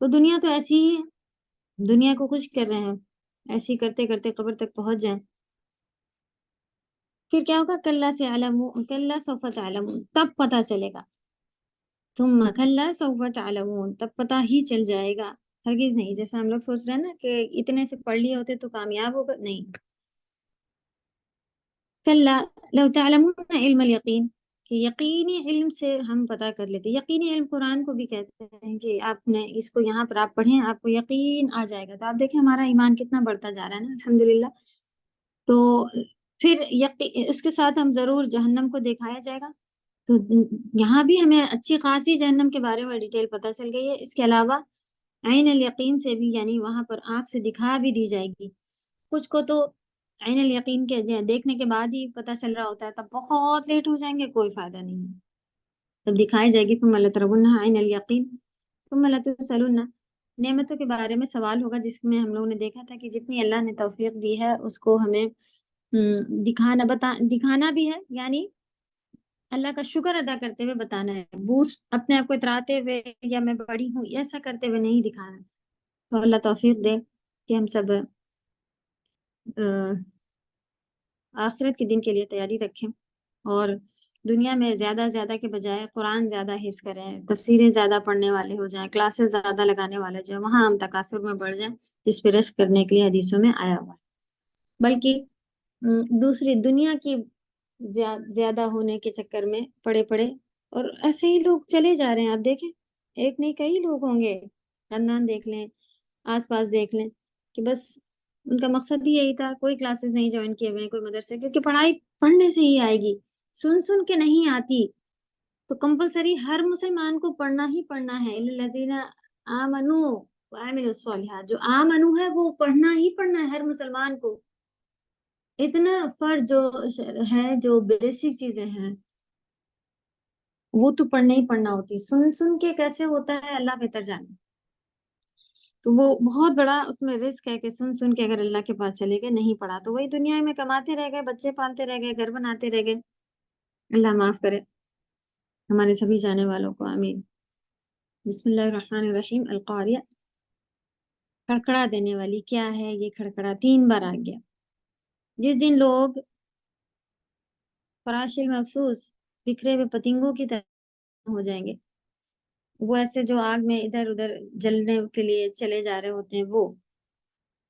تو دنیا تو ایسی ہی ہے، دنیا کو خوش کر رہے ہیں، ایسی کرتے کرتے قبر تک پہنچ جائیں، پھر کیا ہوگا؟ کلا سے علمون، کلا سوف تعلمون، تب پتہ چلے گا، ثم کلا سوف تعلمون، تب پتہ ہی چل جائے گا، ہرگز نہیں جیسا ہم لوگ سوچ رہے ہیں نا کہ اتنے سے پڑھ لیے ہوتے تو کامیاب ہوگا، نہیں، کلا لو تعلمون علم الیقین، کہ یقینی علم سے ہم پتہ کر لیتے، یقینی علم قرآن کو بھی کہتے ہیں کہ آپ نے اس کو یہاں پر آپ پڑھیں آپ کو یقین آ جائے گا، تو آپ دیکھیں ہمارا ایمان کتنا بڑھتا جا رہا ہے نا الحمدللہ. تو پھر اس کے ساتھ ہم ضرور جہنم کو دکھایا جائے گا، تو یہاں بھی ہمیں اچھی خاصی جہنم کے بارے میں ڈیٹیل پتہ چل گئی ہے. اس کے علاوہ عین الیقین سے بھی، یعنی وہاں پر آنکھ سے دکھا بھی دی جائے گی، کچھ کو تو عین الیقین کے دیکھنے کے بعد ہی پتہ چل رہا ہوتا ہے، تب بہت لیٹ ہو جائیں گے، کوئی فائدہ نہیں ہے، تب دکھائی جائے گی ثم لترونها عین الیقین ثم لتسألن. نعمتوں کے بارے میں سوال ہوگا، جس میں ہم لوگوں نے دیکھا تھا کہ جتنی اللہ نے توفیق دی ہے اس کو ہمیں دکھانا بھی ہے، یعنی اللہ کا شکر ادا کرتے ہوئے بتانا ہے، بوسٹ اپنے آپ کو اتراتے ہوئے یا میں بڑی ہوں ایسا کرتے ہوئے نہیں دکھانا. تو اللہ توفیق دے کہ ہم سب آخرت کے دن کے لیے تیاری رکھیں، اور دنیا میں زیادہ زیادہ کے بجائے قرآن زیادہ حفظ کریں، تفسیریں زیادہ پڑھنے والے ہو جائیں، کلاسز زیادہ لگانے والے جو وہاں ہم تکاثر میں بڑھ جائیں، جس پہ رشک کرنے کے لیے حدیثوں میں آیا ہوا ہے. بلکہ دوسری دنیا کی زیادہ ہونے کے چکر میں پڑے اور ایسے ہی لوگ چلے جا رہے ہیں. آپ دیکھیں ایک نہیں کئی لوگ ہوں گے، خاندان دیکھ لیں، آس پاس دیکھ لیں، کہ بس ان کا مقصد ہی یہی تھا، کوئی کلاسز نہیں جوائن کیے ہوئے، کوئی مدرسے، کیونکہ پڑھائی پڑھنے سے ہی آئے گی، سن کے نہیں آتی. تو کمپلسری ہر مسلمان کو پڑھنا ہی پڑھنا ہے. الذین آمنوا وعملوا الصالحات، جو آمنو ہے وہ پڑھنا ہی پڑھنا ہے ہر مسلمان کو. اتنا فرض جو ہے، جو بیسک چیزیں ہیں وہ تو پڑھنا ہی پڑھنا ہوتی. سن کے کیسے ہوتا ہے اللہ بہتر جانے. تو وہ بہت بڑا اس میں رسک ہے کہ سن کے اگر اللہ کے پاس چلے گئے نہیں پڑھا تو وہی دنیا میں کماتے رہ گئے، بچے پالتے رہ گئے، گھر بناتے رہ گئے. اللہ معاف کرے ہمارے سبھی جانے والوں کو، آمین. بسم اللہ الرحمن الرحیم. القاریہ، کھڑکھڑا دینے والی. کیا ہے یہ کھڑکھڑا؟ 3 بار آ گیا. جس دن لوگ فراش المبثوث، بکھرے ہوئے پتنگوں کی طرح ہو جائیں گے، وہ ایسے جو آگ میں ادھر ادھر جلنے کے لیے چلے جا رہے ہوتے ہیں وہ،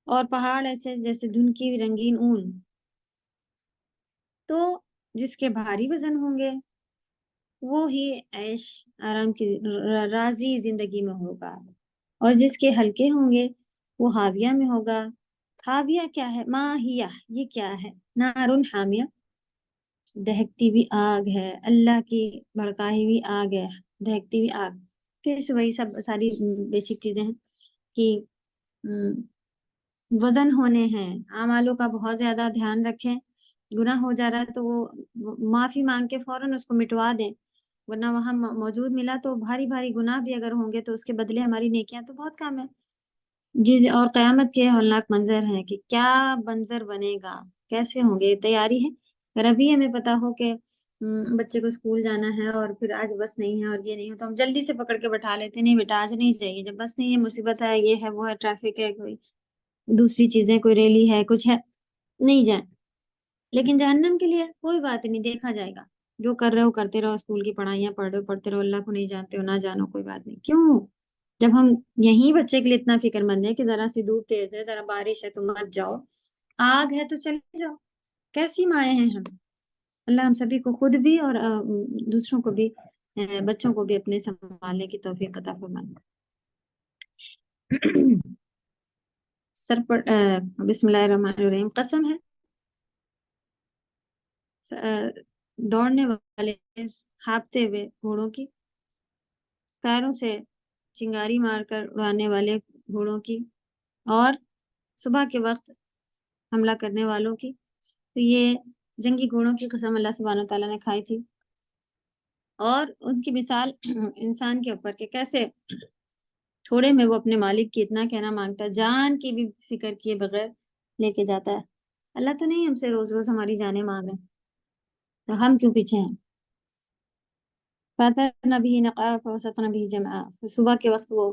اور پہاڑ ایسے جیسے دھنکی رنگین اون. تو جس کے بھاری وزن ہوں گے وہ ہی عیش آرام کی راضی زندگی میں ہوگا، اور جس کے ہلکے ہوں گے وہ حاویہ میں ہوگا. حاویہ کیا ہے؟ ماہیہ، یہ کیا ہے؟ نارن حامیہ، دہکتی ہوئی آگ ہے، اللہ کی بھڑکائی ہوئی آگ ہے، دہکتی ہوئی آگ. پھر سے وہی سب ساری بیسک چیزیں ہیں کہ وزن ہونے ہیں. اعمالوں کا بہت زیادہ دھیان رکھیں، گناہ ہو جا رہا ہے تو وہ معافی مانگ کے فوراً اس کو مٹوا دیں، ورنہ وہاں موجود ملا تو بھاری بھاری گناہ بھی اگر ہوں گے تو اس کے بدلے ہماری نیکیاں تو بہت کم ہے. جی. اور قیامت کے ہولناک منظر ہیں کہ کیا منظر بنے گا، کیسے ہوں گے. تیاری ہے. اگر ابھی ہمیں پتا ہو کہ بچے کو اسکول جانا ہے اور پھر آج بس نہیں ہے اور یہ نہیں ہو تو ہم جلدی سے پکڑ کے بٹھا لیتے، نہیں بیٹا آج نہیں جائیے، جب بس نہیں ہے، مصیبت ہے، یہ ہے، وہ ہے، ٹریفک ہے، کوئی دوسری چیزیں، کوئی ریلی ہے، کچھ ہے، نہیں جائیں. لیکن جہنم کے لیے کوئی بات نہیں، دیکھا جائے گا، جو کر رہے ہو کرتے رہو، اسکول کی پڑھائیاں پڑھ رہے ہو پڑھتے رہو، اللہ کو نہیں جانتے ہو نہ جانو، کوئی بات نہیں. کیوں؟ جب ہم یہیں بچے کے لیے اتنا فکر مند ہے کہ ذرا سی دھوپ تیز ہے، ذرا بارش ہے تو مت جاؤ، آگ ہے تو چلے جاؤ. کیسی مائیں ہیں ہم. اللہ ہم سبھی کو خود بھی اور دوسروں کو بھی، بچوں کو بھی اپنے سنبھالنے کی توفیق عطا فرمائے. سر پر بسم اللہ الرحمن الرحیم. قسم ہے دوڑنے والے ہانپتے ہوئے گھوڑوں کی، پیروں سے چنگاری مار کر اڑانے والے گھوڑوں کی، اور صبح کے وقت حملہ کرنے والوں کی. تو یہ جنگی گھوڑوں کی قسم اللہ سبحانہ وتعالیٰ نے کھائی تھی، اور ان کی مثال انسان کے اوپر کہ کیسے تھوڑے میں وہ اپنے مالک کی اتنا کہنا مانگتا ہے، جان کی بھی فکر کیے بغیر لے کے جاتا ہے. اللہ تو نہیں ہم سے روز روز ہماری جانیں مانگ رہے، تو ہم کیوں پیچھے ہیں. فَأَثَرْنَ بِهِ نَقْعًا فَوَسَطْنَ بِهِ جَمْعًا. صبح کے وقت وہ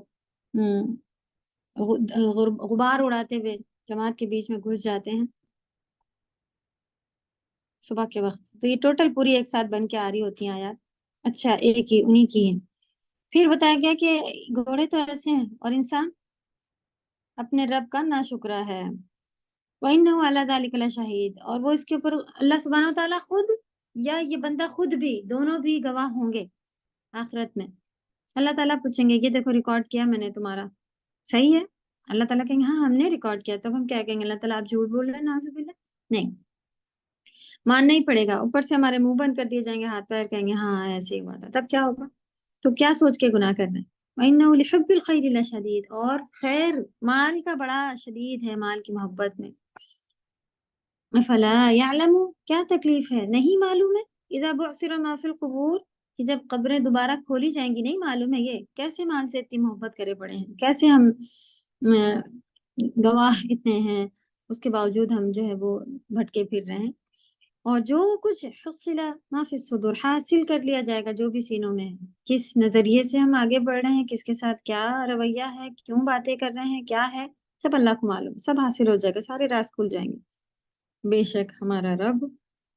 غبار اڑاتے ہوئے جماعت کے بیچ میں گھس جاتے ہیں صبح کے وقت. تو یہ ٹوٹل پوری ایک ساتھ بن کے آ رہی ہوتی ہیں آیات. اچھا ایک ہی انہی کی ہیں. پھر بتایا گیا کہ گھوڑے تو ایسے ہیں اور انسان اپنے رب کا ناشکرا ہے. وَإِنَّهُ عَلَى ذَلِكَ لَشَهِيدٌ, اور وہ اس کے اوپر اللہ سبحانہ وتعالیٰ خود یا یہ بندہ خود بھی دونوں بھی گواہ ہوں گے آخرت میں. اللہ تعالیٰ پوچھیں گے یہ دیکھو ریکارڈ کیا میں نے تمہارا, صحیح ہے؟ اللہ تعالیٰ کہیں گے ہاں ہم نے ریکارڈ کیا. تب ہم کیا کہیں گے, اللہ تعالیٰ آپ جھوٹ بول رہے ہیں نعوذ باللہ. نہیں, ماننا ہی پڑے گا. اوپر سے ہمارے منہ بند کر دیے جائیں گے, ہاتھ پیر کہیں گے ہاں ایسے ہی ہوا تھا. تب کیا ہوگا؟ تو کیا سوچ کے گناہ کر رہے ہیں؟ وَإِنَّهُ لِحُبِّ الْخَيْرِ لَشَدِيدٌ, اور خیر مال کا بڑا شدید ہے, مال کی محبت میں. فَلَا يَعْلَمُ, کیا تکلیف ہے, نہیں معلوم ہے. اِذَا بُعْثِرَ مَا فِي الْقُبُورِ, کہ جب قبریں دوبارہ کھولی جائیں گی, نہیں معلوم ہے یہ کیسے مال سے اتنی محبت کرے پڑے ہیں, کیسے ہم گواہ اتنے ہیں, اس کے باوجود ہم جو ہے وہ بھٹکے پھر رہے ہیں. اور جو کچھ حصل ما فی الصدور, حاصل کر لیا جائے گا جو بھی سینوں میں ہے, کس نظریے سے ہم آگے بڑھ رہے ہیں, کس کے ساتھ کیا رویہ ہے, کیوں باتیں کر رہے ہیں, کیا ہے, سب اللہ کو معلوم, سب حاصل ہو جائے گا, سارے راز کھل جائیں گے. بے شک ہمارا رب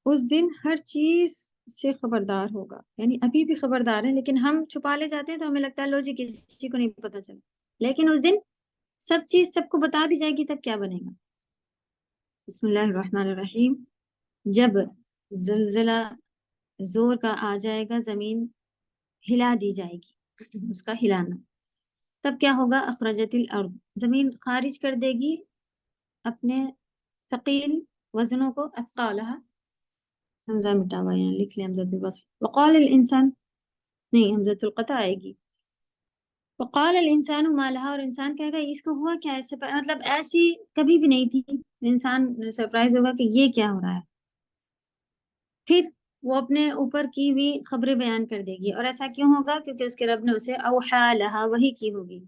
اس دن ہر چیز سے خبردار ہوگا. یعنی ابھی بھی خبردار ہے, لیکن ہم چھپا لے جاتے ہیں تو ہمیں لگتا ہے لو جی کسی کو نہیں پتہ چلا, لیکن اس دن سب چیز سب کو بتا دی جائے گی, تب کیا بنے گا. بسم اللہ الرحمن الرحیم. جب زلزلہ زور کا آ جائے گا, زمین ہلا دی جائے گی, اس کا ہلانا, تب کیا ہوگا, اخرجت الارض, زمین خارج کر دے گی اپنے ثقیل وزنوں کو, اثقالها, حمزہ مٹا ہوا یہاں لکھ لیں حمزۃ الوصل. وقال الانسان, نہیں حمزۃ القطع آئے گی. وقال الانسان ما لها, اور انسان کہے گا اس کو ہوا کیا, ایسے مطلب ایسی کبھی بھی نہیں تھی. انسان سرپرائز ہوگا کہ یہ کیا ہو رہا ہے. پھر وہ اپنے اوپر کی ہوئی خبریں بیان کر دے گی, اور ایسا کیوں ہوگا, کیونکہ اس کے رب نے اسے اوحا لہا, وحی کی ہوگی.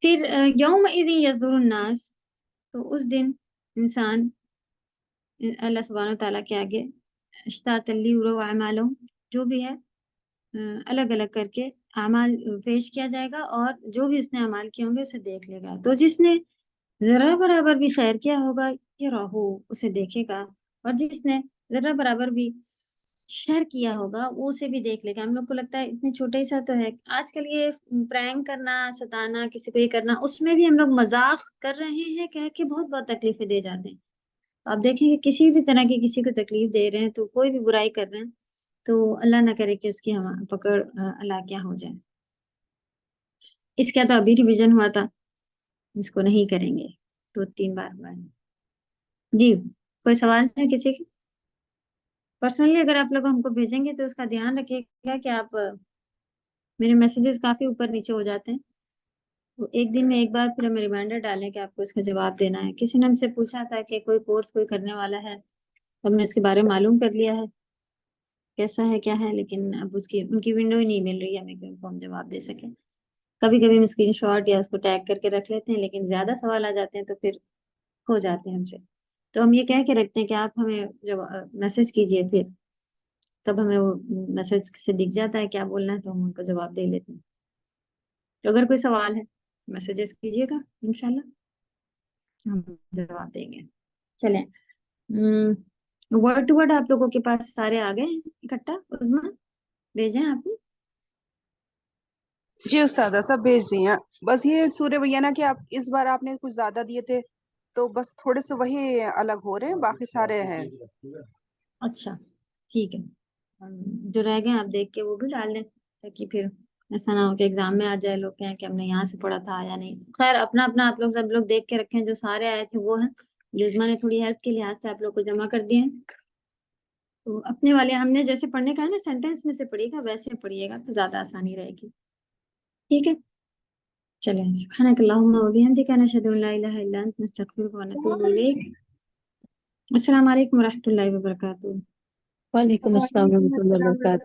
پھر یومئذ یصدر الناس, تو اس دن انسان اللہ سبحانہ وتعالیٰ کے آگے اشتاۃ لیروا اعمالہم, جو بھی ہے الگ الگ کر کے اعمال پیش کیا جائے گا, اور جو بھی اس نے اعمال کیے ہوں گے اسے دیکھ لے گا. تو جس نے ذرا برابر بھی خیر کیا ہوگا یہ راہو, اسے دیکھے گا, اور جس نے ذرا برابر بھی شر کیا ہوگا وہ اسے بھی دیکھ لے گا. ہم لوگ کو لگتا ہے اتنے چھوٹے ہی سا تو ہے, آج کل یہ پرینک کرنا, ستانا, کسی کو یہ کرنا, اس میں بھی ہم لوگ مذاق کر رہے ہیں کہہ کے بہت بہت تکلیفیں دے جاتے ہیں. آپ دیکھیں کہ کسی بھی طرح کی کسی کو تکلیف دے رہے ہیں, تو کوئی بھی برائی کر رہے ہیں, تو اللہ نہ کرے کہ اس کی ہم پکڑ اللہ کیا ہو جائے. اس کا تو ابھی ریویژن ہوا تھا, اس کو نہیں کریں گے, 2-3 بار ہوا ہے. جی کوئی سوال ہے کسی کے؟ پرسنلی اگر آپ لوگ ہم کو بھیجیں گے تو اس کا دھیان رکھیے گا کہ آپ, میرے میسیجز کافی اوپر نیچے ہو جاتے ہیں, تو ایک دن میں ایک بار پھر ہمیں ریمائنڈر ڈالیں کہ آپ کو اس کا جواب دینا ہے. کسی نے ہم سے پوچھا تھا کہ کوئی کورس کوئی کرنے والا ہے, اب میں اس کے بارے میں معلوم کر لیا ہے کیسا ہے کیا ہے, لیکن اب اس کی ان کی ونڈو ہی نہیں مل رہی ہے ہمیں کہ ان کو ہم جواب دے سکیں. کبھی کبھی ہم اسکرین شاٹ یا اس کو ٹیگ کر کے رکھ لیتے ہیں, لیکن زیادہ سوال آ جاتے ہیں تو پھر ہو جاتے ہیں ہم سے. تو ہم یہ کہہ کے رکھتے ہیں کہ آپ ہمیں جب میسج کیجئے, پھر تب ہمیں وہ میسج سے دکھ جاتا ہے کیا بولنا ہے, تو ہم ان کو جواب دے لیتے ہیں. تو اگر کوئی سوال ہے میسیجز کیجیے گا, انشاءاللہ ہم جواب دیں گے. چلیں, ورڈ ٹو ورڈ آپ لوگوں کے پاس سارے آ گئے ہیں اکٹھا, عظمیٰ بھیجیں آپ نے؟ جی استاذہ سب بھیج دیے. بس یہ سورہ بینہ کہ آپ اس بار آپ نے کچھ زیادہ دیے تھے, تو بس تھوڑے سے وہی الگ ہو رہے ہیں, باقی سارے ہیں. اچھا ٹھیک ہے, جو رہ گئے آپ دیکھ کے وہ بھی ڈال لیں, تاکہ پھر ایسا نہ ہو کہ ایگزام میں آ جائے لوگ کہیں کہ ہم نے یہاں سے پڑھا تھا یا نہیں. خیر اپنا اپنا آپ لوگ سب لوگ دیکھ کے رکھیں, جو سارے آئے تھے وہ ہیں. عظمیٰ نے تھوڑی ہیلپ کے لحاظ سے آپ لوگ کو جمع کر دیے ہیں, تو اپنے والے ہم نے جیسے پڑھنے کا ہے نا, سینٹینس میں سے پڑھیے گا ویسے پڑھیے گا تو زیادہ آسانی رہے گی. ٹھیک ہے, چلیں. سبحانک اللہم و بحمدک, نشہد ان لا الہ الا انت, نستغفرک و نتوب الیک. السلام علیکم و رحمۃ اللہ وبرکاتہ. وعلیکم السلام ورحمۃ اللہ وبرکاتہ.